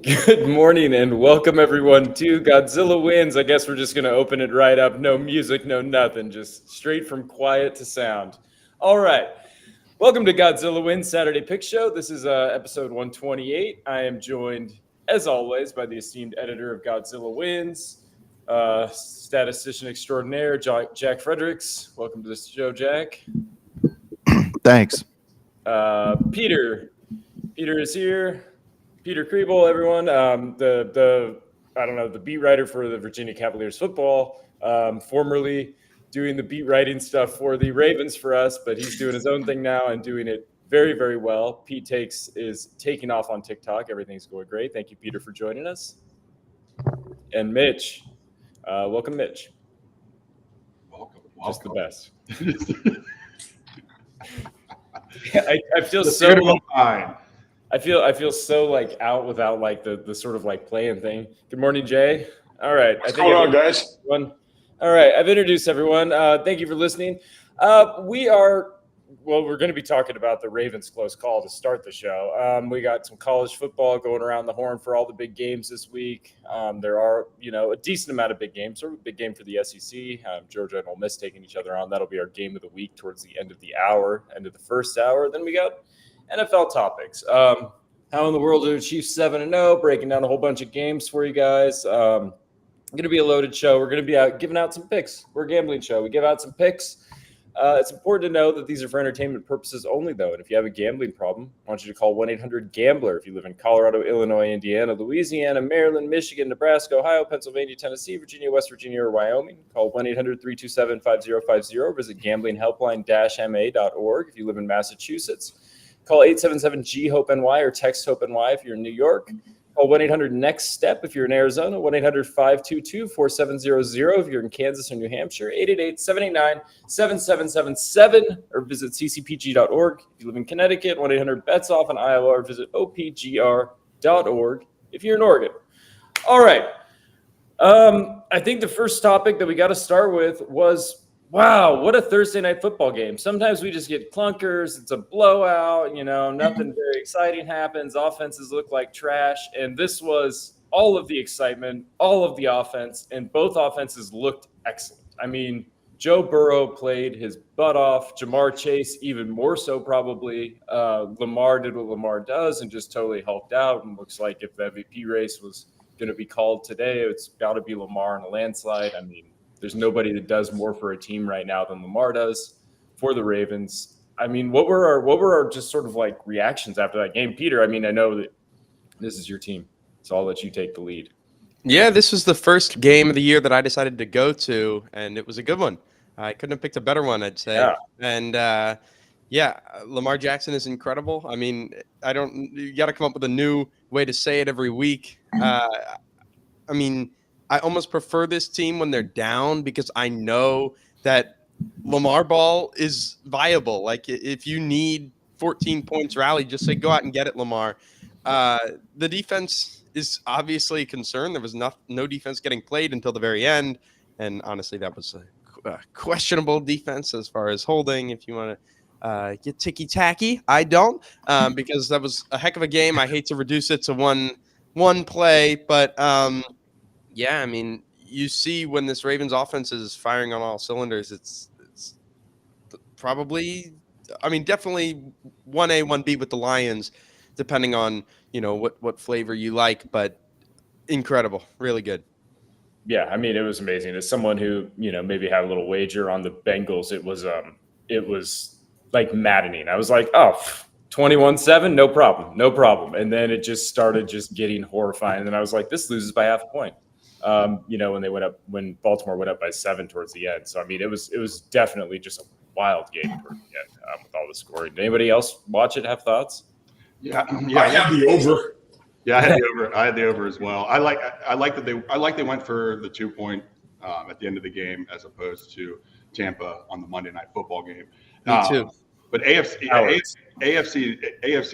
Good morning and welcome everyone to Godzilla Wins. I guess we're just going to open it right up. No music, no nothing, just straight from quiet to sound. All right. Welcome to Godzilla Wins Saturday Pick Show. This is episode 128. I am joined, as always, by the esteemed editor of Godzilla Wins, statistician extraordinaire, Jack Fredericks. Welcome to the show, Jack. Thanks. Peter is here. Peter Kriebel, everyone, the beat writer for the Virginia Cavaliers football, formerly doing the beat writing stuff for the Ravens for us, but he's doing his own thing now and doing it very, very well. Pete Takes is taking off on TikTok. Everything's going great. Thank you, Peter, for joining us. And Mitch. Welcome, Mitch. Welcome. Just the best. I feel so fine. I feel so like out without like the sort of like playing thing. Good morning, Jay. All right. What's going on, guys? All right. I've introduced everyone. Thank you for listening. We're going to be talking about the Ravens' close call to start the show. We got some college football going around the horn for all the big games this week. There are, a decent amount of big games. Sort of a big game for the SEC. Georgia and Ole Miss taking each other on. That'll be our game of the week towards the end of the first hour. Then we got NFL topics. How in the world are the Chiefs 7-0? Breaking down a whole bunch of games for you guys. Going to be a loaded show. We're going to be giving out some picks. We're a gambling show. We give out some picks. It's important to know that these are for entertainment purposes only, though. And if you have a gambling problem, I want you to call 1-800-GAMBLER. If you live in Colorado, Illinois, Indiana, Louisiana, Maryland, Michigan, Nebraska, Ohio, Pennsylvania, Tennessee, Virginia, West Virginia, or Wyoming, call 1-800-327-5050. Visit gamblinghelpline-ma.org. If you live in Massachusetts, call 877-GHOPE-NY or text HOPE-NY if you're in New York. Call 1-800-NEXT-STEP if you're in Arizona, 1-800-522-4700 if you're in Kansas or New Hampshire, 888-789-7777, or visit ccpg.org. If you live in Connecticut, 1-800-BETS-OFF in Iowa, or visit opgr.org if you're in Oregon. All right. I think the first topic that we got to start with was, wow, what a Thursday night football game. Sometimes we just get clunkers. It's a blowout. Nothing very exciting happens. Offenses look like trash. And this was all of the excitement, all of the offense, and both offenses looked excellent. I mean, Joe Burrow played his butt off. Jamar Chase even more so probably. Lamar did what Lamar does and just totally helped out. And looks like if the MVP race was going to be called today, it's got to be Lamar in a landslide. I mean, there's nobody that does more for a team right now than Lamar does for the Ravens. I mean, what were our just sort of like reactions after that game? Peter, I mean, I know that this is your team, so I'll let you take the lead. Yeah, this was the first game of the year that I decided to go to, and it was a good one. I couldn't have picked a better one, I'd say. Yeah. And Lamar Jackson is incredible. I mean, you got to come up with a new way to say it every week. I almost prefer this team when they're down because I know that Lamar ball is viable. Like if you need 14 points rally, just say, go out and get it, Lamar. The defense is obviously a concern. There was no defense getting played until the very end. And honestly, that was a questionable defense as far as holding. If you want to get ticky-tacky, I don't, because that was a heck of a game. I hate to reduce it to one play, but yeah, I mean, you see when this Ravens offense is firing on all cylinders, it's probably, definitely 1A, 1B with the Lions, depending on, what flavor you like, but incredible, really good. Yeah, I mean, it was amazing. As someone who, maybe had a little wager on the Bengals, it was like maddening. I was like, oh, 21-7, no problem, no problem. And then it just started just getting horrifying. And then I was like, this loses by half a point. When Baltimore went up by 7 towards the end. So I mean, it was definitely just a wild game towards the end with all the scoring. Did anybody else watch it? Have thoughts? Yeah, I have the over. Yeah, I had the over. I had the over as well. I like they went for the 2 point at the end of the game as opposed to Tampa on the Monday Night Football game. Me too. But AFC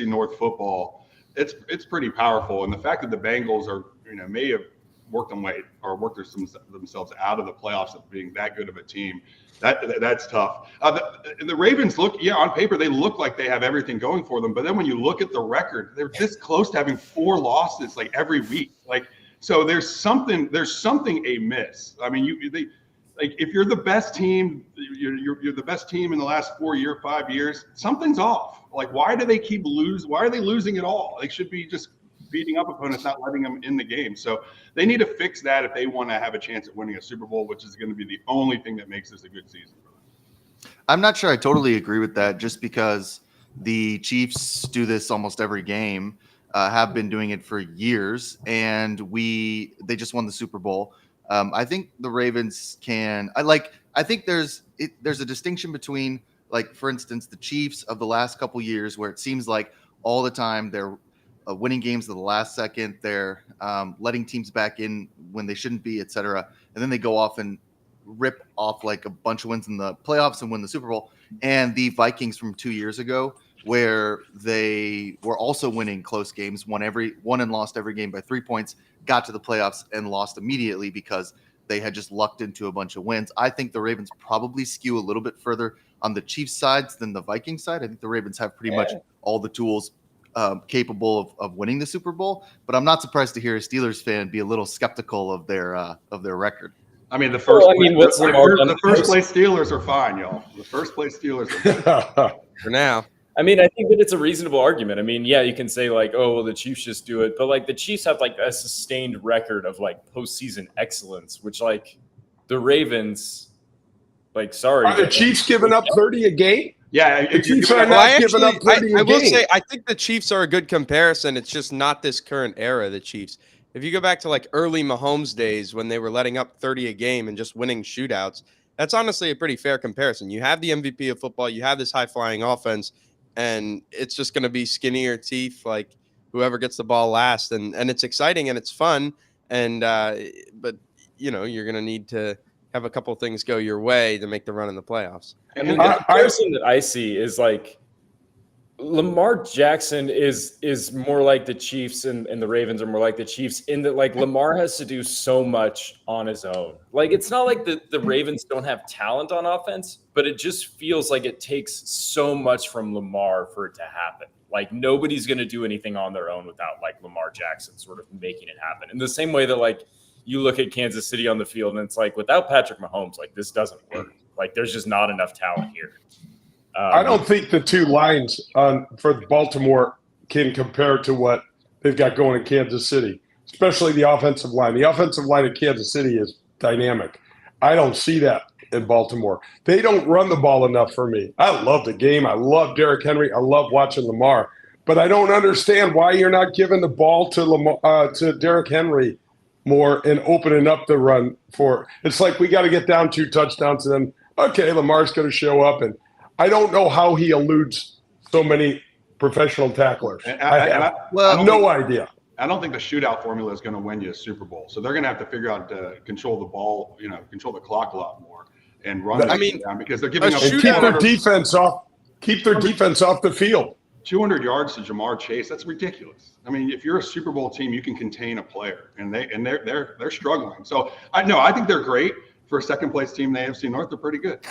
North football, it's pretty powerful, and the fact that the Bengals are may have worked themselves out of the playoffs of being that good of a team. That's tough. The Ravens on paper they look like they have everything going for them, but then when you look at the record, they're this close to having 4 losses like every week. So there's something amiss. I mean, if you're the best team, you're the best team in the last 5 years. Something's off. Like, why do they keep losing? Why are they losing at all? They should be just beating up opponents, not letting them in the game. So they need to fix that if they want to have a chance at winning a Super Bowl, which is going to be the only thing that makes this a good season for them. I'm not sure I totally agree with that, just because the Chiefs do this almost every game, have been doing it for years, and they just won the Super Bowl. I think the Ravens can. I think there's a distinction between, like, for instance, the Chiefs of the last couple years, where it seems like all the time they're winning games at the last second, they're letting teams back in when they shouldn't be, et cetera, and then they go off and rip off like a bunch of wins in the playoffs and win the Super Bowl. And the Vikings from 2 years ago, where they were also winning close games, won and lost every game by 3 points, got to the playoffs and lost immediately because they had just lucked into a bunch of wins. I think the Ravens probably skew a little bit further on the Chiefs sides than the Vikings side. I think the Ravens have pretty much all the tools capable of winning the Super Bowl, but I'm not surprised to hear a Steelers fan be a little skeptical of their record. I mean, the first place Steelers are fine, y'all. The first place Steelers are fine. For now. I mean, I think that it's a reasonable argument. I mean, yeah, you can say like, oh, well, the Chiefs just do it, but like the Chiefs have like a sustained record of like postseason excellence, which like the Ravens, like, sorry, Are the Chiefs giving up 30 a game? Yeah, the Chiefs are not giving up 30 a I will game. say, I think the Chiefs are a good comparison. It's just not this current era, the Chiefs. If you go back to like early Mahomes days when they were letting up 30 a game and just winning shootouts, that's honestly a pretty fair comparison. You have the MVP of football, you have this high-flying offense, and it's just going to be skinnier teeth, like whoever gets the ball last. And it's exciting and it's fun. And but, you're going to need to have a couple of things go your way to make the run in the playoffs. I mean, the comparison that I see is like Lamar Jackson is more like the Chiefs and the Ravens are more like the Chiefs in that like Lamar has to do so much on his own. Like, it's not like the Ravens don't have talent on offense, but it just feels like it takes so much from Lamar for it to happen. Like, nobody's going to do anything on their own without like Lamar Jackson sort of making it happen. In the same way that like you look at Kansas City on the field and it's like without Patrick Mahomes, like this doesn't work. Like, there's just not enough talent here. I don't think the two lines for Baltimore can compare to what they've got going in Kansas City, especially the offensive line. The offensive line in Kansas City is dynamic. I don't see that in Baltimore. They don't run the ball enough for me. I love the game. I love Derrick Henry. I love watching Lamar. But I don't understand why you're not giving the ball to Derrick Henry more and opening up the run for. It's like we got to get down 2 touchdowns and then, okay, Lamar's going to show up. And I don't know how he eludes so many professional tacklers. I have no idea. I don't think the shootout formula is going to win you a Super Bowl. So they're going to have to figure out to control the ball, control the clock a lot more and run down because they're giving up. And keep their defense off the field. 200 yards to Jamar Chase. That's ridiculous. I mean, if you're a Super Bowl team, you can contain a player, and they're struggling. So I think they're great for a second place team in the AFC North. They're pretty good.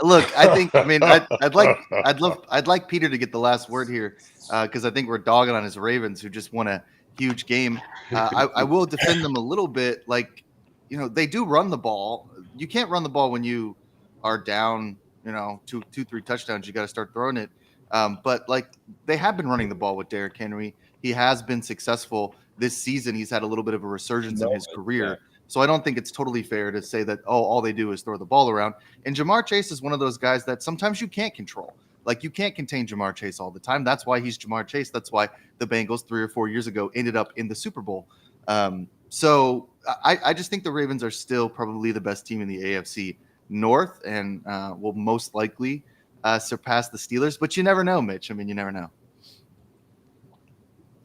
Look, I'd like Peter to get the last word here because I think we're dogging on his Ravens, who just won a huge game. I will defend them a little bit. Like, they do run the ball. You can't run the ball when you are down, 2-3 touchdowns. You got to start throwing it. But like, they have been running the ball with Derrick Henry. He has been successful this season. He's had a little bit of a resurgence in his career. So I don't think it's totally fair to say that, all they do is throw the ball around. And Jamar Chase is one of those guys that sometimes you can't control. Like, you can't contain Jamar Chase all the time. That's why he's Jamar Chase. That's why the Bengals 3 or 4 years ago ended up in the Super Bowl. So I just think the Ravens are still probably the best team in the AFC North, and will most likely surpass the Steelers. But you never know, Mitch. I mean, you never know.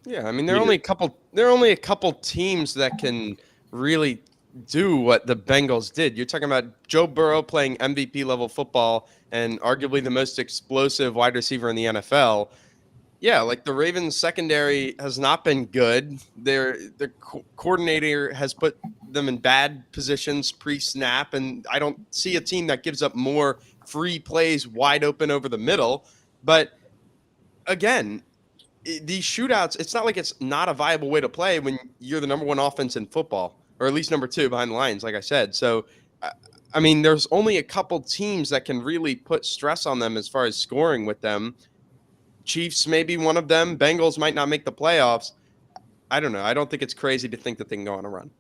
Yeah, I mean, there are only a couple teams that can really do what the Bengals did. You're talking about Joe Burrow playing MVP level football and arguably the most explosive wide receiver in the NFL. Yeah, like the Ravens secondary has not been good. Their coordinator has put them in bad positions pre-snap, and I don't see a team that gives up more free plays wide open over the middle. But again, these shootouts, it's not like it's not a viable way to play when you're the number one offense in football, or at least number two behind the Lions, like I said. So, I mean, there's only a couple teams that can really put stress on them as far as scoring with them. Chiefs may be one of them. Bengals might not make the playoffs. I don't know. I don't think it's crazy to think that they can go on a run.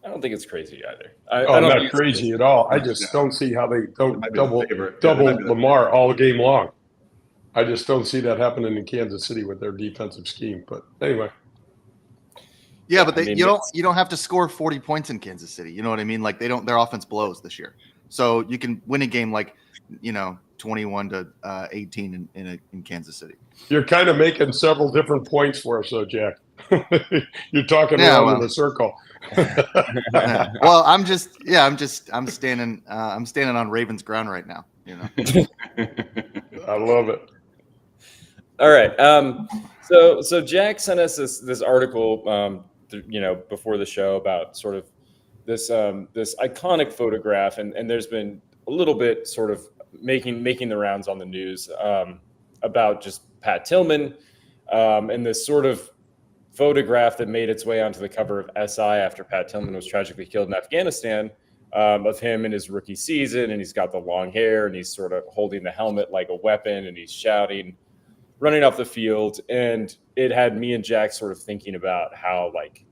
I don't think it's crazy either. I'm not crazy at all. I just don't see how they don't double Lamar all game long. I just don't see that happening in Kansas City with their defensive scheme. But anyway. Yeah, but you don't have to score 40 points in Kansas City. You know what I mean? Like, their offense blows this year. So you can win a game like, 21-18 in Kansas City. You're kind of making several different points for us, though, Jack. You're talking around in a circle. Well, I'm standing on Ravens ground right now. I love it. All right. So Jack sent us this article, before the show about sort of this iconic photograph, and there's been a little bit sort of making the rounds on the news about just Pat Tillman and this sort of photograph that made its way onto the cover of SI after Pat Tillman was tragically killed in Afghanistan, of him in his rookie season, and he's got the long hair and he's sort of holding the helmet like a weapon and he's shouting, running off the field. And it had me and Jack sort of thinking about how, like,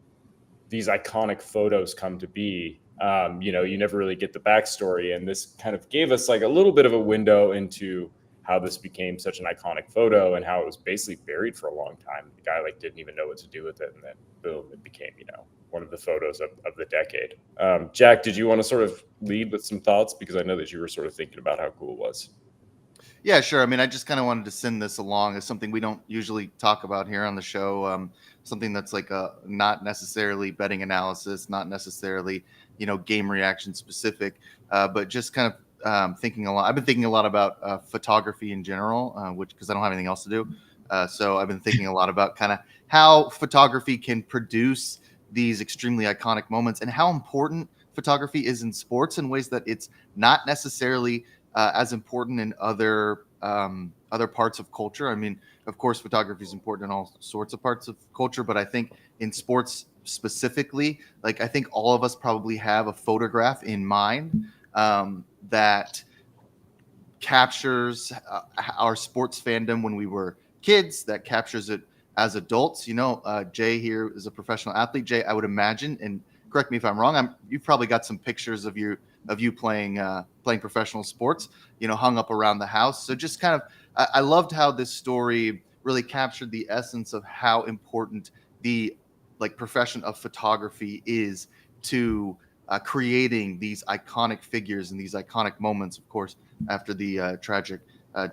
these iconic photos come to be. You never really get the backstory, and this kind of gave us like a little bit of a window into how this became such an iconic photo and how it was basically buried for a long time. The guy didn't even know what to do with it, and then boom, it became one of the photos of the decade. Jack, did you want to sort of lead with some thoughts, because I know that you were sort of thinking about how cool it was? Yeah, sure. I mean, I just kind of wanted to send this along as something we don't usually talk about here on the show. Something that's like not necessarily betting analysis, not necessarily, game reaction specific, but just kind of thinking a lot. I've been thinking a lot about photography in general, because I don't have anything else to do. So I've been thinking a lot about kind of how photography can produce these extremely iconic moments and how important photography is in sports in ways that it's not necessarily as important in other parts of culture. I mean, of course, photography is important in all sorts of parts of culture, but I think in sports specifically, like, I think all of us probably have a photograph in mind that captures our sports fandom when we were kids, that captures it as adults. Jay here is a professional athlete. Jay, I would imagine, and correct me if I'm wrong, you've probably got some pictures of you playing professional sports, hung up around the house. So just kind of, I loved how this story really captured the essence of how important the profession of photography is to creating these iconic figures and these iconic moments, of course, after the tragic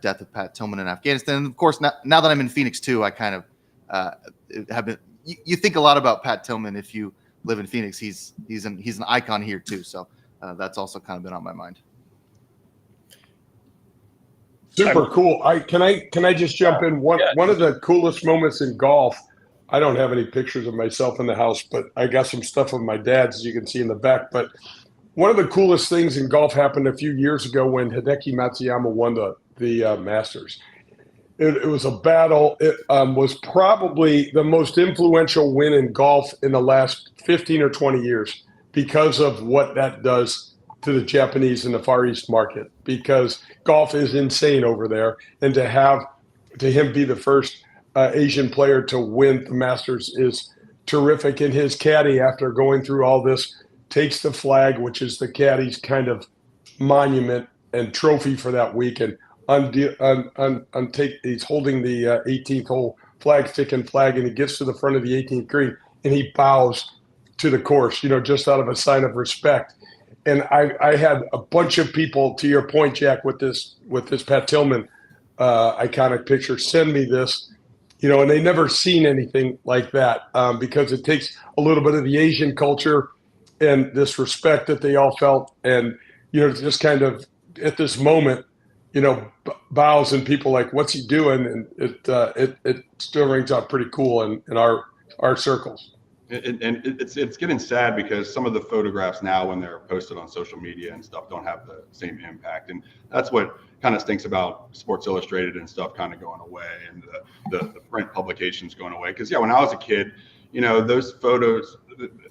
death of Pat Tillman in Afghanistan. And of course, now that I'm in Phoenix too, I kind of have been, you think a lot about Pat Tillman if you live in Phoenix. He's an icon here too. So that's also kind of been on my mind. Super cool. Can I just jump in? One of the coolest moments in golf. I don't have any pictures of myself in the house, but I got some stuff of my dad's, as you can see in the back. But one of the coolest things in golf happened a few years ago when Hideki Matsuyama won the Masters. It was a battle. It was probably the most influential win in golf in the last 15 or 20 years because of what that does to the Japanese and the Far East market, because golf is insane over there. And to him be the first Asian player to win the Masters is terrific. And his caddy, after going through all this, takes the flag, which is the caddy's kind of monument, and trophy for that week, and he's holding the 18th hole flag stick and flag, and he gets to the front of the 18th green and he bows to the course, just out of a sign of respect. And I had a bunch of people, to your point, Jack, with this Pat Tillman iconic picture, send me this, and they never seen anything like that, because it takes a little bit of the Asian culture and this respect that they all felt, and just kind of at this moment, bows, and people like, what's he doing? And it still rings out pretty cool in our circles. And it's getting sad because some of the photographs now, when they're posted on social media and stuff, don't have the same impact, and that's what kind of stinks about Sports Illustrated and stuff kind of going away, and the print publications going away. Because when I was a kid, those photos,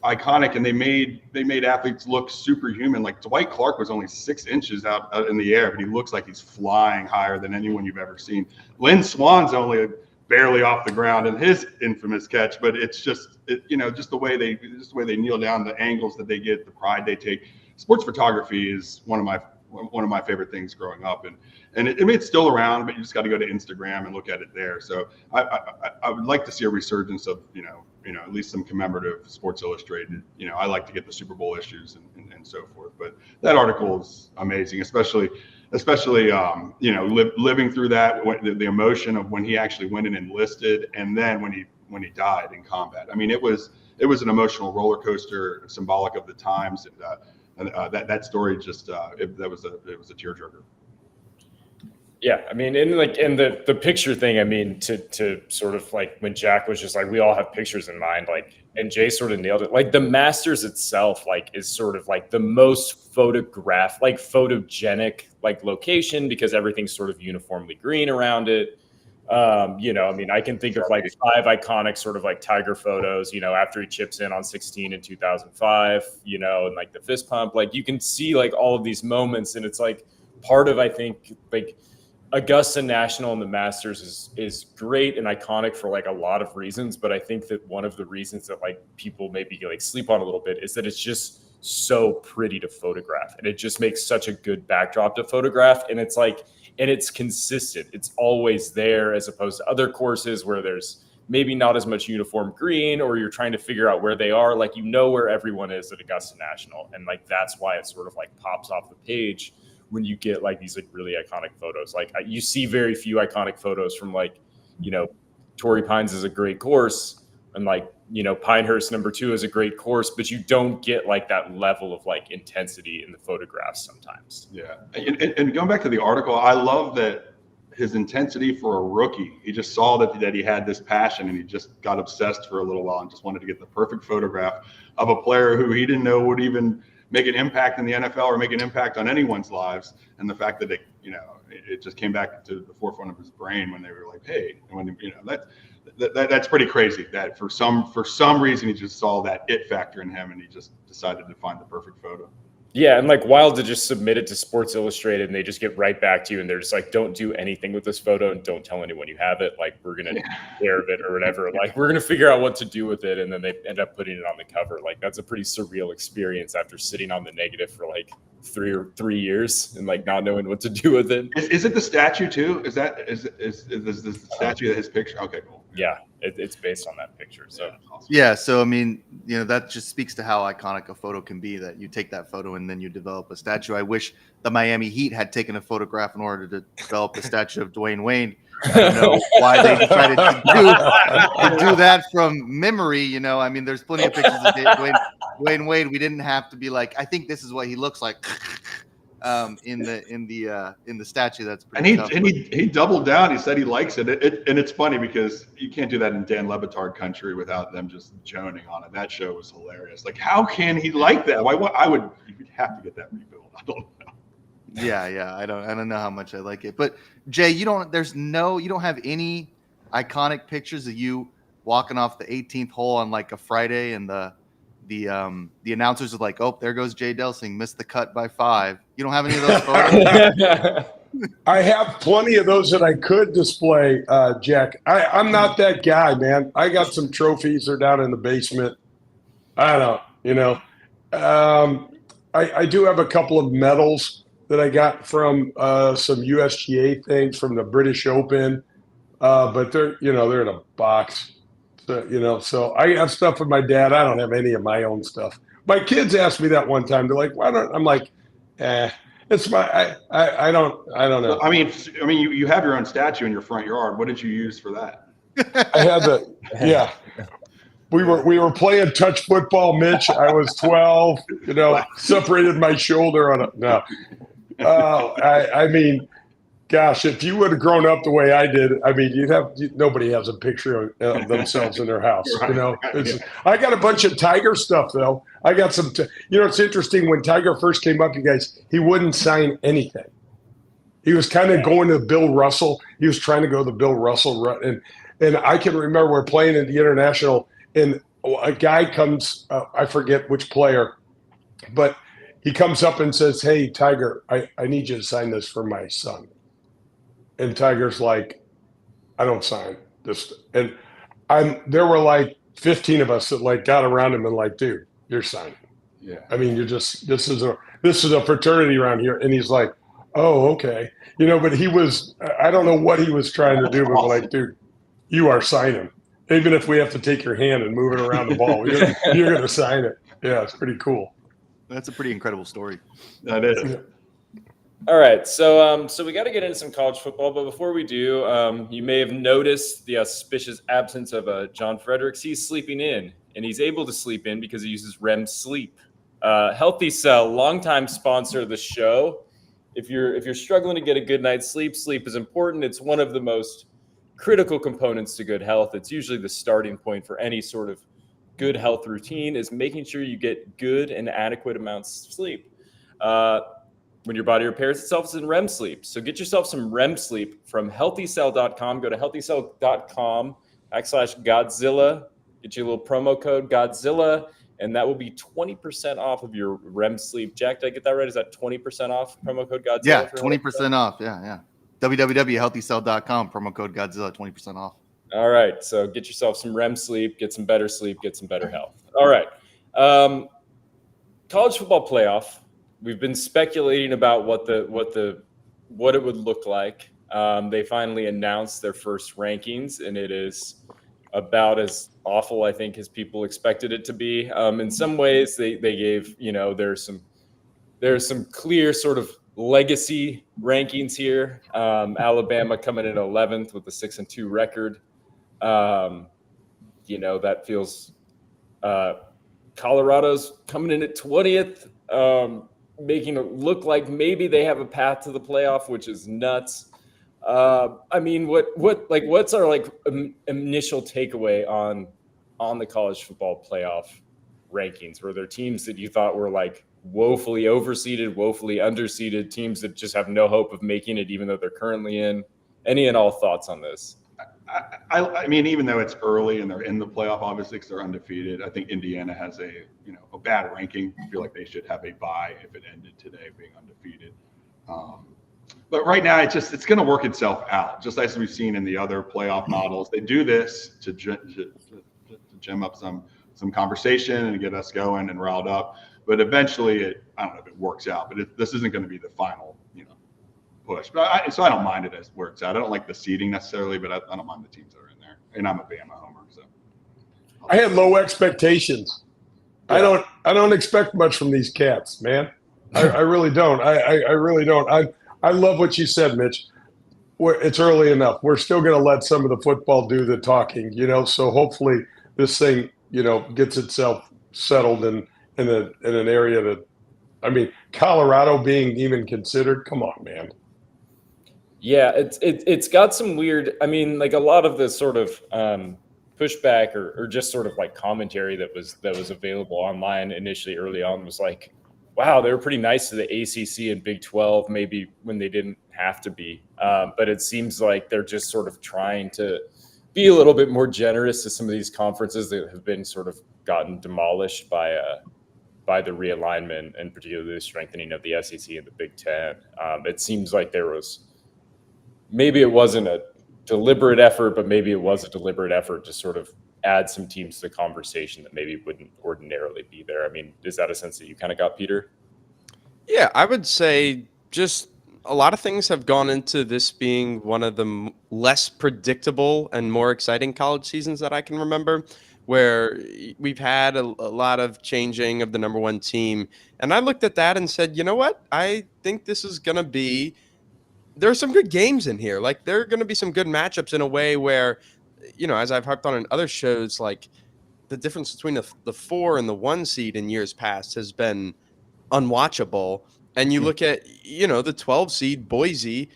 iconic, and they made athletes look superhuman. Like Dwight Clark was only 6 inches out in the air, but he looks like he's flying higher than anyone you've ever seen. Lynn Swan's only barely off the ground in his infamous catch, but it's just the way they kneel down, the angles that they get, the pride they take. Sports photography is one of my favorite things growing up, and it's still around, but you just got to go to Instagram and look at it there. So I would like to see a resurgence of at least some commemorative Sports Illustrated. I like to get the Super Bowl issues and so forth. But that article is amazing, especially living through that, the emotion of when he actually went and enlisted, and then when he died in combat. I mean, it was an emotional roller coaster, symbolic of the times, and that story just it was a tearjerker. Yeah, I mean, and the picture thing, I mean, to sort of like when Jack was just like, we all have pictures in mind, like, and Jay sort of nailed it. Like the Masters itself, like, is sort of like the most photogenic like location, because everything's sort of uniformly green around it. I mean, I can think of like 5 iconic sort of like Tiger photos, after he chips in on 16 in 2005, and like the fist pump, like you can see like all of these moments, and it's like part of, I think, like Augusta National and the Masters is great and iconic for like a lot of reasons, but I think that one of the reasons that like people maybe like sleep on a little bit is that it's just so pretty to photograph, and it just makes such a good backdrop to photograph, and it's like, and it's consistent, it's always there, as opposed to other courses where there's maybe not as much uniform green, or you're trying to figure out where they are. Like, where everyone is at Augusta National, and like that's why it sort of like pops off the page when you get like these like really iconic photos. Like you see very few iconic photos from like, Torrey Pines is a great course, and like, Pinehurst #2 is a great course, but you don't get like that level of like intensity in the photographs sometimes. Yeah. And going back to the article, I love that his intensity for a rookie, he just saw that he had this passion, and he just got obsessed for a little while and just wanted to get the perfect photograph of a player who he didn't know would even make an impact in the NFL or make an impact on anyone's lives. And the fact that it just came back to the forefront of his brain when they were like, hey, when that's pretty crazy that for some reason he just saw that it factor in him, and he just decided to find the perfect photo. Yeah, and like wild to just submit it to Sports Illustrated, and they just get right back to you, and they're just like, don't do anything with this photo and don't tell anyone you have it. Like, we're going to take care of it or whatever. Like, we're going to figure out what to do with it, and then they end up putting it on the cover. Like, that's a pretty surreal experience after sitting on the negative for like 3 years and like not knowing what to do with it. Is it the statue too? Is the statue his picture? Okay, cool. Yeah, it's based on that picture. So awesome. Yeah, so I mean, that just speaks to how iconic a photo can be, that you take that photo and then you develop a statue. I wish the Miami Heat had taken a photograph in order to develop the statue of Dwayne Wade. I don't know why they decided to do that from memory. I mean, there's plenty of pictures of Dwayne Wade. We didn't have to be like, I think this is what he looks like. In the statue. That's pretty tough. And he doubled down. He said he likes it. And it's funny because you can't do that in Dan Le Batard country without them just joning on it. That show was hilarious. Like, how can he like that? You'd have to get that rebuilt. I don't know. Yeah. I don't know how much I like it. But Jay, you don't have any iconic pictures of you walking off the 18th hole on like a Friday, and the announcers are like, oh, there goes Jay Delsing, missed the cut by 5. You don't have any of those photos? I have plenty of those that I could display, Jack. I'm not that guy, man. I got some trophies. They're down in the basement. I don't, I do have a couple of medals that I got from some USGA things from the British Open, but they're in a box. So I have stuff with my dad. I don't have any of my own stuff. My kids asked me that one time. They're like, "Why don't?" I'm like, it's my. I don't know. Well, I mean, you have your own statue in your front yard. What did you use for that? I had yeah. We were playing touch football, Mitch. I was 12. Separated my shoulder on a no. I mean, gosh, if you would have grown up the way I did, I mean, nobody has a picture of themselves in their house. I got a bunch of Tiger stuff though. I got some. It's interesting when Tiger first came up, you guys. He wouldn't sign anything. He was kind of going to Bill Russell. He was trying to go the Bill Russell run, and I can remember we're playing at the International, and a guy comes. I forget which player, but he comes up and says, "Hey, Tiger, I need you to sign this for my son." And Tiger's like, "I don't sign this." And there were like 15 of us that like got around him and like, "Dude, you're signing." Yeah. I mean, this is a fraternity around here. And he's like, "Oh, okay." But he was, I don't know what he was trying to do, but like, "Dude, you are signing. Even if we have to take your hand and move it around the ball, you're going to sign it." Yeah, it's pretty cool. That's a pretty incredible story. That is. All right, so we got to get into some college football, but before we do, you may have noticed the auspicious absence of John Fredericks. He's sleeping in, and he's able to sleep in because he uses REM sleep. Healthy Cell, longtime sponsor of the show. If you're struggling to get a good night's sleep, sleep is important. It's one of the most critical components to good health. It's usually the starting point for any sort of good health routine, is making sure you get good and adequate amounts of sleep. When your body repairs itself, it's in REM sleep. So get yourself some REM sleep from healthycell.com. Go to healthycell.com/Godzilla. Get you a little promo code Godzilla, and that will be 20% off of your REM sleep. Jack, did I get that right? Is that 20% off promo code Godzilla? Yeah, 20% off. Yeah. www.healthycell.com, promo code Godzilla, 20% off. All right. So get yourself some REM sleep, get some better sleep, get some better health. All right. College football playoff. We've been speculating about what it would look like. They finally announced their first rankings, and it is about as awful, I think, as people expected it to be. In some ways, they gave, there's some clear sort of legacy rankings here. Alabama coming in 11th with a 6-2 record. That feels. Colorado's coming in at 20th. Making it look like maybe they have a path to the playoff, which is nuts. I mean, what's our initial takeaway on the college football playoff rankings? Were there teams that you thought were like woefully overseeded, woefully underseeded, teams that just have no hope of making it, even though they're currently in? Any and all thoughts on this? I mean, even though it's early and they're in the playoff, obviously, because they're undefeated, I think Indiana has a bad ranking. I feel like they should have a bye if it ended today being undefeated. But right now, it's going to work itself out, just as we've seen in the other playoff models. They do this to gem up some conversation and get us going and riled up. But eventually, I don't know if it works out, but this isn't going to be the final, push. But so I don't mind it as it works out. I don't like the seeding necessarily, but I don't mind the teams that are in there. And I'm a Bama homer, so I had low expectations. Yeah. I don't expect much from these cats, man. I really don't. I really don't. I love what you said, Mitch. It's early enough. We're still going to let some of the football do the talking, So hopefully this thing, gets itself settled in an area that, I mean, Colorado being even considered. Come on, man. Yeah, it's got some weird. I mean, like a lot of the sort of pushback or just sort of like commentary that was available online initially early on was like, wow, they were pretty nice to the ACC and Big 12, maybe when they didn't have to be. But it seems like they're just sort of trying to be a little bit more generous to some of these conferences that have been sort of gotten demolished by the realignment and particularly the strengthening of the SEC and the Big Ten. It seems like there was. Maybe it wasn't a deliberate effort, but maybe it was a deliberate effort to sort of add some teams to the conversation that maybe wouldn't ordinarily be there. I mean, is that a sense that you kind of got, Peter? Yeah, I would say just a lot of things have gone into this being one of the less predictable and more exciting college seasons that I can remember, where we've had a lot of changing of the number one team. And I looked at that and said, you know what? I think this is going to be, there are some good games in here. Like, there are going to be some good matchups in a way where, as I've harped on in other shows, like the difference between the 4 and the 1 seed in years past has been unwatchable. And you look at, the 12 seed Boise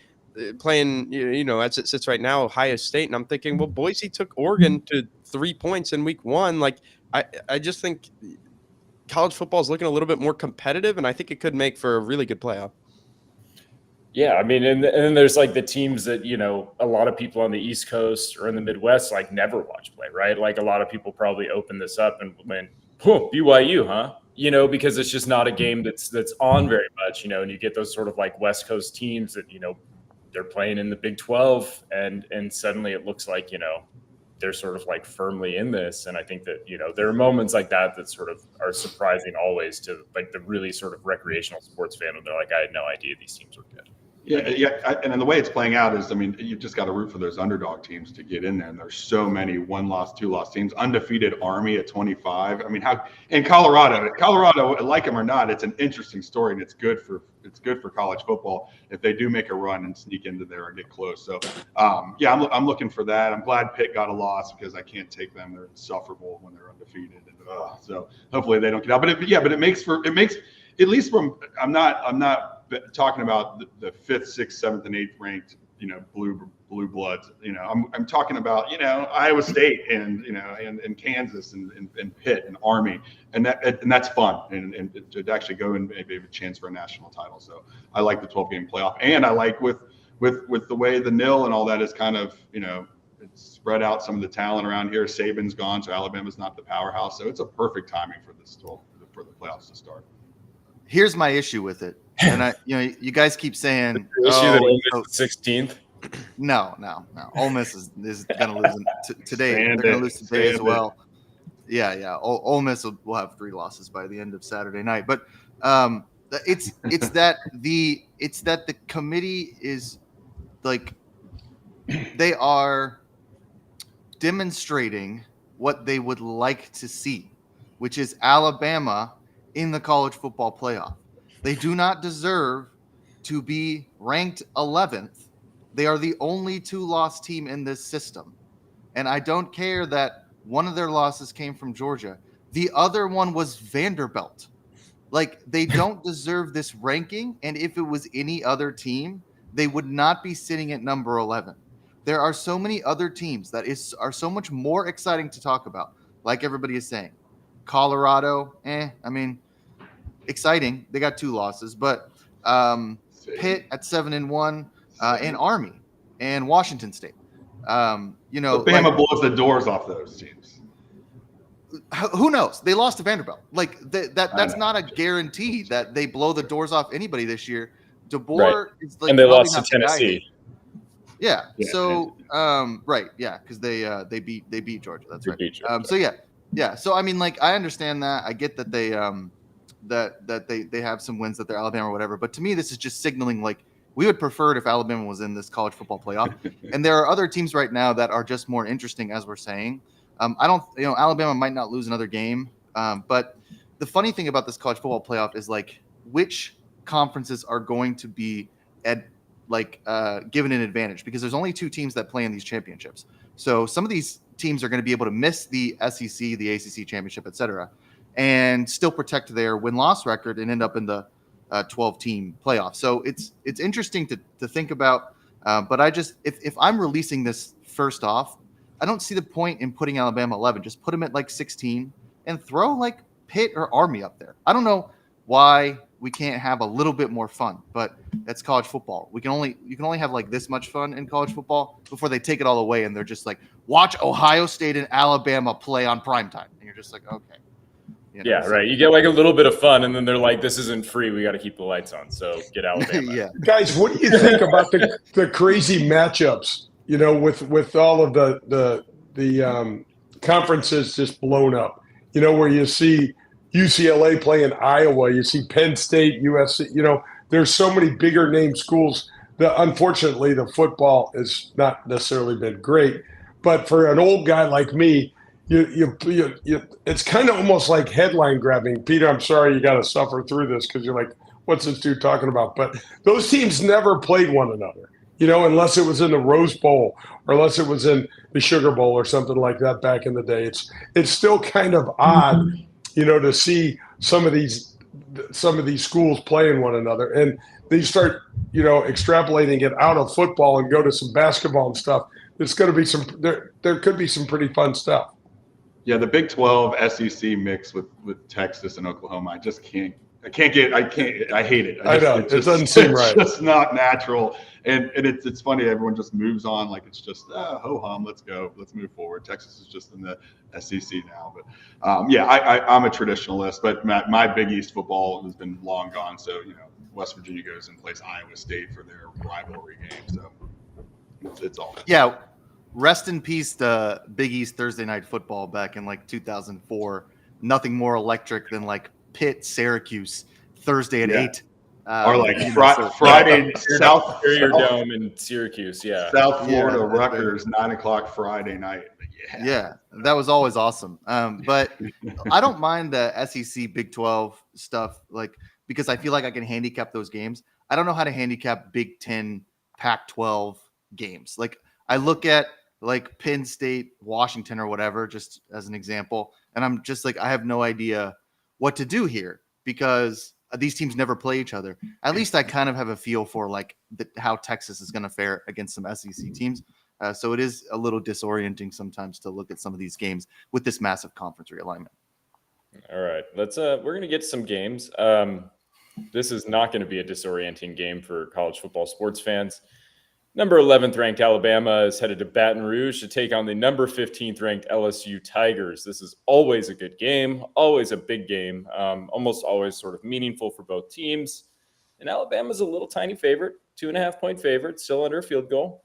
playing, as it sits right now, Ohio State. And I'm thinking, well, Boise took Oregon to 3 points in week 1. Like, I just think college football is looking a little bit more competitive, and I think it could make for a really good playoff. Yeah, I mean, and then there's like the teams that, a lot of people on the East Coast or in the Midwest like never watch play, right? Like a lot of people probably open this up and went, BYU, huh? Because it's just not a game that's on very much, and you get those sort of like West Coast teams that, they're playing in the Big 12 and suddenly it looks like, they're sort of like firmly in this. And I think that, there are moments like that sort of are surprising always to like the really sort of recreational sports fan. And they're like, I had no idea these teams were good. Yeah. And then the way it's playing out is, I mean, you've just got to root for those underdog teams to get in there. And there's so many 1-loss, 2-loss teams, undefeated Army at 25. I mean, in Colorado, like them or not, it's an interesting story, and it's good for college football if they do make a run and sneak into there or get close. So, I'm looking for that. I'm glad Pitt got a loss because I can't take them. They're insufferable when they're undefeated. And, so hopefully they don't get out. But it makes at least from I'm not talking about the 5th, 6th, 7th, and 8th ranked, blue bloods. I'm talking about Iowa State and and Kansas and Pitt and Army, and that's fun and to actually go and maybe have a chance for a national title. So I like the 12-game playoff, and I like with the way the nil and all that is kind of it's spread out some of the talent around here. Saban's gone, so Alabama's not the powerhouse. So it's a perfect timing for for the playoffs to start. Here's my issue with it. And you guys keep saying the issue that Ole Miss is 16th. No. Ole Miss is going to lose today. They're going to lose today as well. Yeah. Ole Miss will have 3 losses by the end of Saturday night. But it's that the committee is like they are demonstrating what they would like to see, which is Alabama in the college football playoff. They do not deserve to be ranked 11th. They are the only 2-loss team in this system. And I don't care that one of their losses came from Georgia. The other one was Vanderbilt. Like, they don't deserve this ranking. And if it was any other team, they would not be sitting at number 11. There are so many other teams that are so much more exciting to talk about. Like everybody is saying, Colorado, exciting. They got 2 losses, but Pitt at 7-1, and Army and Washington State. Bama blows the doors off those teams. Who knows? They lost to Vanderbilt. Like that's not a guarantee that they blow the doors off anybody this year. DeBoer is like, and they lost to Tennessee. Yeah. So right. Yeah, because they beat Georgia. That's right. So yeah. So I mean, like, I understand that. I get that they that they have some wins that they're Alabama or whatever. But to me, this is just signaling like we would prefer it if Alabama was in this college football playoff. And there are other teams right now that are just more interesting, as we're saying. Alabama might not lose another game. But the funny thing about this college football playoff is like which conferences are going to be given an advantage, because there's only 2 teams that play in these championships. So some of these teams are going to be able to miss the SEC, the ACC championship, et cetera, and still protect their win-loss record and end up in the 12-team playoff. So it's interesting to think about. But I just, if I'm releasing this first off, I don't see the point in putting Alabama 11. Just put them at like 16 and throw like Pitt or Army up there. I don't know why we can't have a little bit more fun, but that's college football. You can only have like this much fun in college football before they take it all away and they're just like, watch Ohio State and Alabama play on primetime. And you're just like, okay. Right. You get like a little bit of fun, and then they're like, "This isn't free. We got to keep the lights on." So get Alabama. Yeah, guys, what do you think about the crazy matchups? With all of the conferences just blown up. Where you see UCLA playing Iowa, you see Penn State, USC. there's so many bigger name schools that unfortunately the football has not necessarily been great. But for an old guy like me, it's kind of almost like headline grabbing. Peter, I'm sorry you got to suffer through this because you're like, what's this dude talking about? But those teams never played one another, unless it was in the Rose Bowl or unless it was in the Sugar Bowl or something like that back in the day. It's still kind of odd, to see some of these schools playing one another, and they start, extrapolating it out of football and go to some basketball and stuff. There's going to be there could be some pretty fun stuff. Yeah, the Big 12 SEC mix with Texas and Oklahoma, I hate it. I know. It doesn't seem right. It's just not natural. And it's funny, everyone just moves on like it's just, ho-hum, let's go. Let's move forward. Texas is just in the SEC now. But, I'm a traditionalist, but my Big East football has been long gone. So, West Virginia goes and plays Iowa State for their rivalry game. So it's all. Yeah. Rest in peace, the Big East Thursday night football back in 2004. Nothing more electric than Pitt, Syracuse, Thursday at 8. Or Friday, South Dome in Syracuse, South Florida, Rutgers, 9:00 Friday night. Yeah, that was always awesome. But I don't mind the SEC Big 12 stuff, because I feel like I can handicap those games. I don't know how to handicap Big 10, Pac-12 games. I look at Penn State, Washington, or whatever, just as an example, and I'm just I have no idea what to do here because these teams never play each other. At least I kind of have a feel for how Texas is going to fare against some SEC teams. So it is a little disorienting sometimes to look at some of these games with this massive conference realignment. All right, we're going to get to some games. This is not going to be a disorienting game for college football sports fans. Number 11th ranked Alabama is headed to Baton Rouge to take on the number 15th ranked LSU Tigers. This is always a good game, always a big game, almost always sort of meaningful for both teams. And Alabama's a little tiny favorite, 2.5-point favorite, still under a field goal.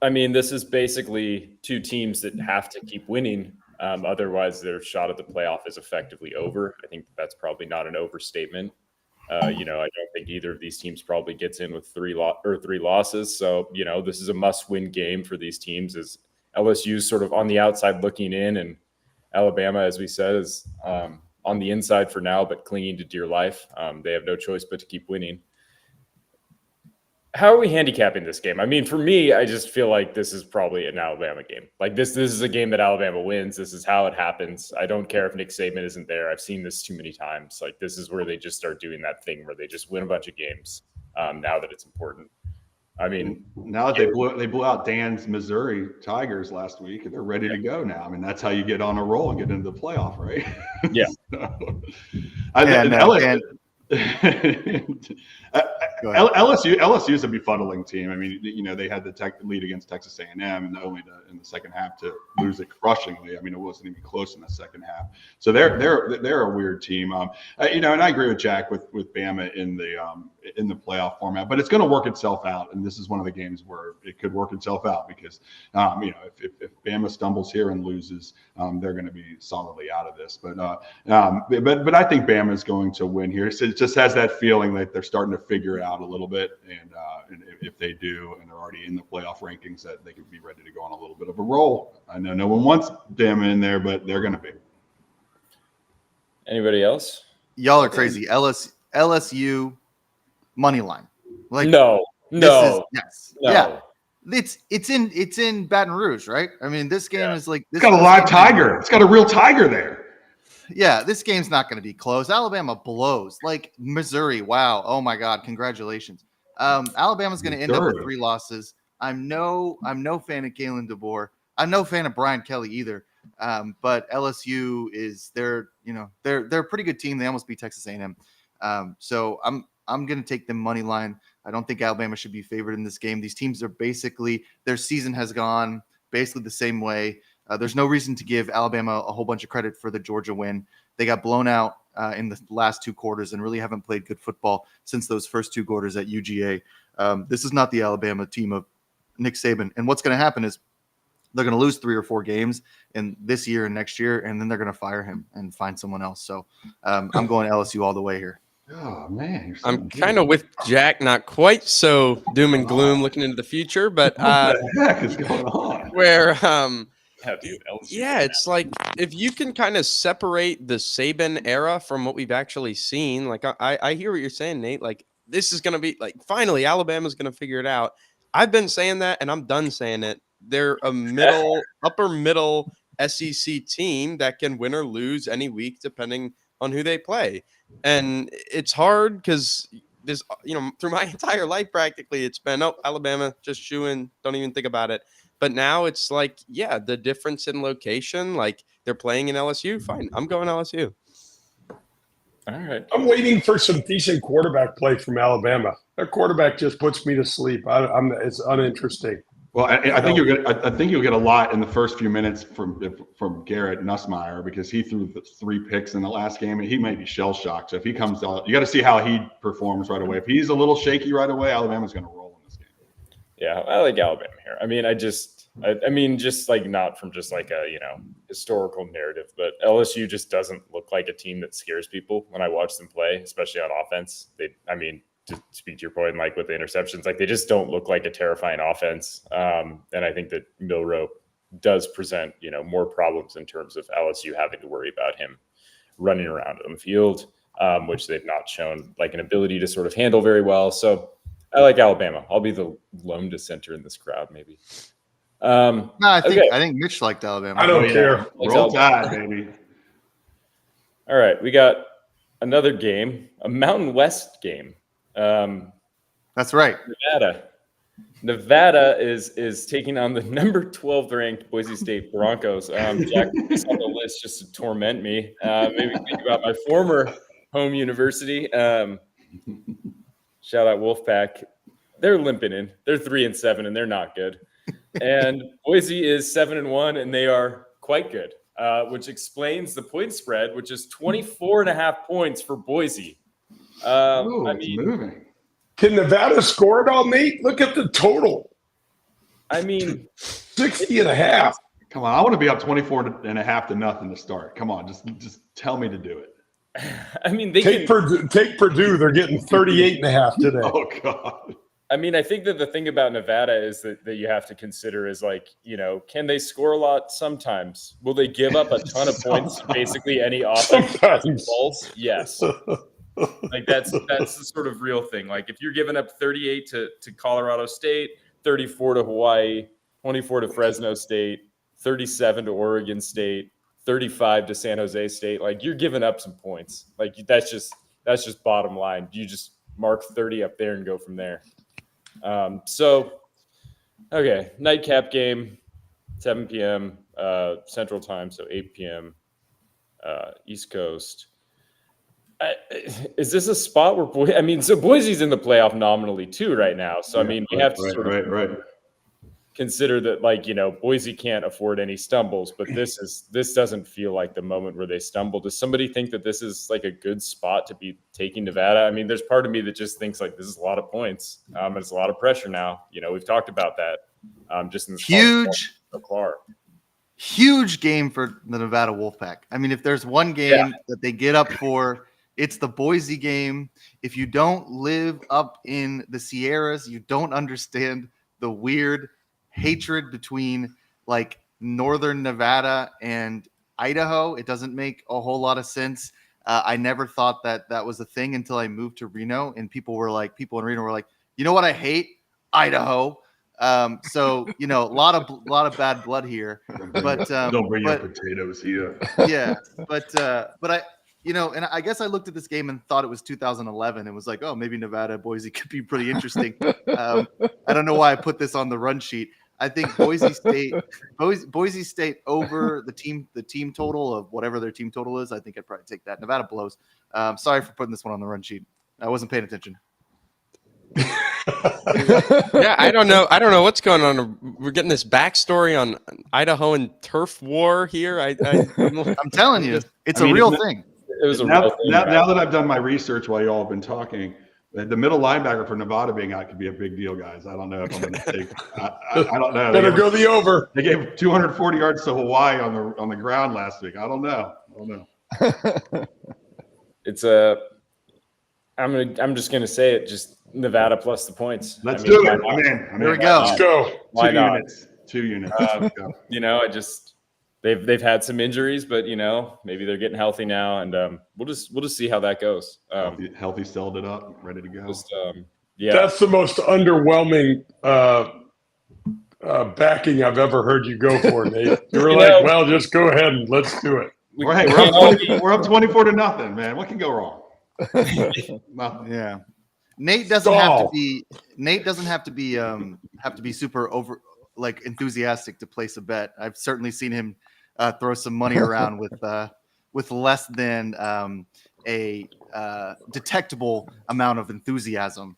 This is basically two teams that have to keep winning. Otherwise, their shot at the playoff is effectively over. I think that's probably not an overstatement. I don't think either of these teams probably gets in with three losses. So, this is a must-win game for these teams as LSU's sort of on the outside looking in, and Alabama, as we said, is on the inside for now, but clinging to dear life. They have no choice but to keep winning. How are we handicapping this game? For me, I just feel like this is probably an Alabama game. This is a game that Alabama wins. This is how it happens. I don't care if Nick Saban isn't there. I've seen this too many times. This is where they just start doing that thing where they just win a bunch of games now that it's important. Now that they blew out Dan's Missouri Tigers last week, and they're ready to go now. That's how you get on a roll and get into the playoff, right? Yeah. LSU is a befuddling team. They had the lead against Texas A&M, and only in the second half to lose it crushingly. It wasn't even close in the second half. So they're a weird team. And I agree with Jack with Bama in the playoff format, but it's going to work itself out. And this is one of the games where it could work itself out because if Bama stumbles here and loses, they're going to be solidly out of this. But I think Bama is going to win here. So it just has that feeling that they're starting to figure it out a little bit, and if they do, and they're already in the playoff rankings, that they could be ready to go on a little bit of a roll. I know no one wants Bama in there, but they're going to be. Anybody else? Y'all are crazy. LSU money line. No. Yes. No. Yeah. It's in Baton Rouge, right? This game is this. It's got a live tiger. It's got a real tiger there. Yeah, this game's not going to be close. Alabama blows Missouri. Wow. Oh my God. Congratulations. Alabama's going to end up with 3 losses. I'm no fan of Kalen DeBoer. I'm no fan of Brian Kelly either. But LSU they're a pretty good team. They almost beat Texas A&M. So I'm going to take them money line. I don't think Alabama should be favored in this game. These teams are their season has gone basically the same way. There's no reason to give Alabama a whole bunch of credit for the Georgia win. They got blown out in the last 2 quarters and really haven't played good football since those first 2 quarters at UGA. This is not the Alabama team of Nick Saban. And what's going to happen is they're going to lose 3 or 4 games in this year and next year, and then they're going to fire him and find someone else. So I'm going LSU all the way here. Oh man, you're so I'm kind of with Jack, not quite so doom and gloom looking into the future, but what the heck is going on? where Yeah, dude, LSU yeah, it's like if you can kind of separate the Saban era from what we've actually seen, like I hear what you're saying, Nate. Like this is gonna be like finally Alabama's gonna figure it out. I've been saying that and I'm done saying it. They're a upper middle SEC team that can win or lose any week depending on who they play. And it's hard because this, through my entire life practically, it's been Alabama, just shoo in, don't even think about it. But now it's like, yeah, the difference in location, like they're playing in LSU. Fine, I'm going LSU. All right. I'm waiting for some decent quarterback play from Alabama. Their quarterback just puts me to sleep. It's uninteresting. Well, I think you'll get a lot in the first few minutes from Garrett Nussmeier because he threw 3 picks in the last game and he might be shell shocked. So if he comes out, you got to see how he performs right away. If he's a little shaky right away, Alabama's going to roll in this game. Yeah, I like Alabama here. I mean, just like not from just like a historical narrative, but LSU just doesn't look like a team that scares people when I watch them play, especially on offense. To speak to your point, like with the interceptions, like they just don't look like a terrifying offense. And I think that Milroe does present, more problems in terms of LSU having to worry about him running around on the field, which they've not shown like an ability to sort of handle very well. So I like Alabama. I'll be the lone dissenter in this crowd, maybe. No, I think Mitch liked Alabama. I don't care. Roll Tide, baby. All right, we got another game, a Mountain West game. That's right. Nevada is taking on the number 12 ranked Boise State Broncos. Jack is on the list just to torment me. Maybe think about my former home university. Shout out Wolfpack. They're limping in. They're 3-7 and they're not good. And Boise is 7-1 and they are quite good, which explains the point spread, which is 24.5 points for Boise. Moving. Can Nevada score it all, Nate? Look at the total. 60.5. Come on, I want to be up 24.5 to nothing to start. Come on, just tell me to do it. Take Purdue. They're getting 38.5 today. Oh God. I think that the thing about Nevada is that you have to consider is like, can they score a lot? Sometimes. Will they give up a ton of points to basically any offense? Yes. Like that's the sort of real thing. Like if you're giving up 38 to Colorado State, 34 to Hawaii, 24 to Fresno State, 37 to Oregon State, 35 to San Jose State, like you're giving up some points. Like that's just bottom line. You just mark 30 up there and go from there. Okay, nightcap game, 7 p.m. Central Time, so 8 p.m. East Coast. Is this a spot where Boise's in the playoff nominally too right now. So we have to consider that Boise can't afford any stumbles, but this doesn't feel like the moment where they stumble. Does somebody think that this is like a good spot to be taking Nevada? There's part of me that just thinks like this is a lot of points. And it's a lot of pressure now. We've talked about that. Just in this huge game for the Nevada Wolfpack. If there's one game that they get up for, it's the Boise game. If you don't live up in the Sierras, you don't understand the weird hatred between like northern Nevada and Idaho. It doesn't make a whole lot of sense. I never thought that was a thing until I moved to Reno, and people in Reno were like, you know what I hate? Idaho. So a lot of bad blood here. But don't bring your potatoes here. Yeah, but I. And I guess I looked at this game and thought it was 2011 and was like, oh, maybe Nevada Boise could be pretty interesting. I don't know why I put this on the run sheet. I think Boise State over the team total of whatever their team total is. I think I'd probably take that. Nevada blows. Sorry for putting this one on the run sheet. I wasn't paying attention. Yeah, I don't know what's going on. We're getting this backstory on Idaho and turf war here. I'm telling you, it's a real thing. It was now that I've done my research while you all have been talking, the middle linebacker for Nevada being out could be a big deal, guys. I don't know if I'm going to take. I don't know. Better go the over. They gave 240 yards to Hawaii on the ground last week. I don't know. It's a I'm just gonna say it. Just Nevada plus the points. Let's do it. Why not? Here we go. Let's go. Why Two not? units. 2 units. Let's go. I just they've had some injuries, but maybe they're getting healthy now, and we'll just see how that goes. Healthy, sold it up, ready to go. That's the most underwhelming backing I've ever heard you go for, Nate. You were well, just go ahead and let's do it. We're up 24 to nothing, man. What can go wrong? Nothing. Yeah. Nate doesn't have to be. Nate doesn't have to be super enthusiastic to place a bet. I've certainly seen him throw some money around with less than a detectable amount of enthusiasm.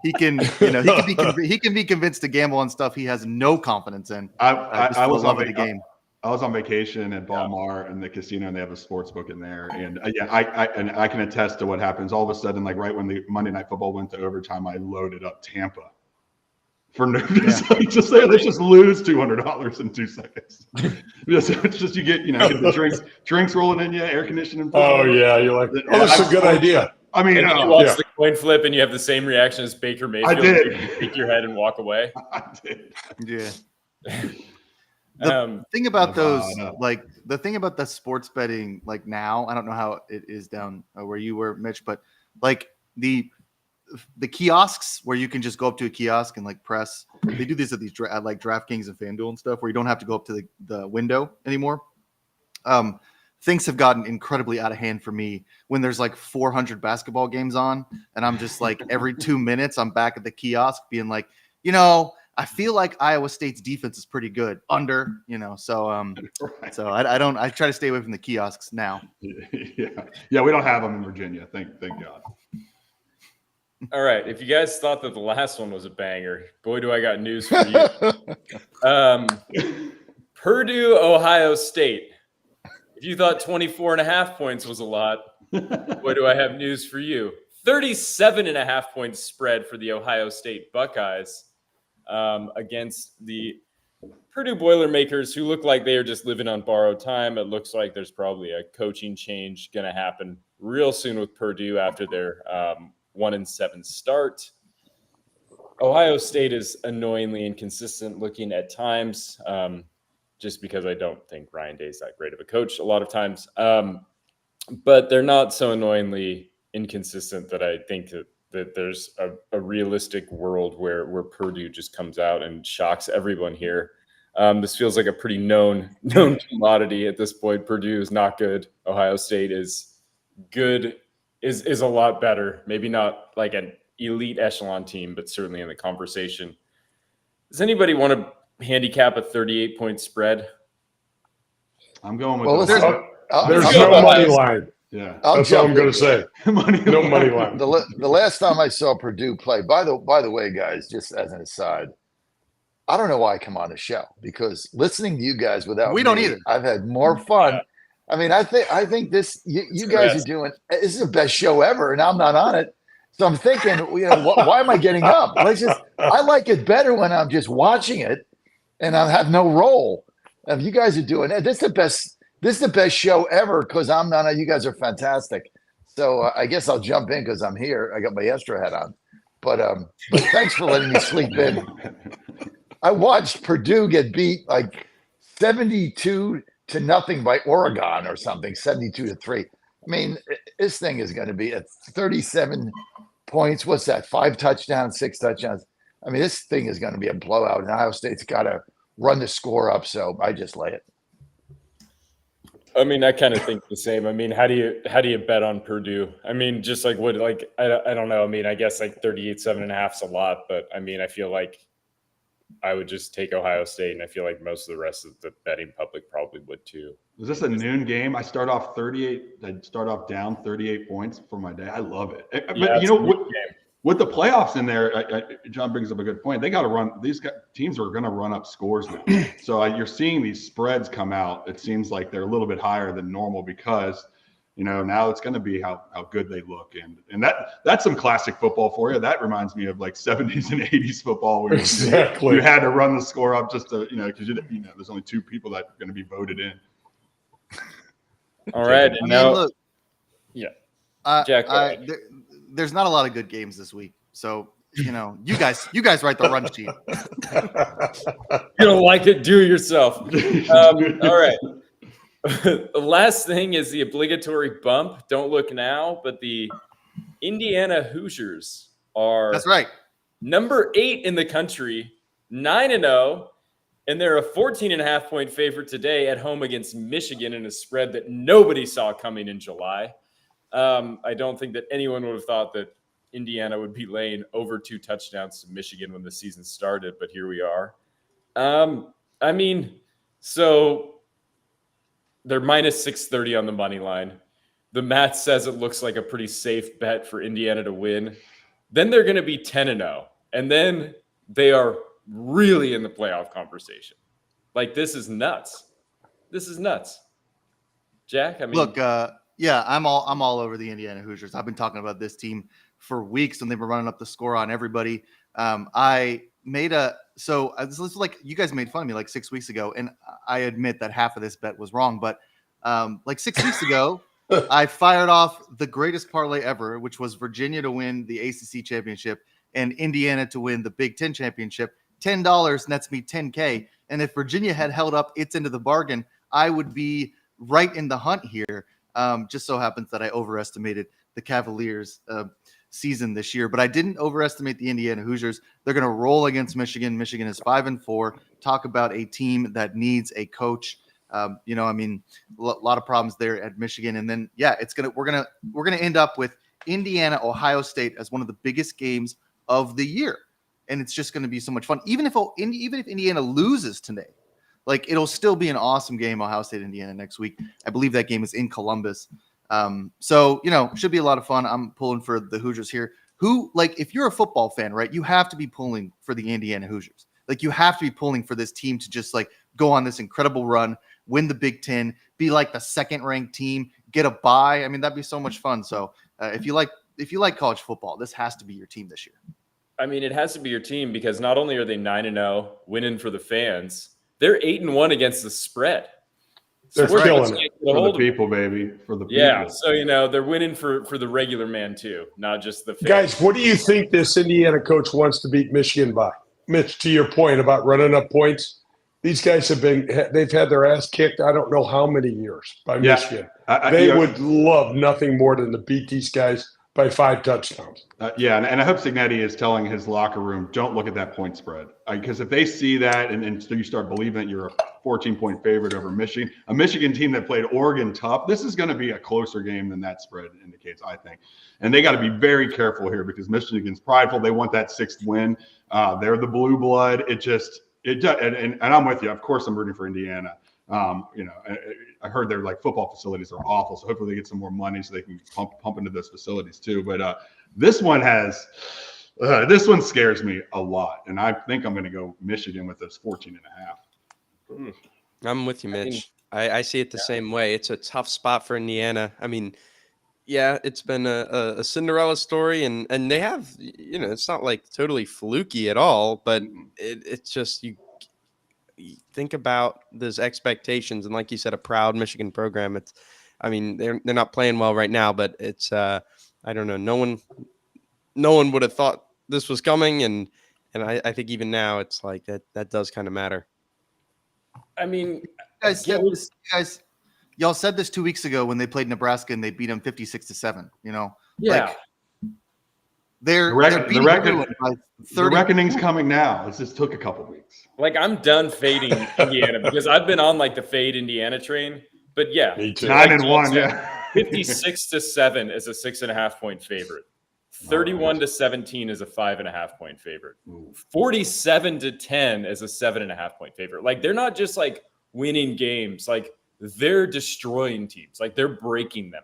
He can be convinced to gamble on stuff he has no confidence in. I was love of the game. I was on vacation at Balmar in the casino, and they have a sports book in there. And I can attest to what happens. All of a sudden, right when the Monday Night Football went to overtime, I loaded up Tampa for let's just lose $200 in 2 seconds. It's just you get the drinks rolling in you, air conditioning. Oh yeah, you're like, that's a good idea. I mean, you watch the coin flip and you have the same reaction as Baker Mayfield. I did. You shake your head and walk away. I did. Yeah. The thing about the thing about the sports betting, now, I don't know how it is down where you were, Mitch, but the kiosks where you can just go up to a kiosk and press. They do this at these DraftKings and FanDuel and stuff where you don't have to go up to the window anymore. Things have gotten incredibly out of hand for me when there's 400 basketball games on, and I'm just every 2 minutes I'm back at the kiosk being I feel like Iowa State's defense is pretty good under, so I try to stay away from the kiosks now. Yeah, we don't have them in Virginia. Thank God. All right. If you guys thought that the last one was a banger, boy, do I got news for you. Purdue, Ohio State. If you thought 24.5 points was a lot, boy, do I have news for you. 37.5 points spread for the Ohio State Buckeyes against the Purdue Boilermakers, who look like they are just living on borrowed time. It looks like there's probably a coaching change going to happen real soon with Purdue after their 1-7 start. Ohio State is annoyingly inconsistent looking at times, just because I don't think Ryan Day is that great of a coach a lot of times. But they're not so annoyingly inconsistent that I think that there's a realistic world where Purdue just comes out and shocks everyone here. This feels like a pretty known commodity at this point. Purdue is not good. Ohio State is good. Is a lot better. Maybe not like an elite echelon team, but certainly in the conversation. Does anybody want to handicap a 38-point spread? I'm going with there's no money line. Yeah, that's all I'm going to say. No money line. The last time I saw Purdue play, by the way, guys, just as an aside, I don't know why I come on the show, because listening to you guys don't either. I've had more fun. Yeah. I mean, I think this you guys are doing. This is the best show ever, and I'm not on it. So I'm thinking, why am I getting up? I like it better when I'm just watching it, and I have no role. If you guys are doing it, this is the best show ever because I'm not. You guys are fantastic. So I guess I'll jump in because I'm here. I got my Astro hat on, but thanks for letting me sleep in. I watched Purdue get beat 72-0 by Oregon or something, 72-3. I mean, this thing is going to be at 37 points. What's that? 5 touchdowns, 6 touchdowns. I mean, this thing is going to be a blowout, and Ohio State's got to run the score up. So I just lay it. I mean, I kind of think the same. I mean, how do you bet on Purdue? I mean, just I don't know. I mean, I guess 38.5 is a lot, but I mean, I feel like I would just take Ohio State, and I feel like most of the rest of the betting public probably would too. Is this a noon game? I start off down 38 points for my day. I love it. But with the playoffs in there, John brings up a good point. They got to run. These teams are going to run up scores now. So you're seeing these spreads come out. It seems like they're a little bit higher than normal because now it's going to be how good they look. And that's some classic football for you. That reminds me of 70s and 80s football where exactly. you had to run the score up just to, because there's only 2 people that are going to be voted in. All right. And now, look, yeah. Jack, There's not a lot of good games this week, so you guys write the run sheet. You don't like it, do it yourself. All right. The last thing is the obligatory bump. Don't look now, but the Indiana Hoosiers are That's right. number 8 in the country, 9-0, and they're a 14.5-point favorite today at home against Michigan in a spread that nobody saw coming in July. I don't think that anyone would have thought that Indiana would be laying over 2 touchdowns to Michigan when the season started, but here we are. So they're minus 630 on the money line. The math says it looks like a pretty safe bet for Indiana to win. Then they're going to be 10-0, and then they are really in the playoff conversation. Like, this is nuts. Jack, Look, yeah, I'm all over the Indiana Hoosiers. I've been talking about this team for weeks, and they've been running up the score on everybody. This is like, you guys made fun of me like 6 weeks ago, and I admit that half of this bet was wrong, but like 6 weeks ago, I fired off the greatest parlay ever, which was Virginia to win the ACC championship and Indiana to win the Big Ten championship. $10 nets me $10K. And if Virginia had held up its end of the bargain, I would be right in the hunt here. Just so happens that I overestimated the Cavaliers season this year, but I didn't overestimate the Indiana Hoosiers. They're going to roll against Michigan. Michigan is 5-4. Talk about a team that needs a coach. A lot of problems there at Michigan. And then, we're gonna end up with Indiana, Ohio State as one of the biggest games of the year, and it's just going to be so much fun. Even if Indiana loses today, like, it'll still be an awesome game. Ohio State, Indiana next week. I believe that game is in Columbus. Should be a lot of fun. I'm pulling for the Hoosiers here. If you're a football fan, right, you have to be pulling for the Indiana Hoosiers. Like, you have to be pulling for this team to just like go on this incredible run, win the Big Ten, be like the second-ranked team, get a bye. I mean, that'd be so much fun. So if you like college football, this has to be your team this year. I mean, it has to be your team because not only are they 9-0, winning for the fans, they're 8-1 against the spread. They're killing it. For the people, baby. For the people. Yeah, so they're winning for the regular man too, not just the fans. Guys, what do you think this Indiana coach wants to beat Michigan by? Mitch, to your point about running up points, these guys they've had their ass kicked I don't know how many years by Michigan. They would love nothing more than to beat these guys by 5 touchdowns. And I hope Cignetti is telling his locker room, don't look at that point spread. Because if they see that and so you start believing that you're a 14-point favorite over Michigan, a Michigan team that played Oregon tough, this is going to be a closer game than that spread indicates, I think. And they got to be very careful here because Michigan's prideful. They want that 6th win. They're the blue blood. And I'm with you. Of course, I'm rooting for Indiana. I heard their football facilities are awful, so hopefully they get some more money so they can pump into those facilities too. But this one scares me a lot, and I think I'm going to go Michigan with this 14.5. I'm with you, Mitch. I see it the same way. It's a tough spot for Indiana. I mean, yeah, it's been a Cinderella story, and they have, it's not like totally fluky at all, but it's just you think about those expectations, and like you said, a proud Michigan program. They're not playing well right now, but it's I don't know. No one would have thought this was coming, and I think even now it's like that does kind of matter. I mean, guys, y'all said this 2 weeks ago when they played Nebraska and they beat them 56-7. The reckoning's coming now. It just took a couple weeks. I'm done fading Indiana because I've been on the fade Indiana train. But yeah, me too. 9-1, yeah. 56-7 is a 6.5-point favorite. 31-17 is a 5.5-point favorite. 47-10 is a 7.5-point favorite. They're not just winning games. They're destroying teams. They're breaking them.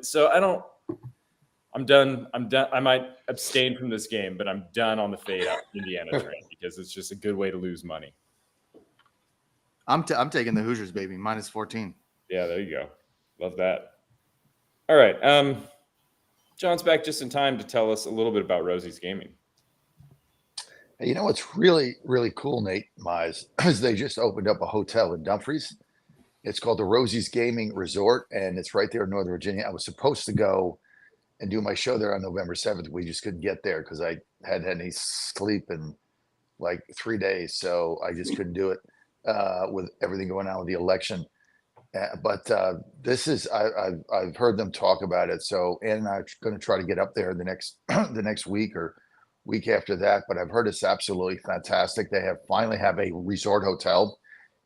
So I'm done. I might abstain from this game, but I'm done on the fade out Indiana train because it's just a good way to lose money. I'm taking the Hoosiers, baby, minus 14. Yeah, there you go. Love that. All right. John's back just in time to tell us a little bit about Rosie's Gaming. Hey, what's really, really cool, Nate Mize, is they just opened up a hotel in Dumfries. It's called the Rosie's Gaming Resort, and it's right there in Northern Virginia. I was supposed to go and do my show there on November 7th. We just couldn't get there because I hadn't had any sleep in like 3 days, so I just couldn't do it with everything going on with the election. But this is I've heard them talk about it. So Ann and I are going to try to get up there the next the next week or week after that. But I've heard it's absolutely fantastic. They finally have a resort hotel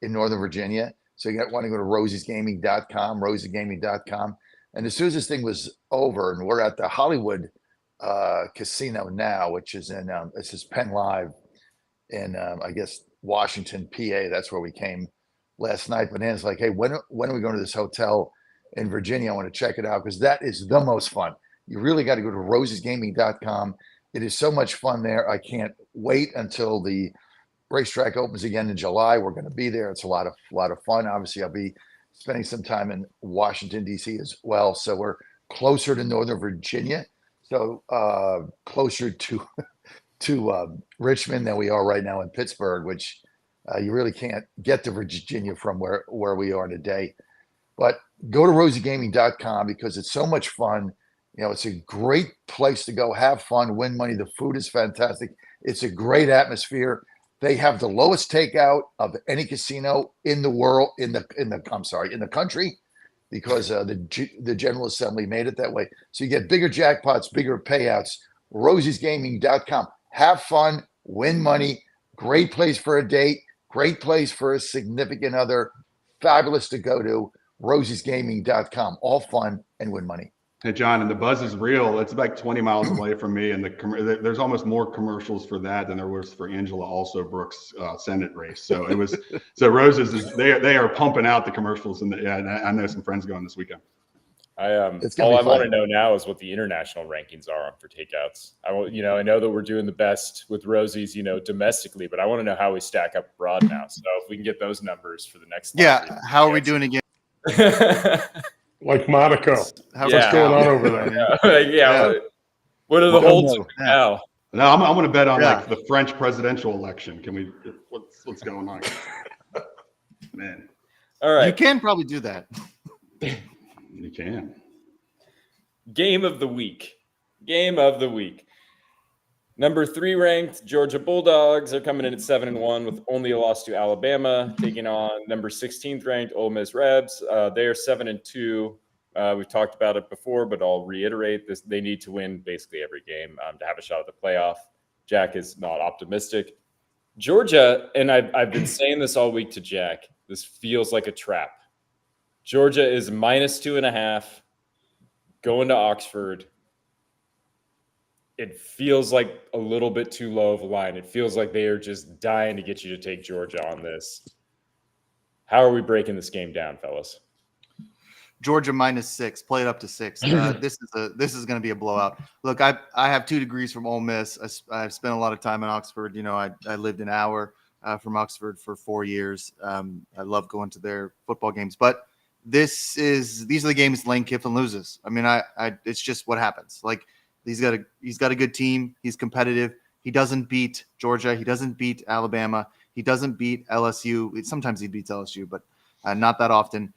in Northern Virginia. So you want to go to rosiesgaming.com, and as soon as this thing was over, and we're at the Hollywood Casino now, which is in this is Penn Live in I guess Washington, PA. That's where we came last night. But Ann's like, hey, when are we going to this hotel in Virginia? I want to check it out because that is the most fun. You really got to go to rosiesgaming.com. It is so much fun there. I can't wait until the racetrack opens again in July. We're going to be there. It's a lot of fun. Obviously, I'll be spending some time in Washington, D.C. as well. So we're closer to Northern Virginia. So closer to Richmond than we are right now in Pittsburgh, which you really can't get to Virginia from where we are today. But go to rosiegaming.com because it's so much fun. You know, it's a great place to go have fun, win money. The food is fantastic. It's a great atmosphere. They have the lowest takeout of any casino in the world, in the country, because the General Assembly made it that way. So you get bigger jackpots, bigger payouts. rosiesgaming.com. Have fun, win money. Great place for a date. Great place for a significant other. Fabulous to go to. rosiesgaming.com. All fun and win money. Hey, John, and the buzz is real. It's like 20 miles away from me, and there's almost more commercials for that than there was for Angela Also Brooks' Senate race. So it was Roses they are pumping out the commercials, and I know some friends going this weekend. All I want to know now is what the international rankings are for takeouts. I know that we're doing the best with Rosie's, domestically, but I want to know how we stack up abroad now. So if we can get those numbers for the next, how are we doing again? Like Monaco. What's going on over there? What are the holds now? No, I'm going to bet on like the French presidential election. Can we? What's going on? Man. All right. You can probably do that. You can. Game of the week. Number 3 ranked Georgia Bulldogs are coming in at 7-1 with only a loss to Alabama, taking on number 16th ranked Ole Miss Rebs. They are 7-2. We've talked about it before, but I'll reiterate this: they need to win basically every game to have a shot at the playoff. Jack is not optimistic. Georgia, and I've been saying this all week to Jack, this feels like a trap. Georgia is -2.5 going to Oxford. It feels like a little bit too low of a line. It feels like they are just dying to get you to take Georgia on this. How are we breaking this game down, fellas? Georgia -6, play it up to 6. This is going to be a blowout. Look, I have 2 degrees from Ole Miss. I've spent a lot of time in Oxford. I lived an hour from Oxford for 4 years. I love going to their football games, but these are the games Lane Kiffin loses. I mean, it's just what happens. Like he's got a good team. He's competitive. He doesn't beat Georgia. He doesn't beat Alabama. He doesn't beat LSU. Sometimes he beats LSU, but not that often.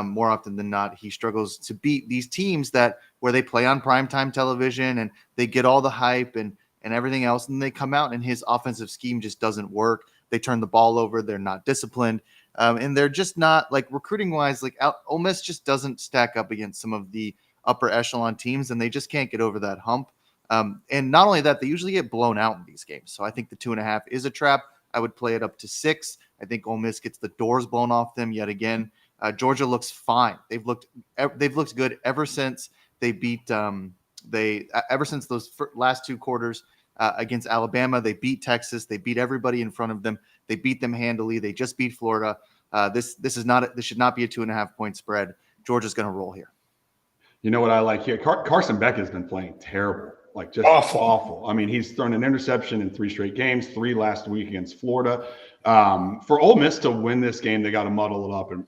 More often than not, he struggles to beat these teams where they play on primetime television and they get all the hype and everything else. And they come out and his offensive scheme just doesn't work. They turn the ball over. They're not disciplined. And they're just not, like, recruiting wise, like Ole Miss just doesn't stack up against some of the upper echelon teams, and they just can't get over that hump. And not only that, they usually get blown out in these games. So I think the 2.5 is a trap. I would play it up to 6. I think Ole Miss gets the doors blown off them yet again. Georgia looks fine. They've looked good ever since they beat ever since those last 2 quarters against Alabama. They beat Texas. They beat everybody in front of them. They beat them handily. They just beat Florida. This should not be a 2.5 point spread. Georgia's going to roll here. You know what I like here? Carson Beck has been playing terrible, like just awful. I mean, he's thrown an interception in 3 straight games, 3 last week against Florida. For Ole Miss to win this game, they got to muddle it up and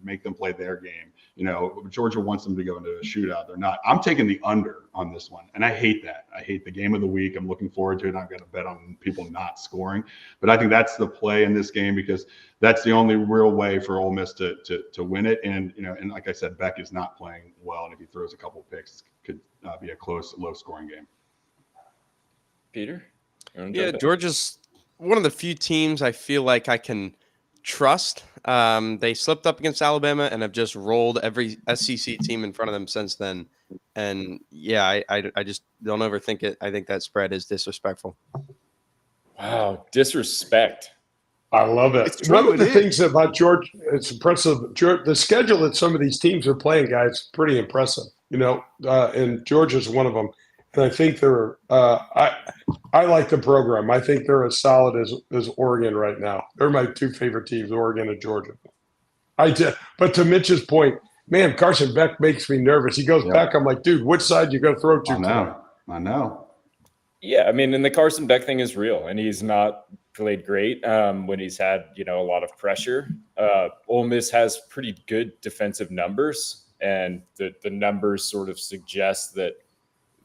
make them play their game. Georgia wants them to go into a shootout. They're not. I'm taking the under on this one, and I hate that. I hate the game of the week. I'm looking forward to it. I'm going to bet on people not scoring, but I think that's the play in this game because that's the only real way for Ole Miss to win it. And and like I said, Beck is not playing well, and if he throws a couple picks, it could be a close, low-scoring game. Peter? Yeah, Georgia's one of the few teams I feel like I can trust. They slipped up against Alabama and have just rolled every SEC team in front of them since then. And yeah, I just don't overthink it. I think that spread is disrespectful. Wow, disrespect. I love it. It's true, One of the it things about George, it's impressive. The schedule that some of these teams are playing, guys, pretty impressive. And Georgia's one of them. And I think they're. I like the program. I think they're as solid as Oregon right now. They're my two favorite teams, Oregon and Georgia. But to Mitch's point, man, Carson Beck makes me nervous. He goes back. I'm like, dude, which side you got to throw to? I know. Yeah, I mean, and the Carson Beck thing is real, and he's not played great when he's had a lot of pressure. Ole Miss has pretty good defensive numbers, and the numbers sort of suggest that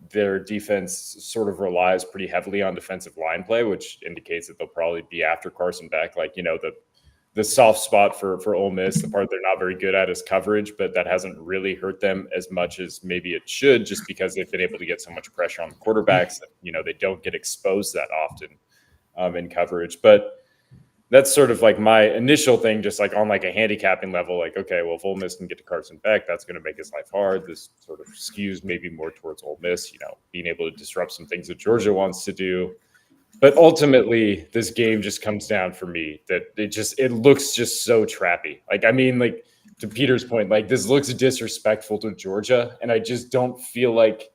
their defense sort of relies pretty heavily on defensive line play, which indicates that they'll probably be after Carson Beck. Like, the soft spot for Ole Miss, the part they're not very good at is coverage, but that hasn't really hurt them as much as maybe it should, just because they've been able to get so much pressure on the quarterbacks that, they don't get exposed that often in coverage. But that's sort of like my initial thing, just like on like a handicapping level, like, okay, well, if Ole Miss can get to Carson Beck, that's going to make his life hard. This sort of skews maybe more towards Ole Miss, being able to disrupt some things that Georgia wants to do. But ultimately, this game just comes down for me that it looks just so trappy. Like, I mean, like to Peter's point, like this looks disrespectful to Georgia. And I just don't feel like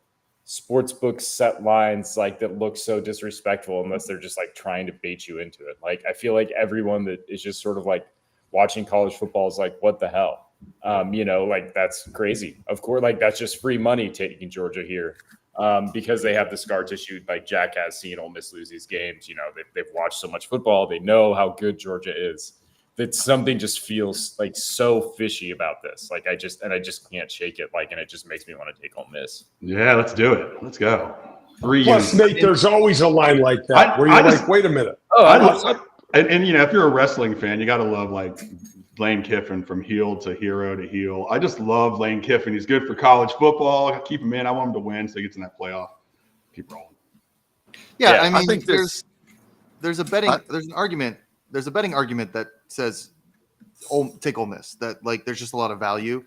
sports books set lines like that look so disrespectful unless they're just like trying to bait you into it. Like, I feel like everyone that is just sort of like watching college football is like, what the hell? Like that's crazy. Of course, like that's just free money taking Georgia here. Because they have the scar tissue, like Jack has seen Ole Miss lose these games. They've watched so much football. They know how good Georgia is. That something just feels like so fishy about this. Like I just can't shake it. Like, and it just makes me want to take Ole Miss. Yeah, let's do it. Let's go. Plus, Nate, there's always a line like that where you're like, wait a minute. And if you're a wrestling fan, you got to love like Lane Kiffin from heel to hero to heel. I just love Lane Kiffin. He's good for college football. I keep him in. I want him to win so he gets in that playoff. Keep rolling. Yeah, I mean, I think there's a betting argument that says take Ole Miss. That like there's just a lot of value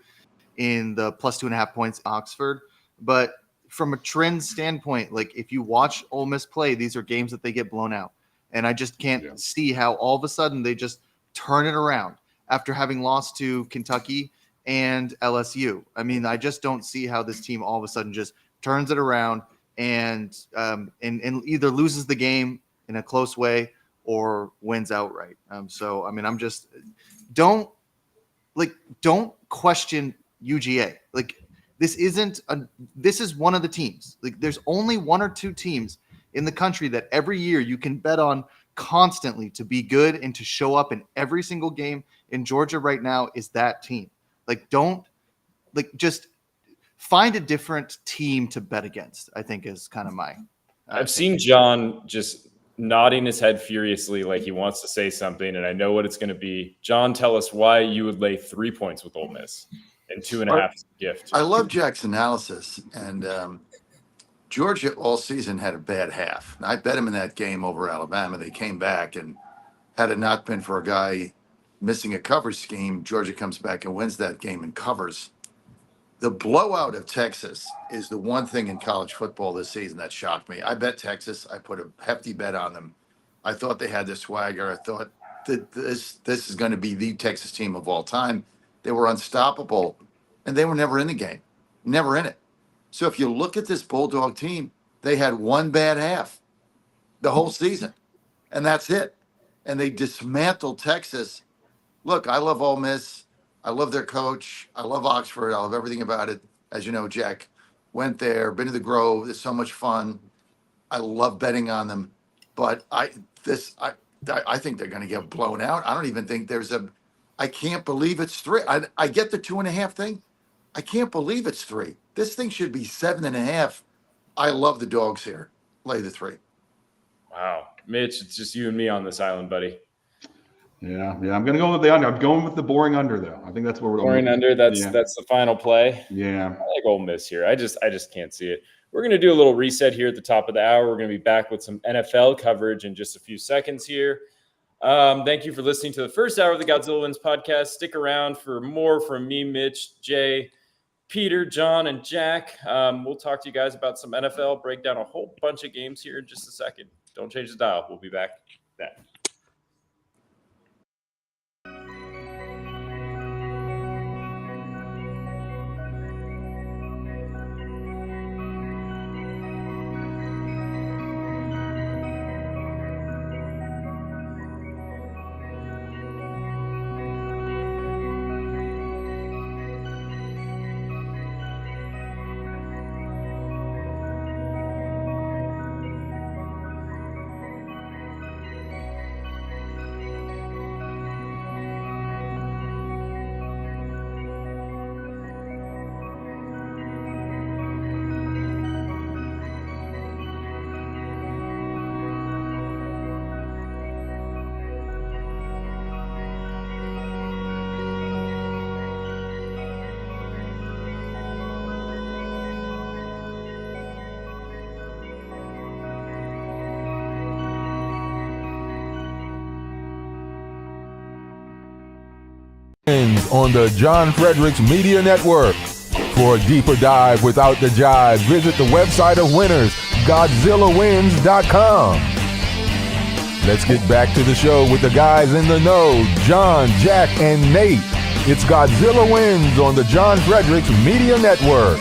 in the plus 2.5 points Oxford. But from a trend standpoint, like if you watch Ole Miss play, these are games that they get blown out. And I just can't see how all of a sudden they just turn it around after having lost to Kentucky and LSU. I mean, I just don't see how this team all of a sudden just turns it around and either loses the game in a close way or wins outright. So, I mean, I'm just don't question UGA. Like this is one of the teams. Like there's only one or two teams in the country that every year you can bet on constantly to be good and to show up in every single game. In Georgia right now is that team. Just find a different team to bet against, I think is kind of my. I've seen John just nodding his head furiously like he wants to say something, and I know what it's going to be. John, tell us why you would lay 3 points with Ole Miss and 2.5 is a gift. I love Jack's analysis, and Georgia all season had a bad half. I bet him in that game over Alabama. They came back, and had it not been for a guy missing a coverage scheme, Georgia comes back and wins that game and covers. The blowout of Texas is the one thing in college football this season that shocked me. I bet Texas. I put a hefty bet on them. I thought they had the swagger. I thought that this is going to be the Texas team of all time. They were unstoppable, and they were never in the game, never in it. So if you look at this Bulldog team, they had one bad half the whole season, and that's it. And they dismantled Texas. Look, I love Ole Miss. I love their coach. I love Oxford. I love everything about it. As you know, Jack went there, been to the Grove. It's so much fun. I love betting on them. But I think they're going to get blown out. I don't even think I can't believe it's 3. I get the 2.5 thing, I can't believe it's 3. This thing should be 7.5. I love the dogs here. Lay the 3. Wow. Mitch, it's just you and me on this island, buddy. Yeah. I'm going to go with the under. I'm going with the boring under, though. I think that's where we're Boring under. That's the final play. Yeah. I like Ole Miss here. I just can't see it. We're going to do a little reset here at the top of the hour. We're going to be back with some NFL coverage in just a few seconds here. Thank you for listening to the first hour of the Godzilla Wins podcast. Stick around for more from me, Mitch, Jay, Peter, John, and Jack. We'll talk to you guys about some NFL, break down a whole bunch of games here in just a second. Don't change the dial. We'll be back then. On the John Fredericks Media Network. For a deeper dive without the jive, visit the website of winners, GodzillaWins.com. Let's get back to the show with the guys in the know, John, Jack, and Nate. It's Godzilla Wins on the John Fredericks Media Network.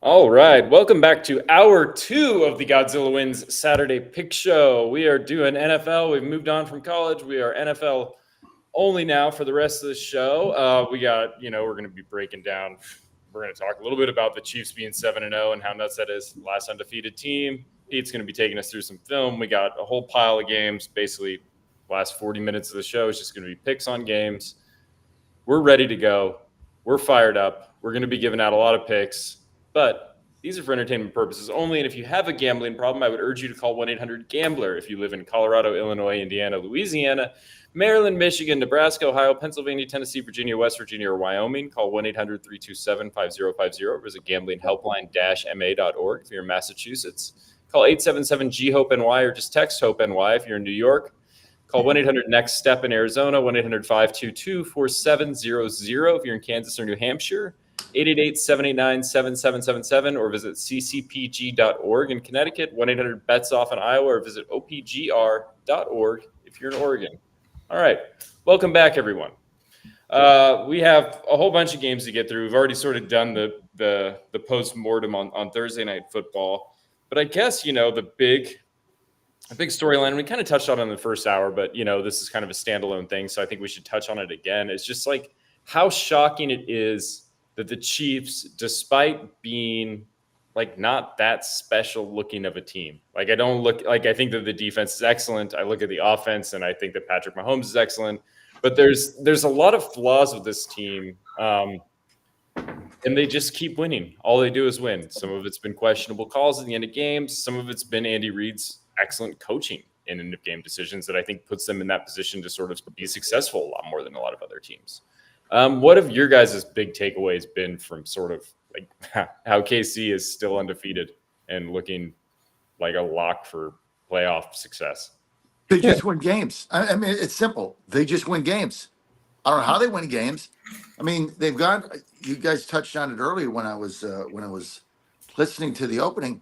All right, welcome back to hour 2 of the Godzilla Wins Saturday Pick Show. We are doing NFL. We've moved on from college. We are NFL only now for the rest of the show. We're going to be breaking down. We're going to talk a little bit about the Chiefs being 7-0 and how nuts that is. Last undefeated team. Pete's going to be taking us through some film. We got a whole pile of games. Basically, last 40 minutes of the show is just going to be picks on games. We're ready to go. We're fired up. We're going to be giving out a lot of picks. But these are for entertainment purposes only. And if you have a gambling problem, I would urge you to call 1-800-GAMBLER. If you live in Colorado, Illinois, Indiana, Louisiana, Maryland, Michigan, Nebraska, Ohio, Pennsylvania, Tennessee, Virginia, West Virginia, or Wyoming, call 1-800-327-5050. Visit gamblinghelpline-ma.org. If you're in Massachusetts, call 877-GHOPE-NY or just text HOPE-NY. If you're in New York, call 1-800-NEXT-STEP in Arizona, 1-800-522-4700. If you're in Kansas or New Hampshire, 888-789-7777 or visit ccpg.org in Connecticut, 1-800-BETS-OFF in Iowa, or visit opgr.org if you're in Oregon. All right. Welcome back, everyone. We have a whole bunch of games to get through. We've already sort of done the post-mortem on Thursday Night Football. But I guess, the big storyline, we kind of touched on it in the first hour, but, this is kind of a standalone thing, so I think we should touch on it again. It's just like how shocking it is that the Chiefs, despite being like not that special looking of a team, I think that the defense is excellent. I look at the offense and I think that Patrick Mahomes is excellent, but there's a lot of flaws with this team. And they just keep winning. All they do is win. Some of it's been questionable calls at the end of games. Some of it's been Andy Reid's excellent coaching in end of game decisions that I think puts them in that position to sort of be successful a lot more than a lot of other teams. What have your guys' big takeaways been from sort of like how KC is still undefeated and looking like a lock for playoff success? They just win games. I mean, it's simple. They just win games. I don't know how they win games. I mean, they've got. You guys touched on it earlier when I was listening to the opening.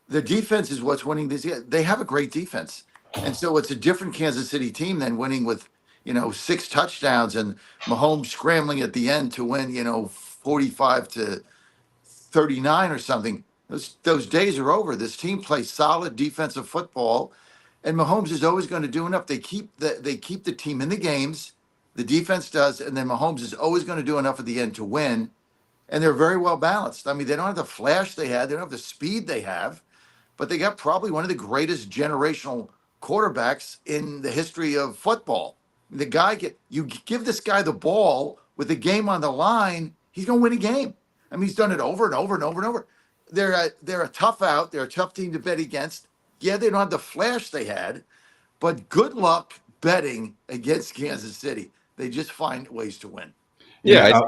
The defense is what's winning this. They have a great defense, and so it's a different Kansas City team than winning with 6 touchdowns and Mahomes scrambling at the end to win 45-39 or something. Those days are over. This team plays solid defensive football, and Mahomes is always going to do enough. They keep the team in the games. The defense does, and then Mahomes is always going to do enough at the end to win. And they're very well balanced. I mean, they don't have the flash they had. They don't have the speed they have, but they got probably one of the greatest generational quarterbacks in the history of football. The guy you give this guy the ball with the game on the line, he's going to win a game. I mean, he's done it over and over and over and over. They're a tough out. They're a tough team to bet against. Yeah, they don't have the flash they had, but good luck betting against Kansas City. They just find ways to win. Yeah.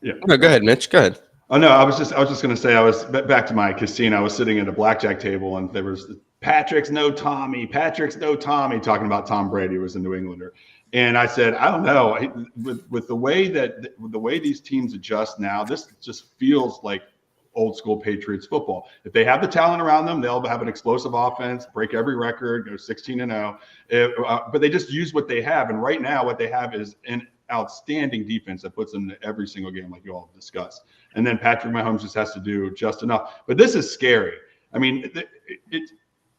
No, go ahead, Mitch. Go ahead. Oh no, I was just going to say, I was back to my casino. I was sitting at a blackjack table, and there was Patrick's no Tommy, talking about Tom Brady was a New Englander. And I said, I don't know, with the way these teams adjust now, this just feels like old school Patriots football. If they have the talent around them, they'll have an explosive offense, break every record, go 16-0. But they just use what they have. And right now, what they have is an outstanding defense that puts them in every single game, like you all have discussed. And then Patrick Mahomes just has to do just enough. But this is scary. I mean,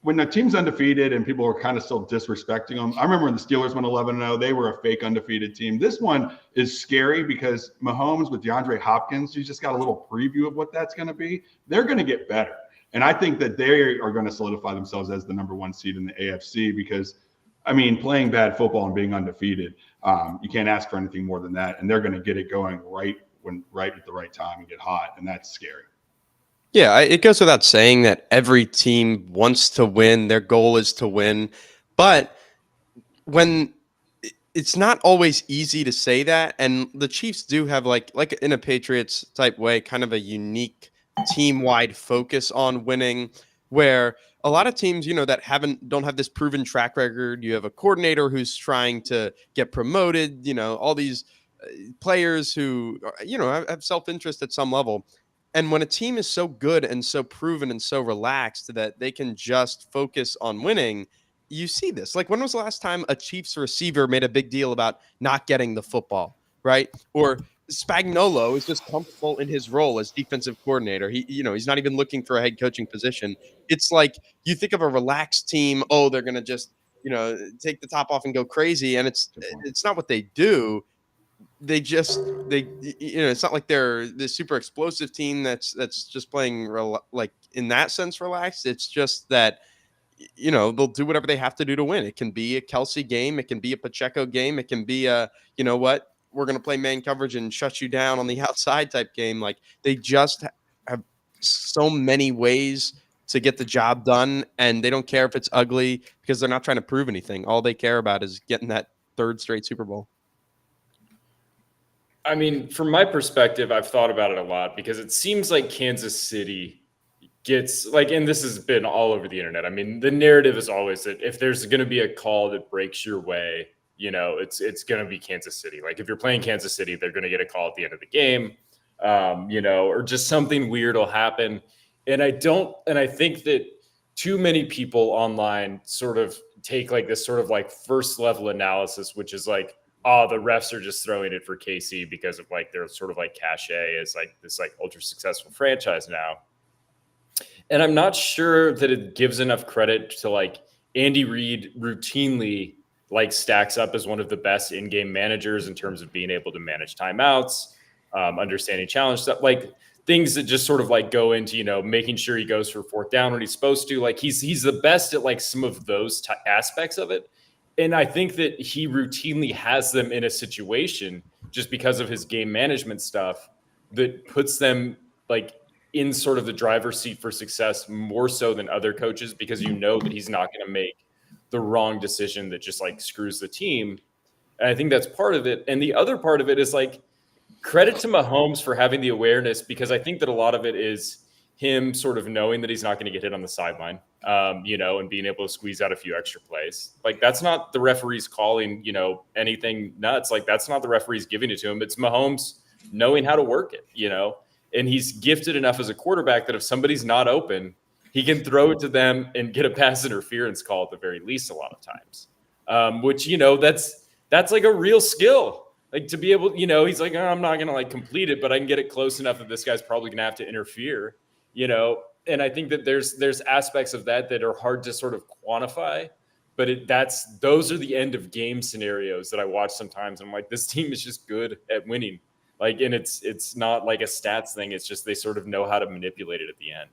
when the team's undefeated and people are kind of still disrespecting them. I remember when the Steelers went 11-0, they were a fake undefeated team. This one is scary because Mahomes with DeAndre Hopkins, you just got a little preview of what that's going to be. They're going to get better. And I think that they are going to solidify themselves as the number one seed in the AFC because, I mean, playing bad football and being undefeated, you can't ask for anything more than that. And they're going to get it going right at the right time and get hot. And that's scary. Yeah, it goes without saying that every team wants to win. Their goal is to win. But when it's not always easy to say that, and the Chiefs do have like in a Patriots type way, kind of a unique team-wide focus on winning, where a lot of teams, that don't have this proven track record. You have a coordinator who's trying to get promoted, all these players who, have self-interest at some level. And when a team is so good and so proven and so relaxed that they can just focus on winning, you see this. Like, when was the last time a Chiefs receiver made a big deal about not getting the football, right? Or Spagnuolo is just comfortable in his role as defensive coordinator. He's not even looking for a head coaching position. It's like you think of a relaxed team. Oh, they're going to just, take the top off and go crazy. And it's not what they do. It's not like they're this super explosive team that's just playing like in that sense relaxed. It's just that they'll do whatever they have to do to win. It can be a Kelsey game, it can be a Pacheco game, it can be a we're going to play man coverage and shut you down on the outside type game. Like, they just have so many ways to get the job done, and they don't care if it's ugly because they're not trying to prove anything. All they care about is getting that third straight Super Bowl. I mean, from my perspective, I've thought about it a lot because it seems like Kansas City gets and this has been all over the internet. I mean, the narrative is always that if there's going to be a call that breaks your way, it's going to be Kansas City. Like, if you're playing Kansas City, they're going to get a call at the end of the game, or just something weird will happen. And I think that too many people online sort of take this sort of first level analysis, which is like, oh, the refs are just throwing it for KC because of their sort of cachet as this ultra successful franchise now. And I'm not sure that it gives enough credit to Andy Reid routinely stacks up as one of the best in-game managers in terms of being able to manage timeouts, understanding challenge stuff, things that just sort of go into, making sure he goes for fourth down when he's supposed to. He's the best at some of those aspects of it. And I think that he routinely has them in a situation just because of his game management stuff that puts them in sort of the driver's seat for success more so than other coaches, because that he's not going to make the wrong decision that just screws the team. And I think that's part of it. And the other part of it is credit to Mahomes for having the awareness, because I think that a lot of it is him sort of knowing that he's not going to get hit on the sideline, and being able to squeeze out a few extra plays. That's not the referees calling, anything nuts. That's not the referees giving it to him. It's Mahomes knowing how to work it, and he's gifted enough as a quarterback that if somebody's not open, he can throw it to them and get a pass interference call at the very least a lot of times, which, that's a real skill. To be able, he's oh, I'm not going to complete it, but I can get it close enough that this guy's probably going to have to interfere, and I think that there's aspects of that are hard to sort of quantify, but those are the end of game scenarios that I watch sometimes. I'm this team is just good at winning. And it's not a stats thing. It's just they sort of know how to manipulate it at the end.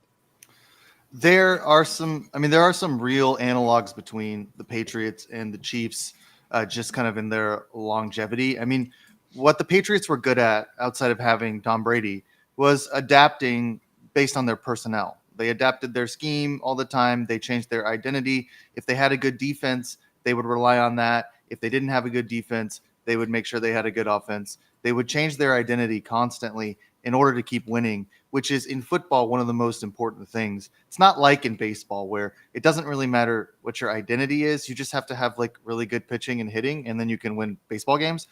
There are some real analogs between the Patriots and the Chiefs, just kind of in their longevity. I mean, what the Patriots were good at outside of having Tom Brady was adapting based on their personnel. They adapted their scheme all the time. They changed their identity. If they had a good defense, they would rely on that. If they didn't have a good defense, they would make sure they had a good offense. They would change their identity constantly in order to keep winning, which is in football one of the most important things. It's not like in baseball where it doesn't really matter what your identity is. You just have to have like really good pitching and hitting, and then you can win baseball games.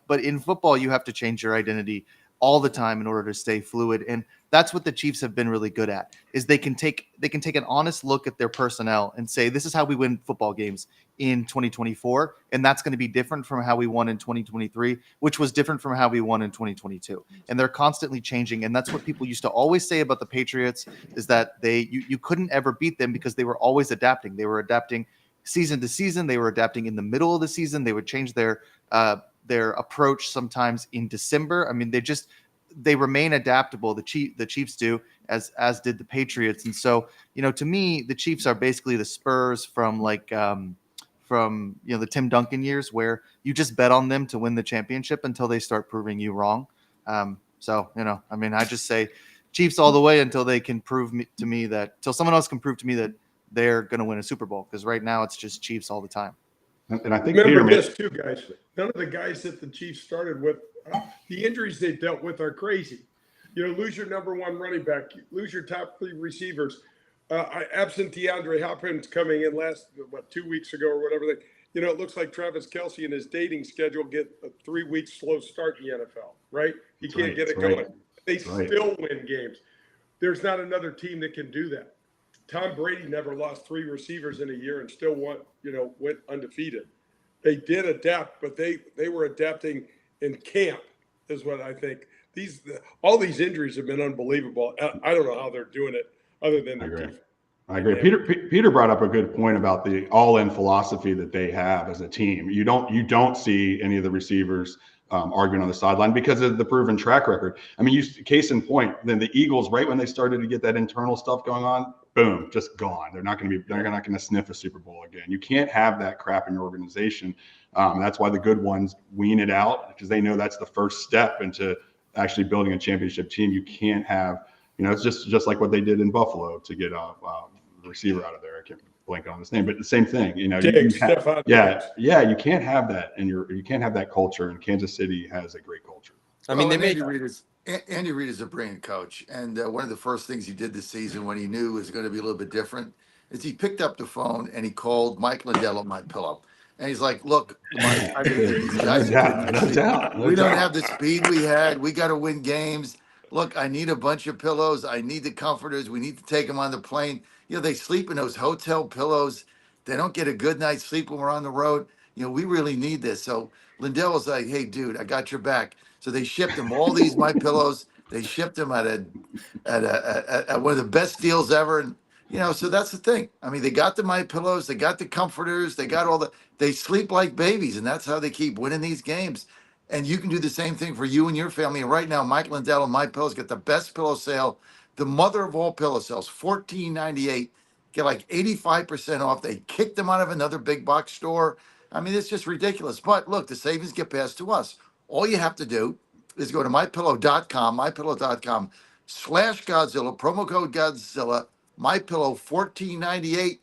But in football, you have to change your identity all the time in order to stay fluid. And that's what the Chiefs have been really good at, is they can take an honest look at their personnel and say, this is how we win football games in 2024. And that's going to be different from how we won in 2023, which was different from how we won in 2022. And they're constantly changing. And that's what people used to always say about the Patriots, is that you couldn't ever beat them because they were always adapting. They were adapting season to season. They were adapting in the middle of the season. They would change their approach sometimes in December. I mean, they remain adaptable. The Chiefs do, as did the Patriots. And so, to me, the Chiefs are basically the Spurs from the Tim Duncan years, where you just bet on them to win the championship until they start proving you wrong. I just say Chiefs all the way until they can till someone else can prove to me that they're going to win a Super Bowl. Because right now it's just Chiefs all the time. And I think remember this too, guys. None of the guys that the Chiefs started with, the injuries they dealt with are crazy. Lose your number one running back, lose your top three receivers. Absent DeAndre Hopkins coming in 2 weeks ago or whatever. It looks like Travis Kelce and his dating schedule get a 3-week slow start in the NFL, right? He can't get it going. They still win games. There's not another team that can do that. Tom Brady never lost 3 receivers in a year and still went undefeated. They did adapt, but they were adapting in camp, is what I think. All these injuries have been unbelievable. I don't know how they're doing it other than I agree. Peter brought up a good point about the all-in philosophy that they have as a team. You don't see any of the receivers arguing on the sideline because of the proven track record. I mean, case in point, then the Eagles, right when they started to get that internal stuff going on, boom, just gone. They're not going to sniff a Super Bowl again. You can't have that crap in your organization. That's why the good ones wean it out, because they know that's the first step into actually building a championship team. You can't have, it's just like what they did in Buffalo to get a receiver out of there. I can't blank on his name, but the same thing. You can't have that, and you can't have that culture. And Kansas City has a great culture. I mean, Andy Reid is a brilliant coach, and one of the first things he did this season, when he knew it was going to be a little bit different, is he picked up the phone and he called Mike Lindell on my pillow, and he's like, "Look, Mike, I think these guys we don't have the speed we had. We got to win games. Look, I need a bunch of pillows. I need the comforters. We need to take them on the plane. They sleep in those hotel pillows. They don't get a good night's sleep when we're on the road. We really need this." So Lindell was like, "Hey, dude, I got your back." So they shipped him all these My Pillows. They shipped them at one of the best deals ever. And so that's the thing. I mean, they got the My Pillows, they got the comforters, they got they sleep like babies, and that's how they keep winning these games. And you can do the same thing for you and your family. And right now, Mike Lindell and My Pillows get the best pillow sale, the mother of all pillow sales, $14.98. Get like 85% off. They kicked them out of another big box store. I mean, it's just ridiculous. But look, the savings get passed to us. All you have to do is go to mypillow.com/Godzilla, promo code Godzilla, MyPillow $14.98.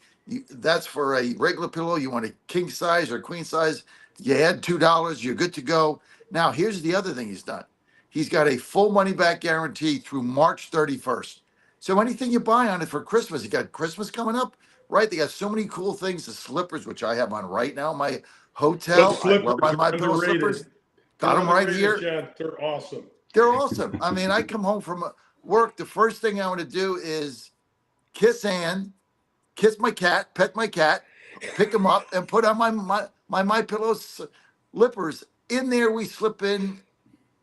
That's for a regular pillow. You want a king size or queen size, you add $2, you're good to go. Now, here's the other thing he's done. He's got a full money back guarantee through March 31st. So anything you buy on it for Christmas, you got Christmas coming up, right? They got so many cool things, the slippers, which I have on right now, my hotel. I love my MyPillow slippers. Got them right here. John, they're awesome. They're awesome. I mean, I come home from work. The first thing I want to do is kiss Ann, kiss my cat, pet my cat, pick them up, and put on my MyPillow slippers. In there, we slip in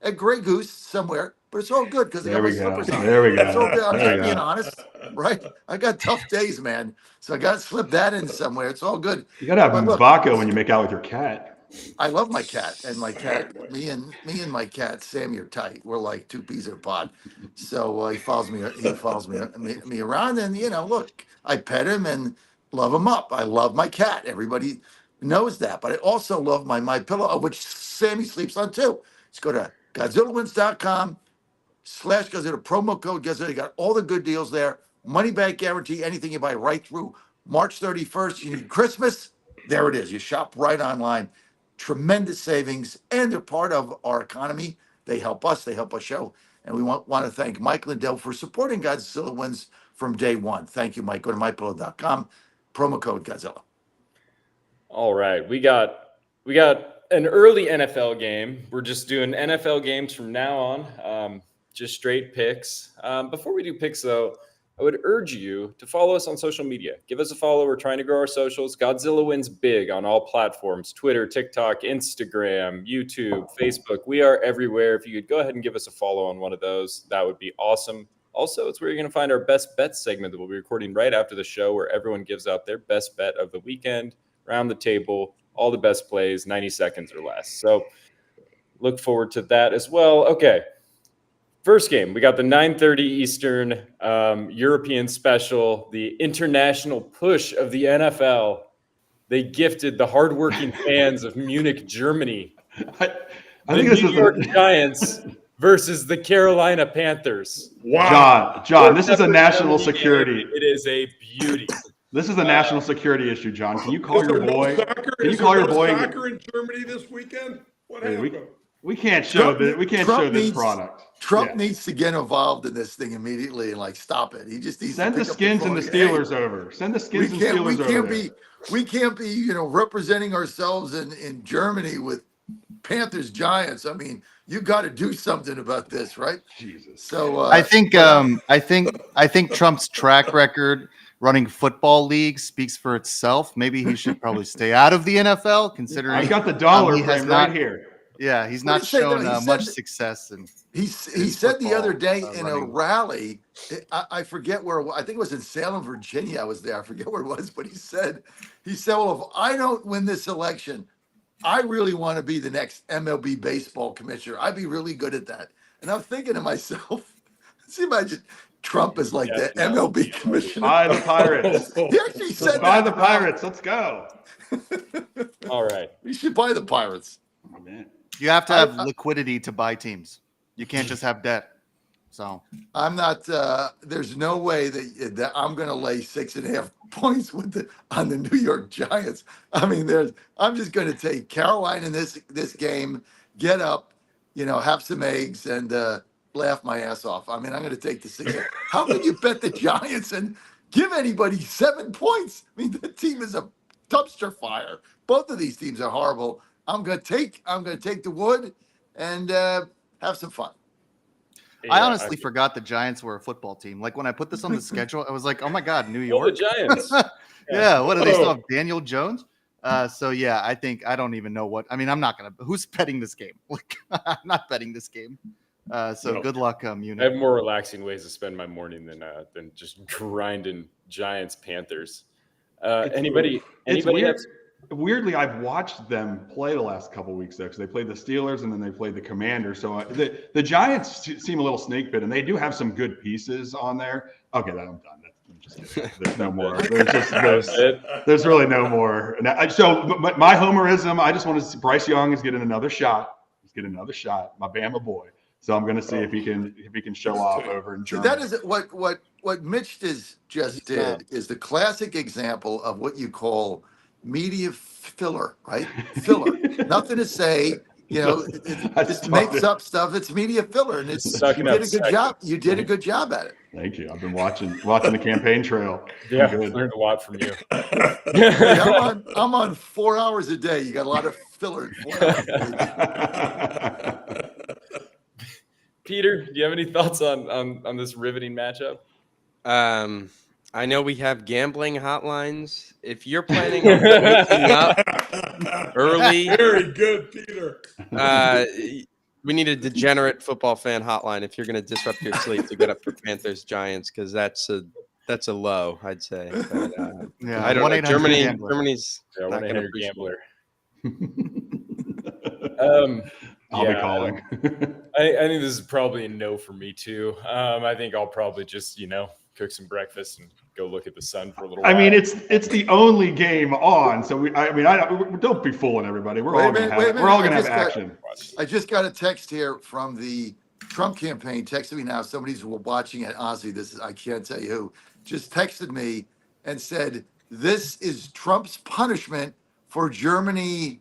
a Grey Goose somewhere, but it's all good because I got my slippers on. There we go. It's all good. I'm just being honest, right? I got tough days, man. So I got to slip that in somewhere. It's all good. You got to have vodka when you make out with your cat. I love my cat, and my cat, me and my cat Sammy are tight. We're like two peas in a pod. So he follows me. He follows me around, and look, I pet him and love him up. I love my cat. Everybody knows that, but I also love my pillow, which Sammy sleeps on too. Let's go to GodzillaWins.com/Godzilla, promo code Godzilla. You got all the good deals there. Money back guarantee. Anything you buy right through March 31st. You need Christmas. There it is. You shop right online. Tremendous savings, and they're part of our economy. They help us. They help us show. And we want to thank Mike Lindell for supporting Godzilla Wins from day one. Thank you, Mike. Go to mypillow.com. Promo code Godzilla. All right, we got an early NFL game. We're just doing NFL games from now on, just straight picks. Before we do picks, though, I would urge you to follow us on social media. Give us a follow. We're trying to grow our socials. Godzilla Wins big on all platforms: Twitter, TikTok, Instagram, YouTube, Facebook. We are everywhere. If you could go ahead and give us a follow on one of those, that would be awesome. Also, it's where you're going to find our best bets segment that we'll be recording right after the show, where everyone gives out their best bet of the weekend, around the table, all the best plays, 90 seconds or less. So look forward to that as well. Okay. First game, we got the 9:30 Eastern European special, the international push of the NFL. They gifted the hardworking fans of Munich, Germany. I The think this New is York Giants versus the Carolina Panthers. Wow. John. This is a national security. It is a beauty. This is a national security issue, John. Can you call Is your there no boy? soccer? Can you Is call there your no boy? soccer in Germany this weekend? What Hey, happened? We can't show this. We can't show this needs- product. Trump Yeah. needs to get involved in this thing immediately and stop it. He just needs Send to the pick up Skins and the phone. Hey, Steelers over. Send the Skins and Steelers we over can't there. we can't be representing ourselves in Germany with Panthers Giants. I mean, you got to do something about this, right? Jesus. So I think Trump's track record running football leagues speaks for itself. Maybe he should probably stay out of the NFL, considering I've got the dollar he has frame not- right here. Yeah, he's What not did he say, shown though? He much said- success. And he said the other day in a running. rally, I forget where, I think it was in Salem, Virginia. I was there. I forget where it was, but he said, well, if I don't win this election, I really want to be the next MLB baseball commissioner. I'd be really good at that. And I'm thinking to myself, let's imagine Trump is like the MLB commissioner. Buy the Pirates. He actually said Buy that. the Pirates. Let's go. All right. We should buy the Pirates. Oh, man. You have to have liquidity to buy teams. You can't just have debt. So I'm not. There's no way that I'm going to lay 6.5 points on the New York Giants. I mean, I'm just going to take Carolina in this game. Get up, have some eggs and laugh my ass off. I mean, I'm going to take the 6. How can you bet the Giants and give anybody 7 points? I mean, the team is a dumpster fire. Both of these teams are horrible. I'm going to take the wood and have some fun. I honestly forgot the Giants were a football team. Like when I put this on the schedule, I was like, oh my God, New York. The Giants. Yeah. What do they still have? Daniel Jones? So yeah, I don't even know what. I mean, I'm not gonna. Who's betting this game? Like, I'm not betting this game. So good luck, Munich. I have more relaxing ways to spend my morning than just grinding Giants Panthers. Anybody weird. have- Weirdly, I've watched them play the last couple of weeks though, because they played the Steelers and then they played the Commanders. So the Giants seem a little snake bit, and they do have some good pieces on there. Okay, I'm done. I'm just kidding. There's no more. There's really no more. So my homerism, I just want to see Bryce Young is getting another shot. He's getting another shot. My Bama boy. So I'm going to see if he can show off over in Germany. That is what Mitch just did is the classic example of what you call media filler, right? Filler. Nothing to say. It just makes up stuff. It's media filler, and you did a good job. You did a good job at it. Thank you. I've been watching the campaign trail. Yeah, I learned a lot from you. Hey, I'm on 4 hours a day. You got a lot of filler. In 4 hours. Peter, do you have any thoughts on this riveting matchup? I know we have gambling hotlines. If you're planning on waking up early, Very good, Peter. we need a degenerate football fan hotline if you're going to disrupt your sleep to get up for Panthers Giants, because that's a low, I'd say. But, Yeah, I don't know. 1-800-GAMBLER. Germany's Yeah, not going to gambler. I'll be calling. I think this is probably a no for me too. I think I'll probably just cook some breakfast and go look at the sun for a little while. I mean, it's the only game on, so don't be fooling everybody. We're all gonna have action. I just got a text here from the Trump campaign. Texted me now. Somebody's watching it. Honestly, I can't tell you who. Just texted me and said, "This is Trump's punishment for Germany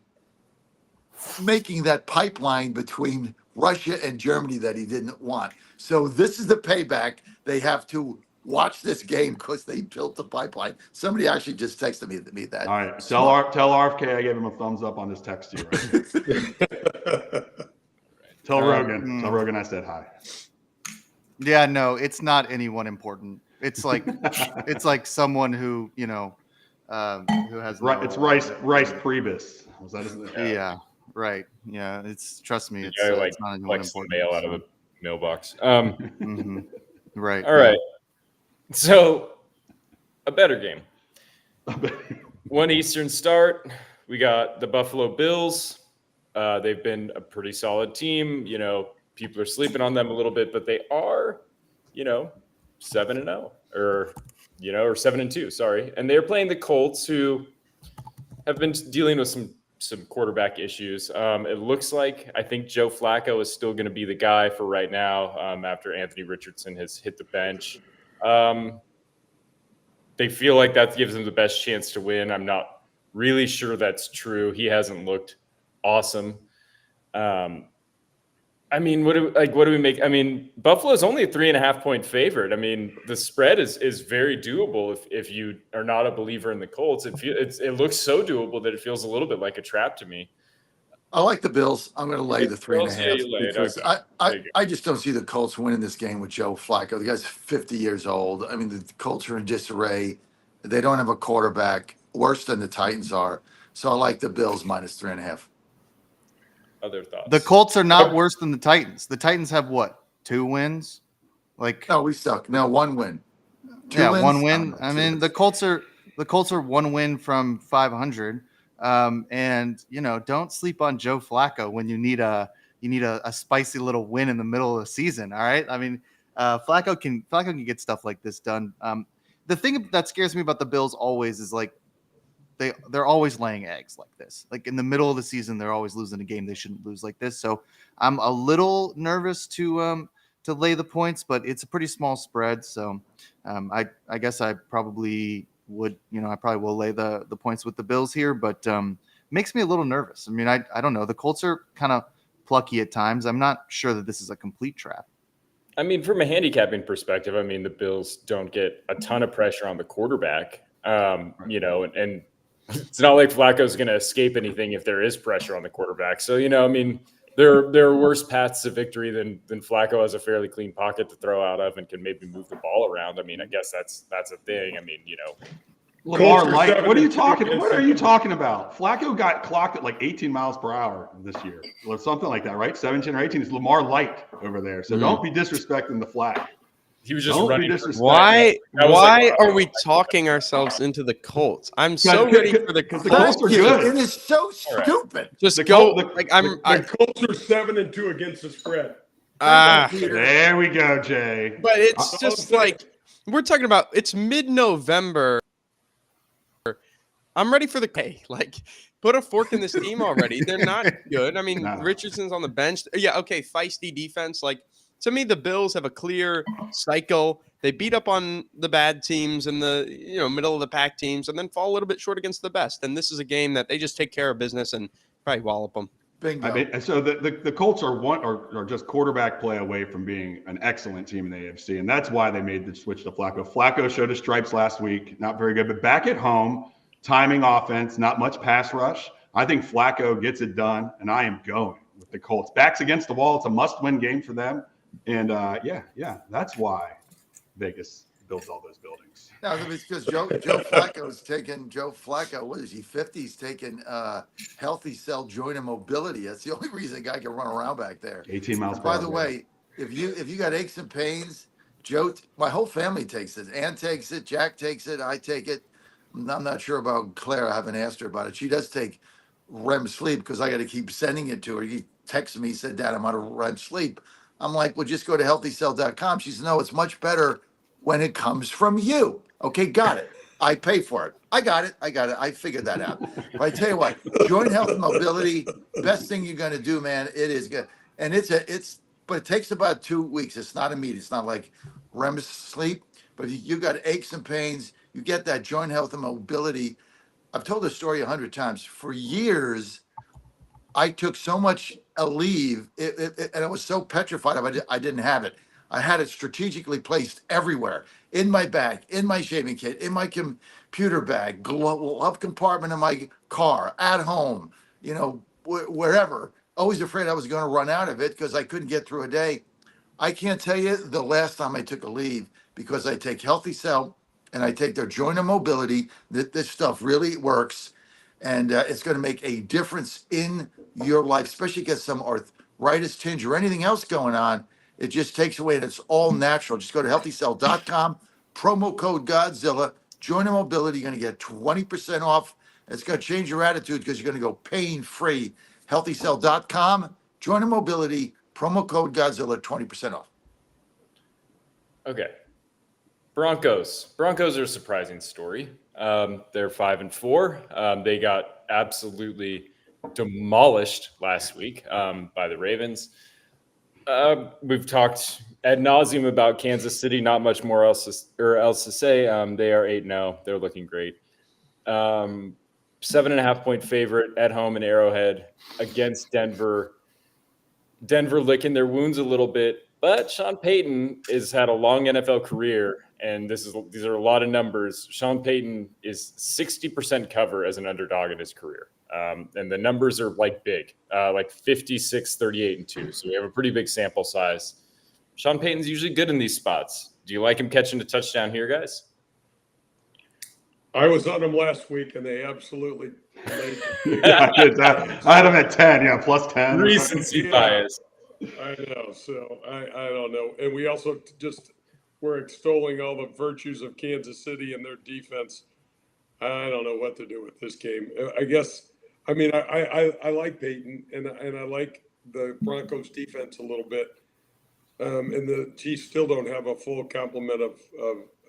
making that pipeline between Russia and Germany that he didn't want. So this is the payback. They have to watch this game because they built the pipeline." Somebody actually just texted me that. All right, tell RFK I gave him a thumbs up on this text to you. Right? Tell Rogan I said hi. Yeah, no, it's not anyone important. It's like someone who who has it's Rice Priebus. Was that his name? Yeah, right. Yeah, trust me. It's not anyone important. Mail out of the mailbox. Right. All right. So, a better game. 1 Eastern start. We got the Buffalo Bills. They've been a pretty solid team. People are sleeping on them a little bit, but they are, 7-0 or 7-2. Sorry, and they're playing the Colts, who have been dealing with some quarterback issues. It looks like I think Joe Flacco is still going to be the guy for right now. After Anthony Richardson has hit the bench. They feel like that gives them the best chance to win. I'm not really sure that's true. He hasn't looked awesome. What do we make? I mean, Buffalo's only a 3.5-point favorite. I mean, the spread is very doable if you are not a believer in the Colts. It looks so doable that it feels a little bit like a trap to me. I like the Bills. I'm going to lay the 3.5 because okay. I just don't see the Colts winning this game with Joe Flacco. The guy's 50 years old. I mean, the Colts are in disarray. They don't have a quarterback, worse than the Titans are. So I like the Bills minus 3.5. Other thoughts? The Colts are not worse than the Titans. The Titans have what? 2 wins? No, we suck. No, 1 win. 2 wins? 1 win. No, I mean, the Colts are 1 win from 500. And don't sleep on Joe Flacco when you need a spicy little win in the middle of the season. All right. I mean, Flacco can get stuff like this done. The thing that scares me about the Bills always is they're always laying eggs like this. Like in the middle of the season, they're always losing a game they shouldn't lose like this. So I'm a little nervous to lay the points, but it's a pretty small spread. So I guess I probably would, I probably will lay the points with the Bills here, but makes me a little nervous. I mean, I don't know. The Colts are kind of plucky at times. I'm not sure that this is a complete trap. I mean, from a handicapping perspective, I mean, the Bills don't get a ton of pressure on the quarterback, and it's not like Flacco's going to escape anything if there is pressure on the quarterback. So, I mean, there are worse paths to victory than Flacco has a fairly clean pocket to throw out of and can maybe move the ball around. I mean, I guess that's a thing. I mean, Lamar Light. What are you talking about? Flacco got clocked at like 18 miles per hour this year, or something like that, right? 17 or 18 is Lamar Light over there. So don't be disrespecting the flag. He was just running. Why are we talking ourselves into the Colts? I'm so ready for the Colts. The Colts are good. It is so stupid. Just The go. Colts are 7-2 against the spread. There we go, Jay. But it's just like we're talking about. It's mid-November. I'm ready for the put a fork in this team already. They're not good. I mean, Richardson's on the bench. Yeah, okay, feisty defense. To me, the Bills have a clear cycle. They beat up on the bad teams and the middle of the pack teams, and then fall a little bit short against the best. And this is a game that they just take care of business and probably wallop them. Bingo. I mean, so the Colts are just quarterback play away from being an excellent team in the AFC, and that's why they made the switch to Flacco. Flacco showed his stripes last week, not very good, but back at home. Timing offense, not much pass rush. I think Flacco gets it done, and I am going with the Colts. Backs against the wall. It's a must-win game for them. And, that's why Vegas builds all those buildings. No, it's because Joe Flacco's taken – Joe Flacco, what is he, 50? He's taken healthy cell joint and mobility. That's the only reason a guy can run around back there. 18 miles per hour. By the way, if you got aches and pains, Joe – my whole family takes it. Ann takes it. Jack takes it. I take it. I'm not sure about Claire. I haven't asked her about it. She does take REM sleep because I got to keep sending it to her. He texted me, he said, Dad, I'm out of REM sleep. I'm like, well, just go to healthycell.com. She said, no, it's much better when it comes from you. Okay, got it. I pay for it. I got it. I figured that out. But I tell you what, joint health and mobility, best thing you're going to do, man. It is good. And but it takes about 2 weeks. It's not immediate. It's not like REM sleep, but if you got aches and pains, you get that joint health and mobility. I've told this story 100 times. For years, I took so much Aleve, and I was so petrified of it, I didn't have it. I had it strategically placed everywhere, in my bag, in my shaving kit, in my computer bag, glove compartment of my car, at home, wherever. Always afraid I was going to run out of it because I couldn't get through a day. I can't tell you the last time I took a leave because I take Healthy Cell and I take their joint and mobility. This stuff really works, and it's going to make a difference in your life, especially get some arthritis tinge or anything else going on. It just takes away, and it's all natural. Just go to healthycell.com, promo code Godzilla, joint and mobility. You're going to get 20% off. It's going to change your attitude because you're going to go pain-free. Healthycell.com, joint and mobility, promo code Godzilla, 20% off. Okay. Broncos are a surprising story. They're 5-4. They got absolutely demolished last week by the Ravens. We've talked ad nauseum about Kansas City. Not much more else to say. They are 8-0. They're looking great. 7.5 point favorite at home in Arrowhead against Denver. Denver licking their wounds a little bit, but Sean Payton has had a long NFL career, and these are a lot of numbers. Sean Payton is 60% cover as an underdog in his career. And the numbers are big, like 56, 38, and 2. So we have a pretty big sample size. Sean Payton's usually good in these spots. Do you like him catching a touchdown here, guys? I was on them last week, and they absolutely made Yeah, I had him at 10. Yeah, plus 10. Recency bias. I know. So I don't know. And we also were extolling all the virtues of Kansas City and their defense. I don't know what to do with this game. I guess. I mean, I like Peyton, and I like the Broncos defense a little bit. And the Chiefs still don't have a full complement of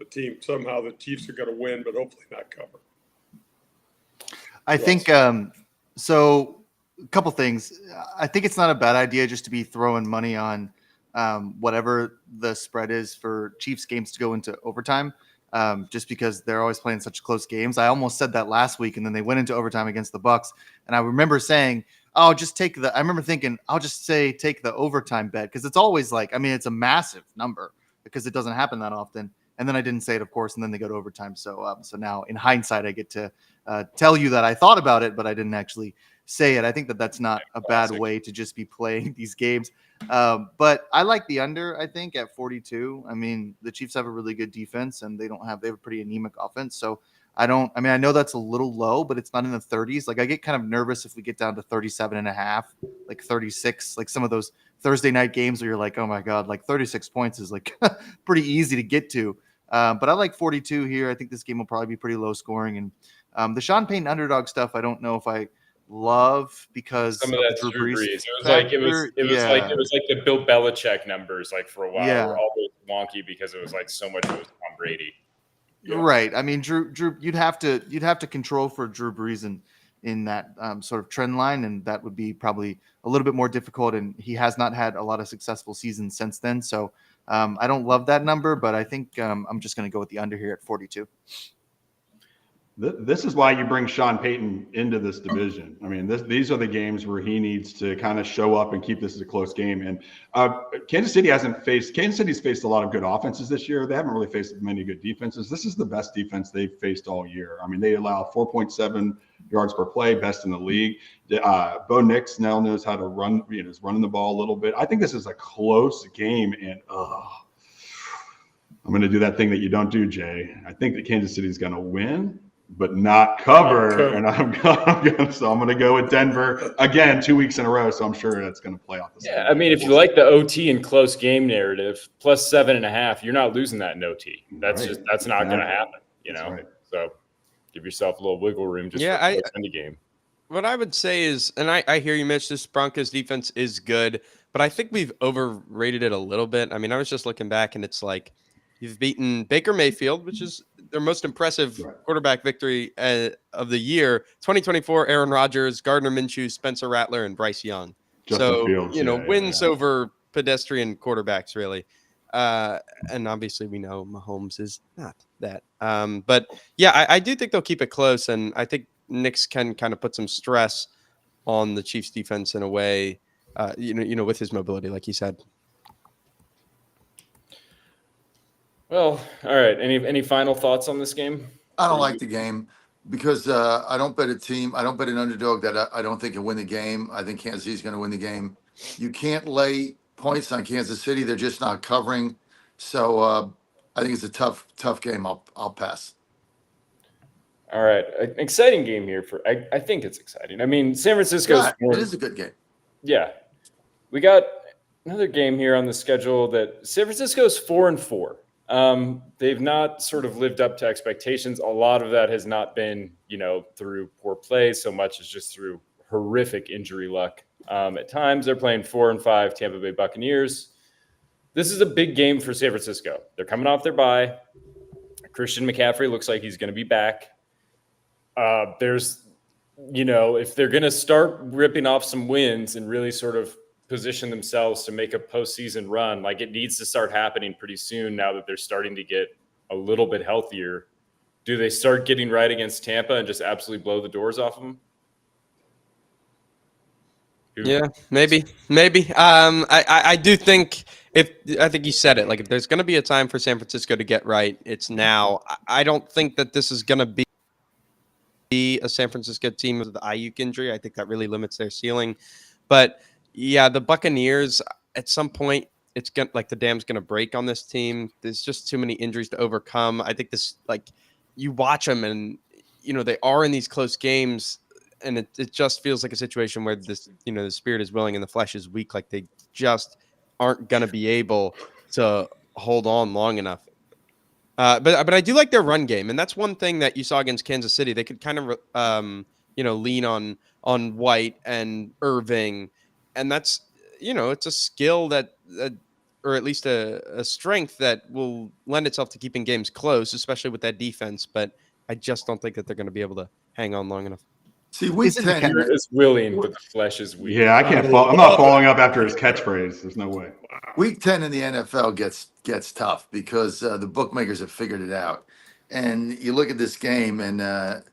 a team. Somehow the Chiefs are going to win, but hopefully not cover. I think so. A couple things. I think it's not a bad idea just to be throwing money on whatever the spread is for Chiefs games to go into overtime, just because they're always playing such close games. I almost said that last week, and then they went into overtime against the Bucs, and I remember saying, "Oh, just take the." I remember thinking, "I'll just take the overtime bet," because it's always it's a massive number because it doesn't happen that often. And then I didn't say it, of course, and then they go to overtime. So now in hindsight, I get to tell you that I thought about it, but I didn't actually say it. I think that's not a bad way to just be playing these games. But I like the under, I think, at 42. I mean, the Chiefs have a really good defense, and they have a pretty anemic offense. So I know that's a little low, but it's not in the 30s. I get kind of nervous if we get down to 37.5, 36, some of those Thursday night games where you're like, oh my God, 36 points is pretty easy to get to. But I like 42 here. I think this game will probably be pretty low scoring. And the Sean Payton underdog stuff, I don't know if I love because some of that Drew Brees. It was like the Bill Belichick numbers for a while were always wonky because it was so much it was Tom Brady. Yeah. Right. I mean, Drew, you'd have to control for Drew Brees in that sort of trend line, and that would be probably a little bit more difficult. And he has not had a lot of successful seasons since then. So I don't love that number, but I think I'm just going to go with the under here at 42. This is why you bring Sean Payton into this division. I mean, these are the games where he needs to kind of show up and keep this as a close game. And Kansas City's faced a lot of good offenses this year. They haven't really faced many good defenses. This is the best defense they've faced all year. I mean, they allow 4.7 yards per play, best in the league. Bo Nix now knows how to run, is running the ball a little bit. I think this is a close game, and I'm going to do that thing that you don't do, Jay. I think that Kansas City is going to win, but not cover. And I'm going to go with Denver again 2 weeks in a row. So I'm sure that's going to play off the same. Yeah, I mean, if you like the OT and close game narrative, plus 7.5, you're not losing that in OT. That's not going to happen. Right. So give yourself a little wiggle room just for the game. What I would say is, and I hear you, Mitch, this Broncos defense is good, but I think we've overrated it a little bit. I mean, I was just looking back, and it's like you've beaten Baker Mayfield, which is their most impressive Right. quarterback victory of the year. 2024, Aaron Rodgers, Gardner Minshew, Spencer Rattler, and Bryce Young. Justin So, Fields, wins over pedestrian quarterbacks, really. And obviously, we know Mahomes is not that. But yeah, I do think they'll keep it close, and I think Knicks can kind of put some stress on the Chiefs defense in a way, with his mobility, like you said. Well, all right. Any final thoughts on this game? I don't like the game because I don't bet a team. I don't bet an underdog that I don't think can win the game. I think Kansas City's going to win the game. You can't lay points on Kansas City. They're just not covering. So I think it's a tough game. I'll pass. All right. An exciting game here I think it's exciting. I mean, San Francisco's It is a good game. Yeah. We got another game here on the schedule that San Francisco's 4-4. They've not sort of lived up to expectations. A lot of that has not been, through poor play so much as just through horrific injury luck. At times they're playing 4-5 Tampa Bay Buccaneers. This is a big game for San Francisco. They're coming off their bye. Christian McCaffrey looks like he's going to be back. If they're going to start ripping off some wins and really sort of position themselves to make a postseason run, like it needs to start happening pretty soon now that they're starting to get a little bit healthier. Do they start getting right against Tampa and just absolutely blow the doors off them? Yeah, maybe. I do think I think you said it. Like, if there's going to be a time for San Francisco to get right, it's now. I don't think that this is going to be a San Francisco team with the Ayuk injury. I think that really limits their ceiling. But yeah, the Buccaneers at some point, it's going like the dam's going to break on this team. There's just too many injuries to overcome. I think this, like, you watch them and they are in these close games, and it just feels like a situation where this the spirit is willing and the flesh is weak. Like, they just aren't going to be able to hold on long enough. But I do like their run game, and that's one thing that you saw against Kansas City. They could kind of lean on White and Irving, and that's it's a skill that or at least a strength that will lend itself to keeping games close, especially with that defense. But I just don't think that they're going to be able to hang on long enough. See, week 10 spirit is willing, but the flesh is weak. Yeah, I can't follow. I'm not following up after his catchphrase. There's no way. Week 10 in the NFL gets tough because the bookmakers have figured it out. And you look at this game, and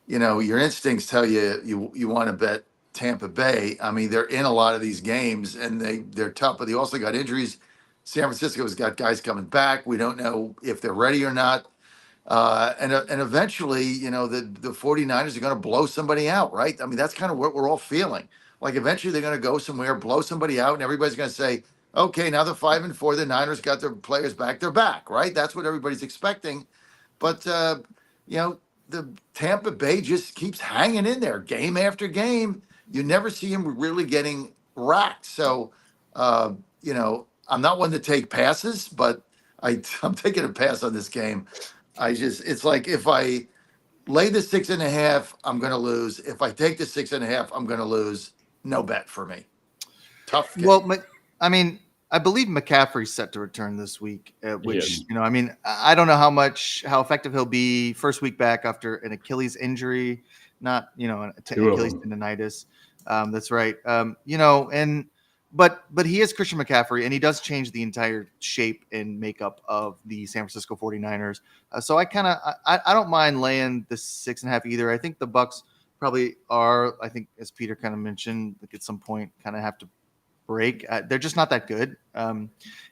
your instincts tell you want to bet Tampa Bay. I mean, they're in a lot of these games, and they're tough, but they also got injuries. San Francisco's got guys coming back. We don't know if they're ready or not. And eventually, the 49ers are going to blow somebody out, right? I mean, that's kind of what we're all feeling. Like, eventually they're going to go somewhere, blow somebody out, and everybody's going to say, okay, now they're 5-4. The Niners got their players back. They're back, right? That's what everybody's expecting. But, the Tampa Bay just keeps hanging in there game after game. You never see him really getting racked. So, I'm not one to take passes, but I'm taking a pass on this game. It's like, if I lay the 6.5, I'm going to lose. If I take the 6.5, I'm going to lose. No bet for me. Tough game. Well, I mean, I believe McCaffrey's set to return this week, which, I don't know how effective he'll be first week back after an Achilles injury, not, Achilles tendonitis. That's right. But he is Christian McCaffrey, and he does change the entire shape and makeup of the San Francisco 49ers. So I don't mind laying the 6.5 either. I think the Bucs probably are, I think, as Peter kind of mentioned, like, at some point kind of have to break. They're just not that good.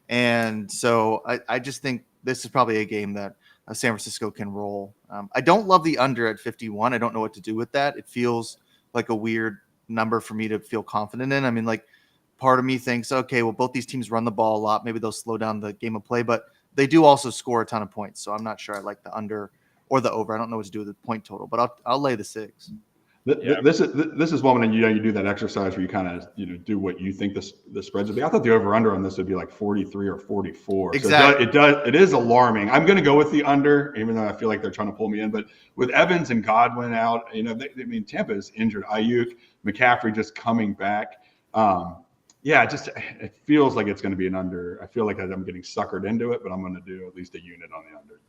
And so I just think this is probably a game that San Francisco can roll. I don't love the under at 51. I don't know what to do with that. It feels like a weird number for me to feel confident in. I mean, like, part of me thinks, okay, well, both these teams run the ball a lot. Maybe they'll slow down the game of play, but they do also score a ton of points. So I'm not sure I like the under or the over. I don't know what to do with the point total, but I'll lay the 6. This is one when you do that exercise where you kind of do what you think the spreads would be. I thought the over under on this would be like 43 or 44. Exactly. So it is alarming. I'm going to go with the under, even though I feel like they're trying to pull me in. But with Evans and Godwin out, Tampa is injured. Ayuk, McCaffrey just coming back. It feels like it's going to be an under. I feel like I'm getting suckered into it, but I'm going to do at least a unit on the under.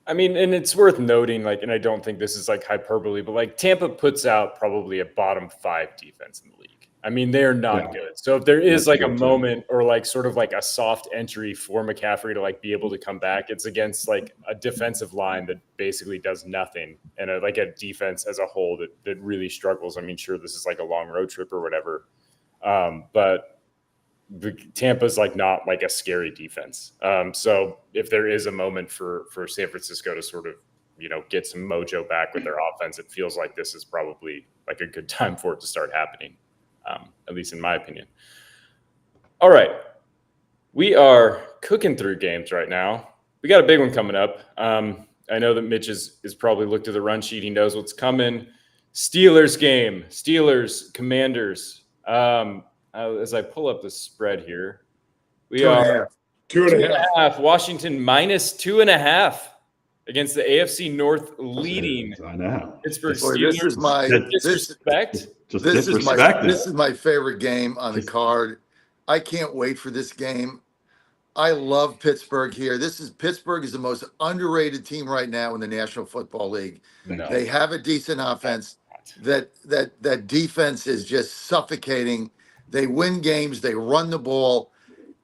I mean, and it's worth noting, and I don't think this is hyperbole, but Tampa puts out probably a bottom 5 defense in the league. I mean, they're not good. So if there is a moment or sort of a soft entry for McCaffrey to be able to come back, it's against a defensive line that basically does nothing, and a defense as a whole that really struggles. I mean, sure, this is a long road trip or whatever, but Tampa's not a scary defense. So if there is a moment for San Francisco to sort of, get some mojo back with their offense, it feels like this is probably a good time for it to start happening, at least in my opinion. All right. We are cooking through games right now. We got a big one coming up. I know that Mitch is probably looked at the run sheet. He knows what's coming. Steelers game. Steelers, Commanders. As I pull up the spread here, we are 2.5. Washington minus 2.5 against the AFC North leading Pittsburgh Steelers. This is my favorite game on the card. I can't wait for this game. I love Pittsburgh here. Pittsburgh is the most underrated team right now in the National Football League. No. They have a decent offense. That defense is just suffocating. They win games. They run the ball.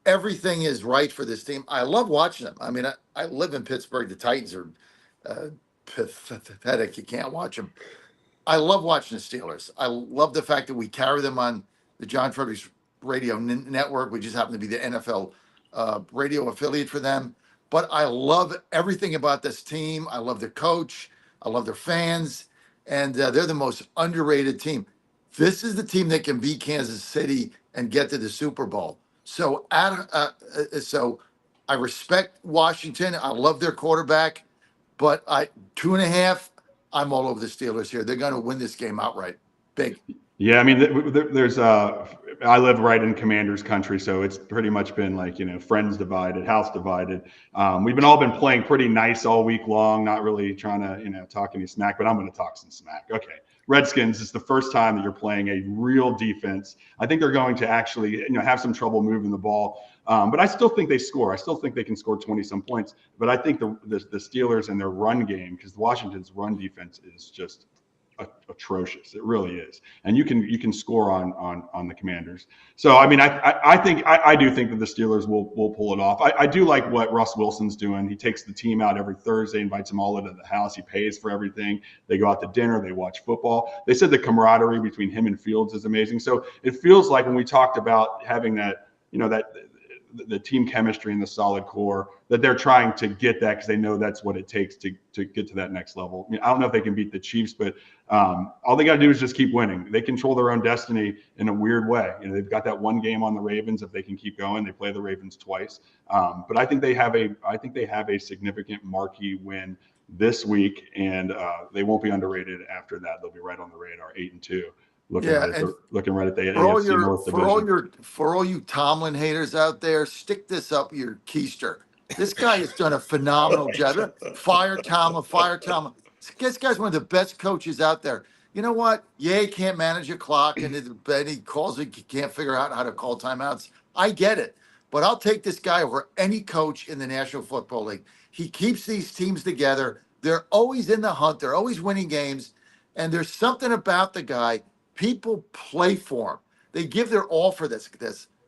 Everything is right for this team. I love watching them. I mean, I live in Pittsburgh. The Titans are pathetic. You can't watch them. I love watching the Steelers. I love the fact that we carry them on the John Fredericks Radio Network. We just happen to be the NFL radio affiliate for them. But I love everything about this team. I love their coach. I love their fans. And they're the most underrated team. This is the team that can beat Kansas City and get to the Super Bowl. So I respect Washington. I love their quarterback, but 2.5, I'm all over the Steelers here. They're going to win this game outright. Big. Yeah, I mean, there's I live right in Commanders country, so it's pretty much been friends divided, house divided. We've all been playing pretty nice all week long, not really trying to talk any smack, but I'm going to talk some smack. Okay. Redskins, is the first time that you're playing a real defense. I think they're going to actually, have some trouble moving the ball. But I still think they score. I still think they can score 20-some points. But I think the Steelers and their run game, because Washington's run defense is just atrocious. It really is. And you can score on the Commanders. So I mean, I do think that the Steelers will pull it off. I do like what Russ Wilson's doing. He takes the team out every Thursday, invites them all into the house. He pays for everything. They go out to dinner. They watch football. They said the camaraderie between him and Fields is amazing. So it feels like when we talked about having that, the team chemistry and the solid core, that they're trying to get that because they know that's what it takes to get to that next level. I mean, I don't know if they can beat the Chiefs, but all they got to do is just keep winning. They control their own destiny in a weird way. They've got that one game on the Ravens. If they can keep going, they play the Ravens twice. But I think they have a significant marquee win this week, and they won't be underrated after that. They'll be right on the radar, 8-2. Looking right at the AFC North division. For all you Tomlin haters out there, stick this up your keister. This guy has done a phenomenal job. Fire Tomlin. This guy's one of the best coaches out there. You know what? Yeah, he can't manage a clock, and he calls it. He can't figure out how to call timeouts. I get it, but I'll take this guy over any coach in the National Football League. He keeps these teams together. They're always in the hunt. They're always winning games, and there's something about the guy. People play for him. They give their all for this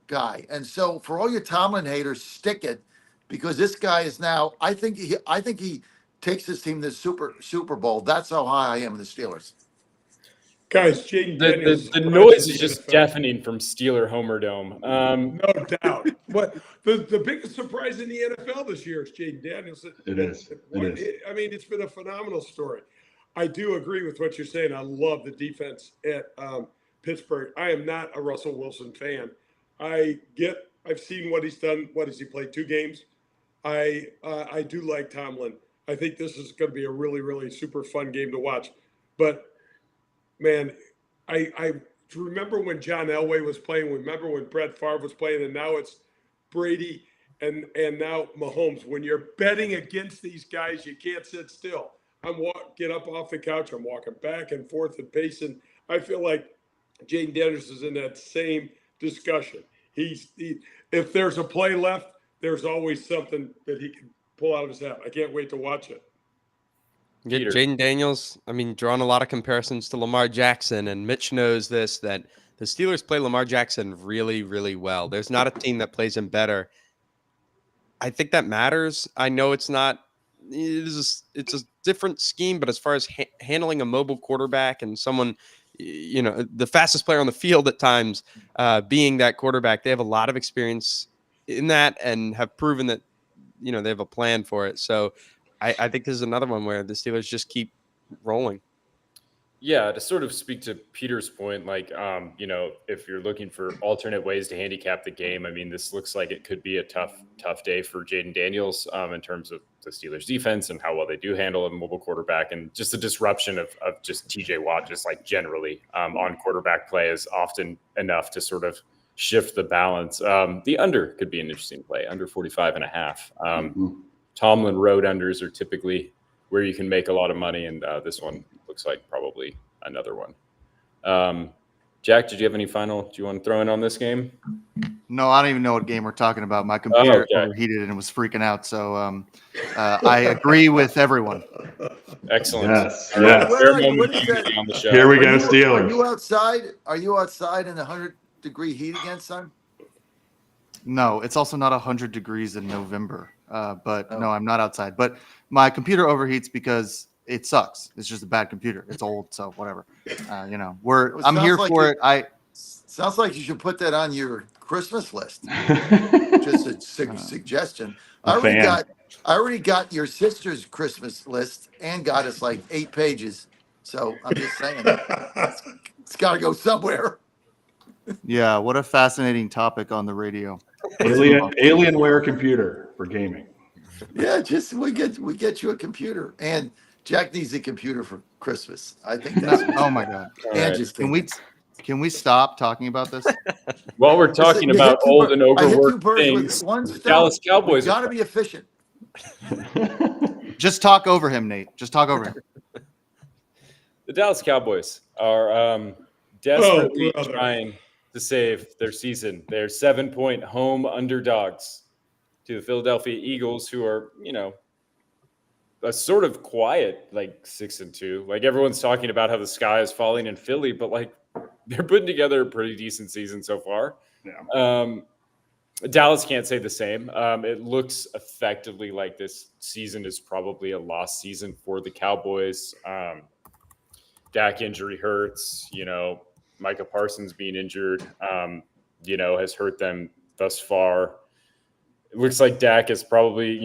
guy. And so for all your Tomlin haters, stick it, because this guy is now, I think he takes this team to the Super Bowl. That's how high I am in the Steelers. Guys, Jaden Daniels. The noise is just deafening from Steeler Homer Dome. No doubt. But the biggest surprise in the NFL this year is Jaden Daniels. It is. I mean, it's been a phenomenal story. I do agree with what you're saying. I love the defense at Pittsburgh. I am not a Russell Wilson fan. I've seen what he's done. What has he played? 2 games? I do like Tomlin. I think this is going to be a really, really super fun game to watch. But man, I remember when John Elway was playing. Remember when Brett Favre was playing, and now it's Brady and now Mahomes. When you're betting against these guys, you can't sit still. Get up off the couch. I'm walking back and forth and pacing. I feel like Jaden Daniels is in that same discussion. If there's a play left, there's always something that he can pull out of his hat. I can't wait to watch it. Yeah, Peter. Jaden Daniels, I mean, drawing a lot of comparisons to Lamar Jackson, and Mitch knows this, that the Steelers play Lamar Jackson really, really well. There's not a team that plays him better. I think that matters. I know it's not, it's a different scheme, but as far as handling a mobile quarterback and someone, the fastest player on the field at times, being that quarterback, they have a lot of experience in that and have proven that, they have a plan for it. So I think this is another one where the Steelers just keep rolling. Yeah, to sort of speak to Peter's point, like, if you're looking for alternate ways to handicap the game, I mean, this looks like it could be a tough day for Jaden Daniels in terms of the Steelers defense and how well they do handle a mobile quarterback, and just the disruption of just TJ Watt, just like generally on quarterback play is often enough to sort of shift the balance. The under could be an interesting play, under 45.5. Tomlin road unders are typically where you can make a lot of money, and this one looks like probably another one. Jack, did you have any final? Do you want to throw in on this game? No, I don't even know what game we're talking about. My computer overheated and was freaking out. So I agree with everyone. Excellent. Yes. All right. Yes. Fair What moment is for that? you on the show. Here we go, Are Steelers. you outside? Are you outside in the 100-degree heat again, son? No, it's also not 100 degrees in November. But no, I'm not outside. But my computer overheats because it sucks. It's just a bad computer. It's old, so whatever. I'm here for it. Sounds like you should put that on your Christmas list. Just a suggestion. I already got your sister's Christmas list and got us like 8 pages. So I'm just saying, it's got to go somewhere. Yeah, what a fascinating topic on the radio. Alienware computer for gaming. Yeah, just we get you a computer, and Jack needs a computer for Christmas. I think that's. Oh my God! Can we stop talking about this? While we're talking about old and overworked things, the Dallas Cowboys got to be efficient. Just talk over him, Nate. Just talk over him. The Dallas Cowboys are desperately trying to save their season. They're 7-point home underdogs to the Philadelphia Eagles, who are, a sort of quiet, like 6-2. Like everyone's talking about how the sky is falling in Philly, but like they're putting together a pretty decent season so far. Yeah. Dallas can't say the same. It looks effectively like this season is probably a lost season for the Cowboys. Dak injury hurts, Micah Parsons being injured, has hurt them thus far. It looks like Dak is probably,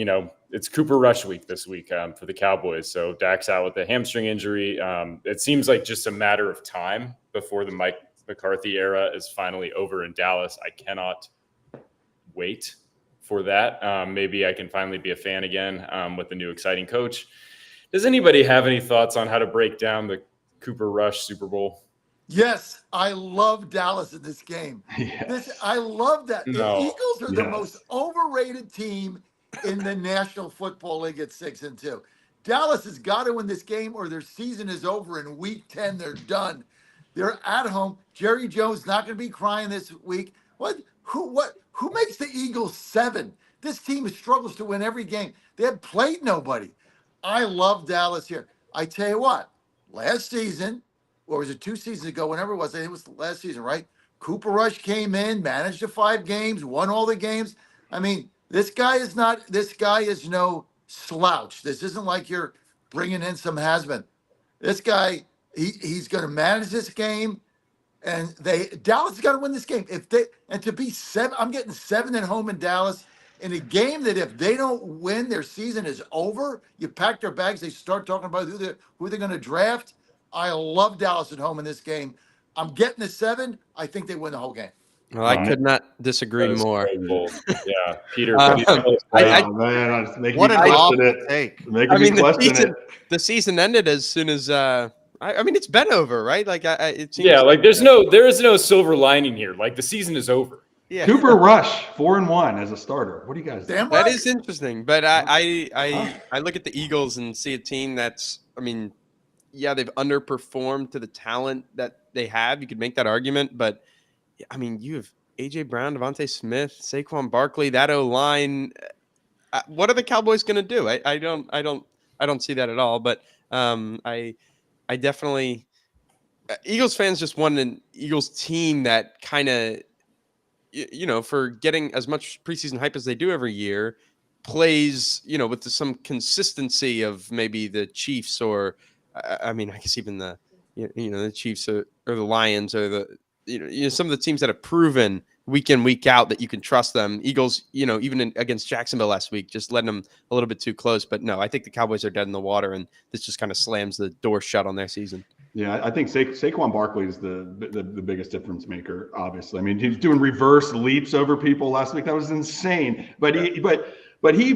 it's Cooper Rush week this week for the Cowboys. So Dak's out with a hamstring injury. It seems like just a matter of time before the Mike McCarthy era is finally over in Dallas. I cannot wait for that. Maybe I can finally be a fan again with the new exciting coach. Does anybody have any thoughts on how to break down the Cooper Rush Super Bowl? Yes, I love Dallas in this game. Yes. I love that. No. The Eagles are the most overrated team in the National Football League at 6-2. Dallas has got to win this game or their season is over in week 10. They're done. They're at home. Jerry Jones not going to be crying this week. Who makes the Eagles 7? This team struggles to win every game. They have played nobody. I love Dallas here. I tell you what, last season, or was it 2 seasons ago, whenever it was, I think it was last season, right? Cooper Rush came in, managed the 5 games, won all the games. I mean, this guy is no slouch. This isn't like you're bringing in some has-been. This guy, he's going to manage this game, and Dallas has got to win this game. To be 7, I'm getting 7 at home in Dallas in a game that if they don't win, their season is over. You pack their bags, they start talking about who they're going to draft. I love Dallas at home in this game. I'm getting the 7. I think they win the whole game. Well, I could not disagree more. Yeah, Peter. What an awful take. I mean, the season ended as soon as I mean, it's been over, right? Like, it seems. Yeah, like there is no silver lining here. Like the season is over. Yeah. Cooper Rush 4-1 as a starter. What do you guys? Damn That right. is interesting, but I look at the Eagles and see a team that's, I mean, yeah, they've underperformed to the talent that they have. You could make that argument, but I mean, you have AJ Brown, Devontae Smith, Saquon Barkley, that O line. What are the Cowboys going to do? I don't see that at all. But I definitely Eagles fans just want an Eagles team that kind of, for getting as much preseason hype as they do every year, plays, with some consistency of maybe the Chiefs or, I mean, I guess even the, the Chiefs or the Lions or the, some of the teams that have proven week in, week out that you can trust them. Eagles, even against Jacksonville last week, just letting them a little bit too close. But no, I think the Cowboys are dead in the water, and this just kind of slams the door shut on their season. Yeah, I think Saquon Barkley is the biggest difference maker. Obviously, I mean, he's doing reverse leaps over people last week. That was insane. But he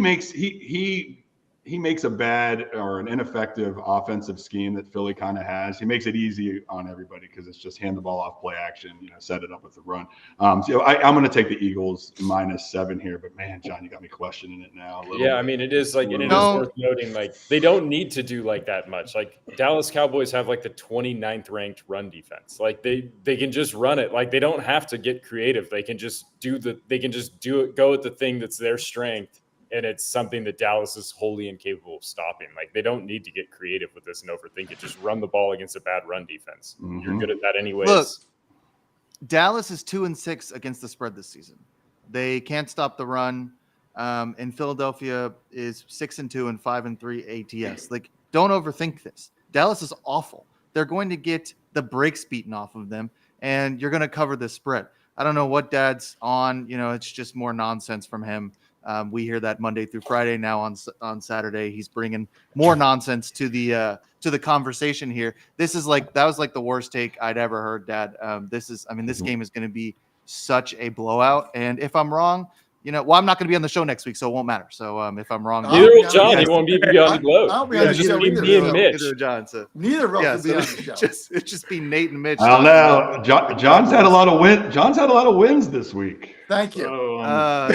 makes a bad or an ineffective offensive scheme that Philly kind of has. He makes it easy on everybody because it's just hand the ball off, play action, set it up with the run. So I'm going to take the Eagles -7 here. But man, John, you got me questioning it now. Yeah, I mean, it is like, and it is worth noting, like they don't need to do like that much. Like Dallas Cowboys have like the 29th ranked run defense. Like they can just run it. Like they don't have to get creative. They can just do it, go at the thing that's their strength. And it's something that Dallas is wholly incapable of stopping. Like they don't need to get creative with this and overthink it. Just run the ball against a bad run defense. Mm-hmm. You're good at that anyways. Look, Dallas is 2-6 against the spread this season. They can't stop the run. And Philadelphia is 6-2 and 5-3 ATS. Like, don't overthink this. Dallas is awful. They're going to get the brakes beaten off of them, and you're going to cover the spread. I don't know what Dad's on. It's just more nonsense from him. We hear that Monday through Friday. Now on Saturday, he's bringing more nonsense to the conversation here. That was like the worst take I'd ever heard, Dad. This game is going to be such a blowout. And if I'm wrong, I'm not going to be on the show next week, so it won't matter. So if I'm wrong, neither will John. He won't be on the load. I'll be on the show. Me and Mitch. Neither of us will be on the show. It just be Nate and Mitch. I don't know. John's had a lot of wins. John's had a lot of wins this week. Thank you. I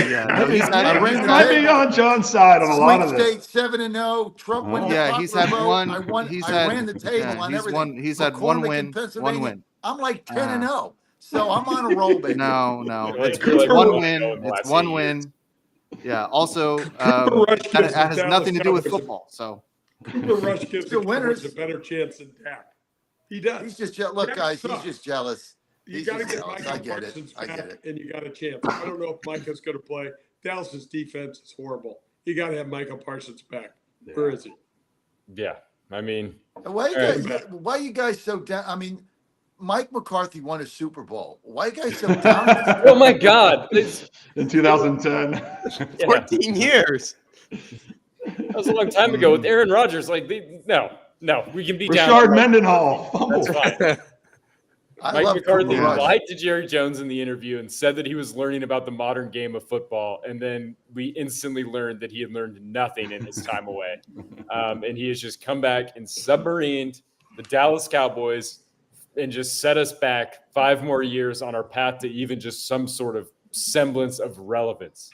might be on John's side on a lot of this. State 7-0. Trump went. Yeah, he's had one. I ran the table on everything. He's had one win. I'm like 10-0. So I'm on a roll, baby. No. It's one win. It's one win. Yeah. Also, that has nothing to do with football. So Cooper Rush gives the winners a better chance than Dak. He does. He's just look, guys. He's just jealous. You got to get Micah Parsons back, and you got a chance. I don't know if Micah's going to play. Dallas's defense is horrible. You got to have Micah Parsons back. Yeah. Where is he? Yeah, I mean, why you guys so down? I mean, Mike McCarthy won a Super Bowl. Why you guys so down? Oh my God! In 2010, 14 years. That was a long time ago with Aaron Rodgers. Like, no, we can be down. Rashard Mendenhall. That's fine. Mike McCarthy lied to Jerry Jones in the interview and said that he was learning about the modern game of football, and then we instantly learned that he had learned nothing in his time away. And he has just come back and submarined the Dallas Cowboys and just set us back 5 more years on our path to even just some sort of semblance of relevance.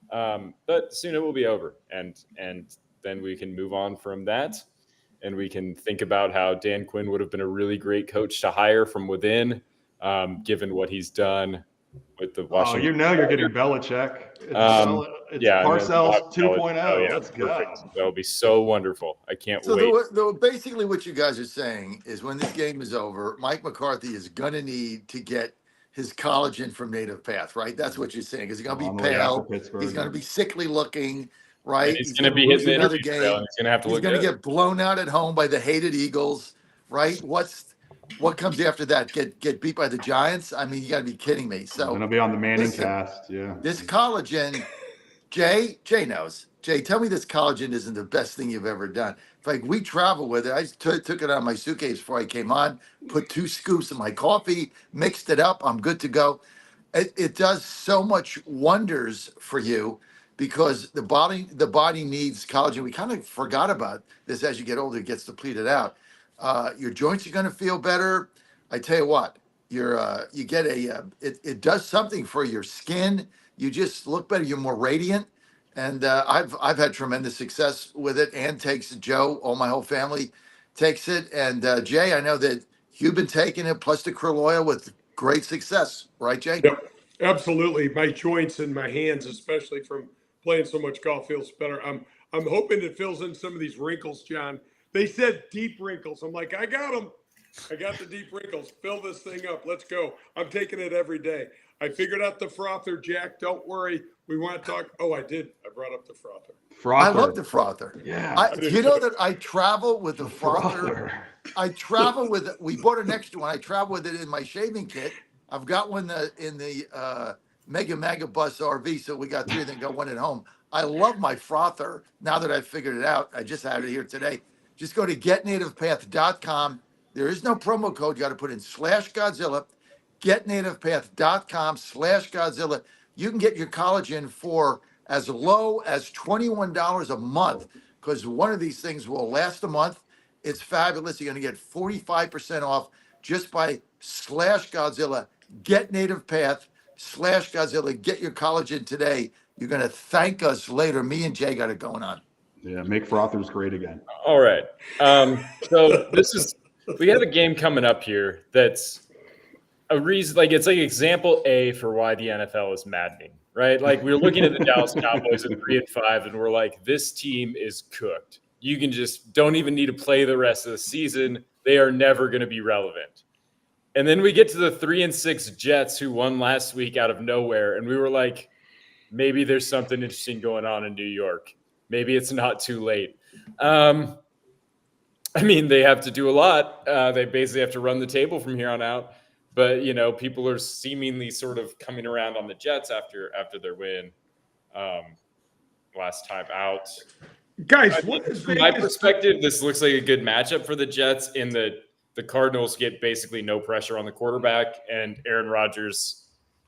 But soon it will be over, and then we can move on from that. And we can think about how Dan Quinn would have been a really great coach to hire from within, given what he's done with the Washington. You're getting Belichick. It's Parcells 2.0. Yeah, let's go. That would be so wonderful. I can't wait. So basically what you guys are saying is when this game is over, Mike McCarthy is going to need to get his collagen from Native Path, right? That's what you're saying. Is he going to be pale? He's going to be sickly looking. Right, and he's going to be hitting the interview trail, and he's going to have to look good. He's going to get blown out at home by the hated Eagles, right? What comes after that? Get beat by the Giants? I mean, you got to be kidding me. So going to be on the Manning cast, yeah. This collagen, Jay knows. Jay, tell me this collagen isn't the best thing you've ever done. Like we travel with it. I took it out of my suitcase before I came on. Put 2 scoops in my coffee, mixed it up. I'm good to go. It does so much wonders for you. Because the body needs collagen. We kind of forgot about this as you get older, it gets depleted out. Your joints are going to feel better. I tell you what, you get it does something for your skin. You just look better. You're more radiant. And I've had tremendous success with it. Ann takes it. Joe, all my whole family takes it. And Jay, I know that you've been taking it plus the krill oil with great success, right, Jay? Yep, absolutely. My joints and my hands, especially from playing so much golf, feels better. I'm hoping it fills in some of these wrinkles, John. They said deep wrinkles. I'm like, I got them. I got the deep wrinkles. Fill this thing up. Let's go. I'm taking it every day. I figured out the frother, Jack. Don't worry. We want to talk. Oh, I did. I brought up the frother. Frother. I love the frother. Yeah. You know that I travel with the frother. I travel with it. We bought an extra one. I travel with it in my shaving kit. I've got one in the Mega Bus RV, so we got 3 of them. Got one at home. I love my frother. Now that I've figured it out, I just had it here today. Just go to getnativepath.com. There is no promo code. You got to put in /Godzilla. Getnativepath.com/Godzilla. You can get your collagen for as low as $21 a month because one of these things will last a month. It's fabulous. You're going to get 45% off just by /Godzilla. Get Native Path /Godzilla. Get your collagen today. You're going to thank us later. Me and Jay got it going on. Yeah, make frothers great again. All right. So we have a game coming up here that's a reason, like it's like example A for why the NFL is maddening, right? Like we're looking at the Dallas Cowboys at 3-5, and we're like, this team is cooked. You can just don't even need to play the rest of the season. They are never going to be relevant. And then we get to the 3-6 Jets who won last week out of nowhere, and we were like, maybe there's something interesting going on in New York. Maybe it's not too late. I mean, they have to do a lot. They basically have to run the table from here on out. But, you know, people are seemingly sort of coming around on the Jets after their win last time out. Guys, from my perspective, this looks like a good matchup for the Jets in that the Cardinals get basically no pressure on the quarterback, and Aaron Rodgers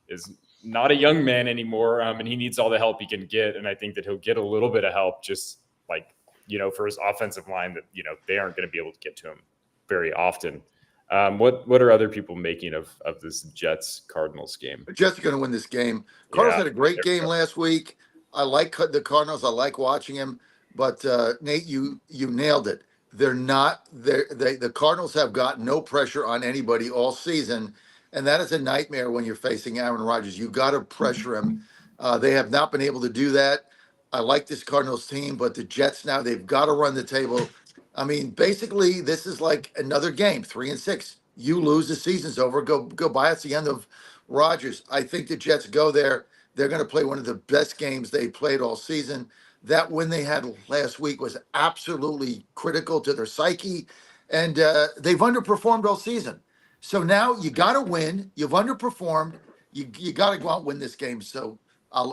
is not a young man anymore, and he needs all the help he can get. And I think that he'll get a little bit of help just like, you know, for his offensive line that, you know, they aren't going to be able to get to him very often. What are other people making of this Jets-Cardinals game? The Jets are going to win this game. Cardinals had a great game last week. I like the Cardinals. I like watching him. But Nate, you nailed it. They're not. The Cardinals have got no pressure on anybody all season, and that is a nightmare when you're facing Aaron Rodgers. You got to pressure him. They have not been able to do that. I like this Cardinals team, but the Jets now they've got to run the table. I mean, basically, this is like another game, 3-6. You lose, the season's over. Go by. It's the end of Rodgers. I think the Jets go there. They're going to play one of the best games they played all season. That win they had last week was absolutely critical to their psyche, and they've underperformed all season. So now you got to win. You've underperformed. You got to go out and win this game. So I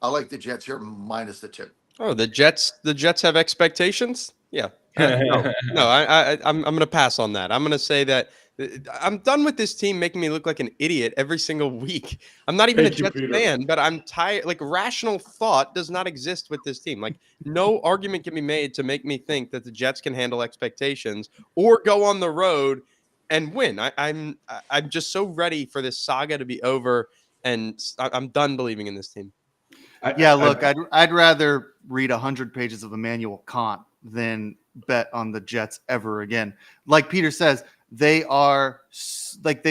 like the Jets here minus the 2. Oh, the Jets have expectations? Yeah. No, I'm going to pass on that. I'm going to say that I'm done with this team making me look like an idiot every single week. I'm not even a Jets fan, but I'm tired. Like, rational thought does not exist with this team. Like, no argument can be made to make me think that the Jets can handle expectations or go on the road and win. I'm just so ready for this saga to be over, and I'm done believing in this team. I'd rather read 100 pages of Immanuel Kant than bet on the Jets ever again. Like Peter says, they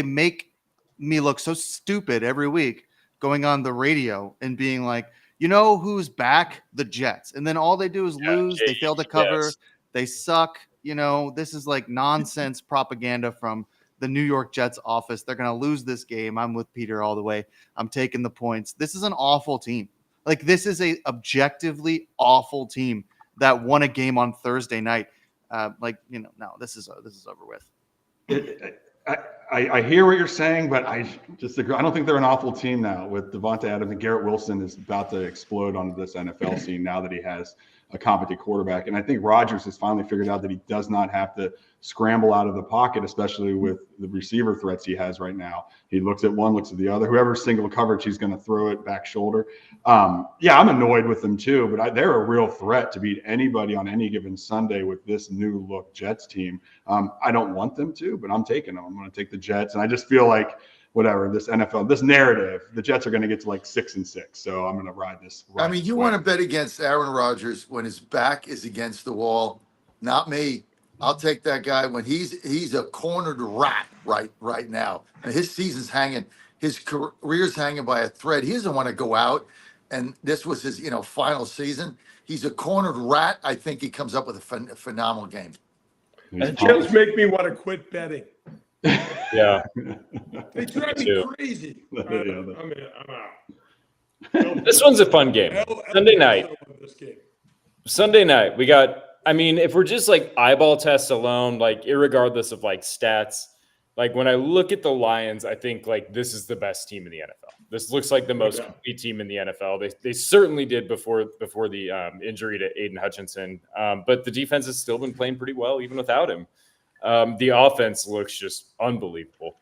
make me look so stupid every week going on the radio and being like, you know who's back? The Jets. And then all they do is lose. They fail to cover. Yes. They suck. You know, this is like nonsense propaganda from the New York Jets office. They're going to lose this game. I'm with Peter all the way. I'm taking the points. This is an awful team. Like, this is a objectively awful team that won a game on Thursday night. No, this is over with. I hear what you're saying, but I just agree. I don't think they're an awful team now with Devontae Adams, and Garrett Wilson is about to explode onto this NFL scene now that he has a competent quarterback. And I think Rodgers has finally figured out that he does not have to scramble out of the pocket, especially with the receiver threats he has right now. He looks at one, looks at the other. Whoever's single coverage, he's going to throw it back shoulder. Yeah, I'm annoyed with them too, but they're a real threat to beat anybody on any given Sunday with this new look Jets team. I don't want them to, but I'm taking them. I'm going to take the Jets. And I just feel like whatever, this NFL, this narrative, the Jets are going to get to like 6-6. So I'm going to ride this. I mean, you want to bet against Aaron Rodgers when his back is against the wall. Not me. I'll take that guy when he's a cornered rat right now. And his season's hanging, his career's hanging by a thread. He doesn't want to go out. And this was his, final season. He's a cornered rat. I think he comes up with a phenomenal game. The Jets make me want to quit betting. Yeah. They drive me crazy. I'm out. This one's a fun game. Sunday night. Sunday night, we got, if we're just like eyeball tests alone, like irregardless of like stats, like when I look at the Lions, I think like this is the best team in the NFL. This looks like the most complete team in the NFL. They certainly did before the injury to Aiden Hutchinson, but the defense has still been playing pretty well even without him. The offense looks just unbelievable.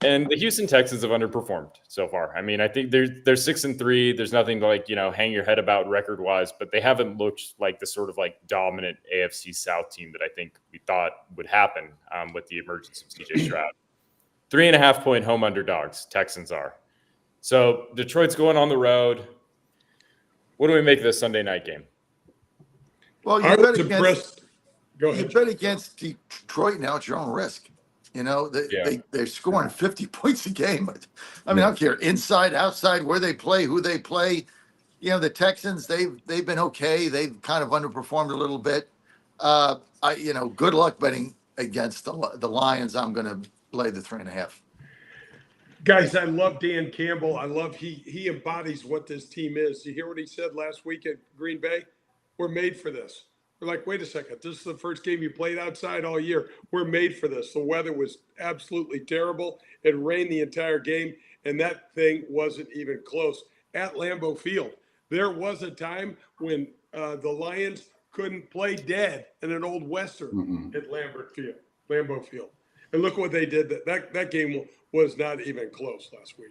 And the Houston Texans have underperformed so far. I think they're 6-3. There's nothing to like, hang your head about record wise, but they haven't looked like the sort of like dominant AFC South team that I think we thought would happen with the emergence of CJ Stroud. 3.5-point home underdogs, Texans are. So Detroit's going on the road. What do we make of this Sunday night game? Well, you bet against Detroit now at your own risk. They're scoring 50 points a game. I don't care inside, outside, where they play, who they play. The Texans, they've been okay. They've kind of underperformed a little bit. Good luck betting against the Lions. I'm going to lay the 3.5. Guys, I love Dan Campbell. I love he embodies what this team is. You hear what he said last week at Green Bay? We're made for this. We're like, wait a second, this is the first game you played outside all year. We're made for this. The weather was absolutely terrible. It rained the entire game, and that thing wasn't even close. At Lambeau Field, there was a time when the Lions couldn't play dead in an old Western at Lambeau Field. And look what they did. That game was not even close last week.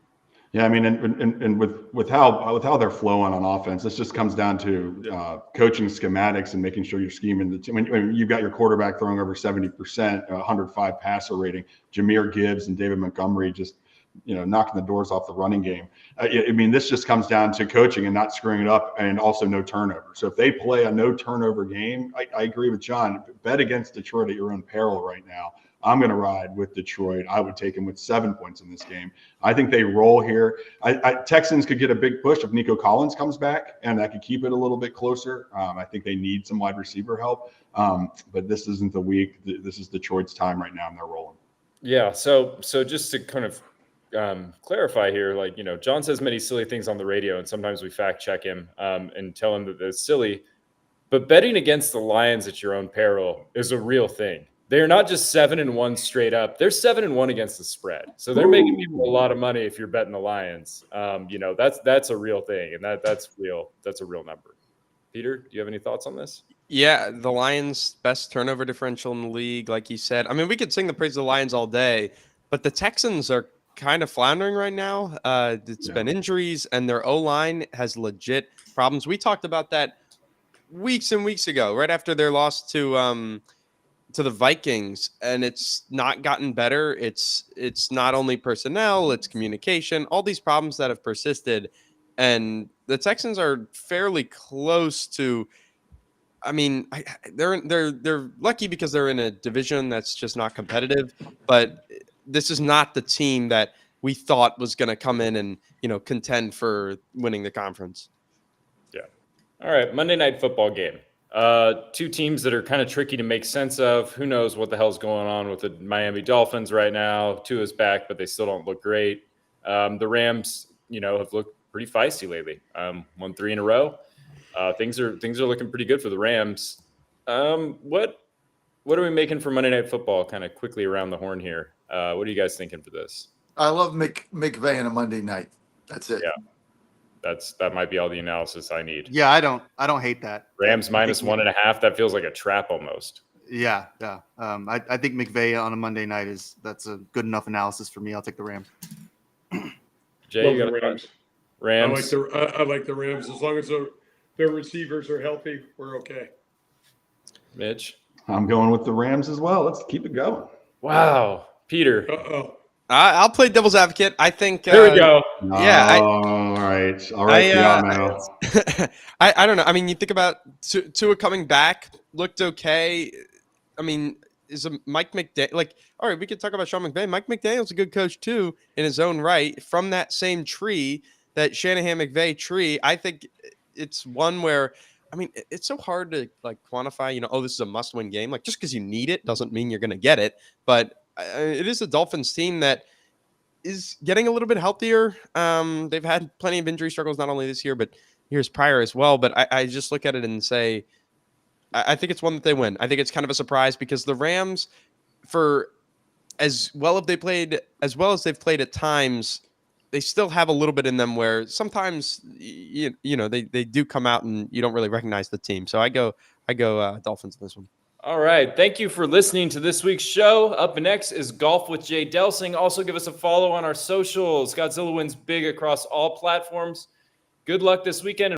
Yeah, and with how they're flowing on offense, this just comes down to coaching schematics and making sure you're scheming the team. When you've got your quarterback throwing over 70%, 105 passer rating, Jahmyr Gibbs and David Montgomery just knocking the doors off the running game. This just comes down to coaching and not screwing it up, and also no turnover. So if they play a no turnover game, I agree with John. Bet against Detroit at your own peril right now. I'm going to ride with Detroit. I would take him with 7 points in this game. I think they roll here. Texans could get a big push if Nico Collins comes back, and that could keep it a little bit closer. I think they need some wide receiver help, but this isn't the week. This is Detroit's time right now, and they're rolling. Yeah, so just to kind of clarify here, John says many silly things on the radio, and sometimes we fact check him and tell him that it's silly. But betting against the Lions at your own peril is a real thing. They're not just 7-1 straight up. They're 7-1 against the spread. So they're making people a lot of money if you're betting the Lions. That's a real thing, and that's real. That's a real number. Peter, do you have any thoughts on this? Yeah, the Lions' best turnover differential in the league, like you said. We could sing the praise of the Lions all day, but the Texans are kind of floundering right now. It's been injuries, and their O-line has legit problems. We talked about that weeks and weeks ago, right after their loss to the Vikings, and it's not gotten better. It's not only personnel, it's communication, all these problems that have persisted. And the Texans are fairly close to, they're lucky because they're in a division that's just not competitive, but this is not the team that we thought was going to come in and, contend for winning the conference. Yeah. All right. Monday Night Football game. Two teams that are kind of tricky to make sense of. Who knows what the hell's going on with the Miami Dolphins right now? Tua's back, but they still don't look great. The Rams, have looked pretty feisty lately. Won 3 in a row. Things are looking pretty good for the Rams. What are we making for Monday Night Football? Kind of quickly around the horn here. What are you guys thinking for this? I love McVay on a Monday night. That's it. Yeah. That might be all the analysis I need. Yeah, I don't hate that. Rams minus 1.5. That feels like a trap almost. Yeah. I think McVay on a Monday night that's a good enough analysis for me. I'll take the Rams. Jay, Love you the got Rams. Rams. I like the Rams. As long as their receivers are healthy, we're okay. Mitch. I'm going with the Rams as well. Let's keep it going. Wow. Peter. Uh-oh. I'll play devil's advocate. I think. There we go. Yeah. All right, Keanu. I don't know. I mean, you think about Tua coming back, looked okay. I mean, is a Mike McDaniel all right, we could talk about Sean McVay. Mike McDaniel's a good coach too in his own right, from that same tree, that Shanahan McVay tree. I think it's one where, I mean, it's so hard to quantify, this is a must-win game. Just because you need it doesn't mean you're going to get it. But it is a Dolphins team that is getting a little bit healthier. They've had plenty of injury struggles, not only this year, but years prior as well. But I just look at it and say, I think it's one that they win. I think it's kind of a surprise because the Rams, for as well as they've played at times, they still have a little bit in them where sometimes they do come out and you don't really recognize the team. So I go Dolphins in this one. All right. Thank you for listening to this week's show. Up next is Golf with Jay Delsing. Also give us a follow on our socials. Godzilla wins big across all platforms. Good luck this weekend.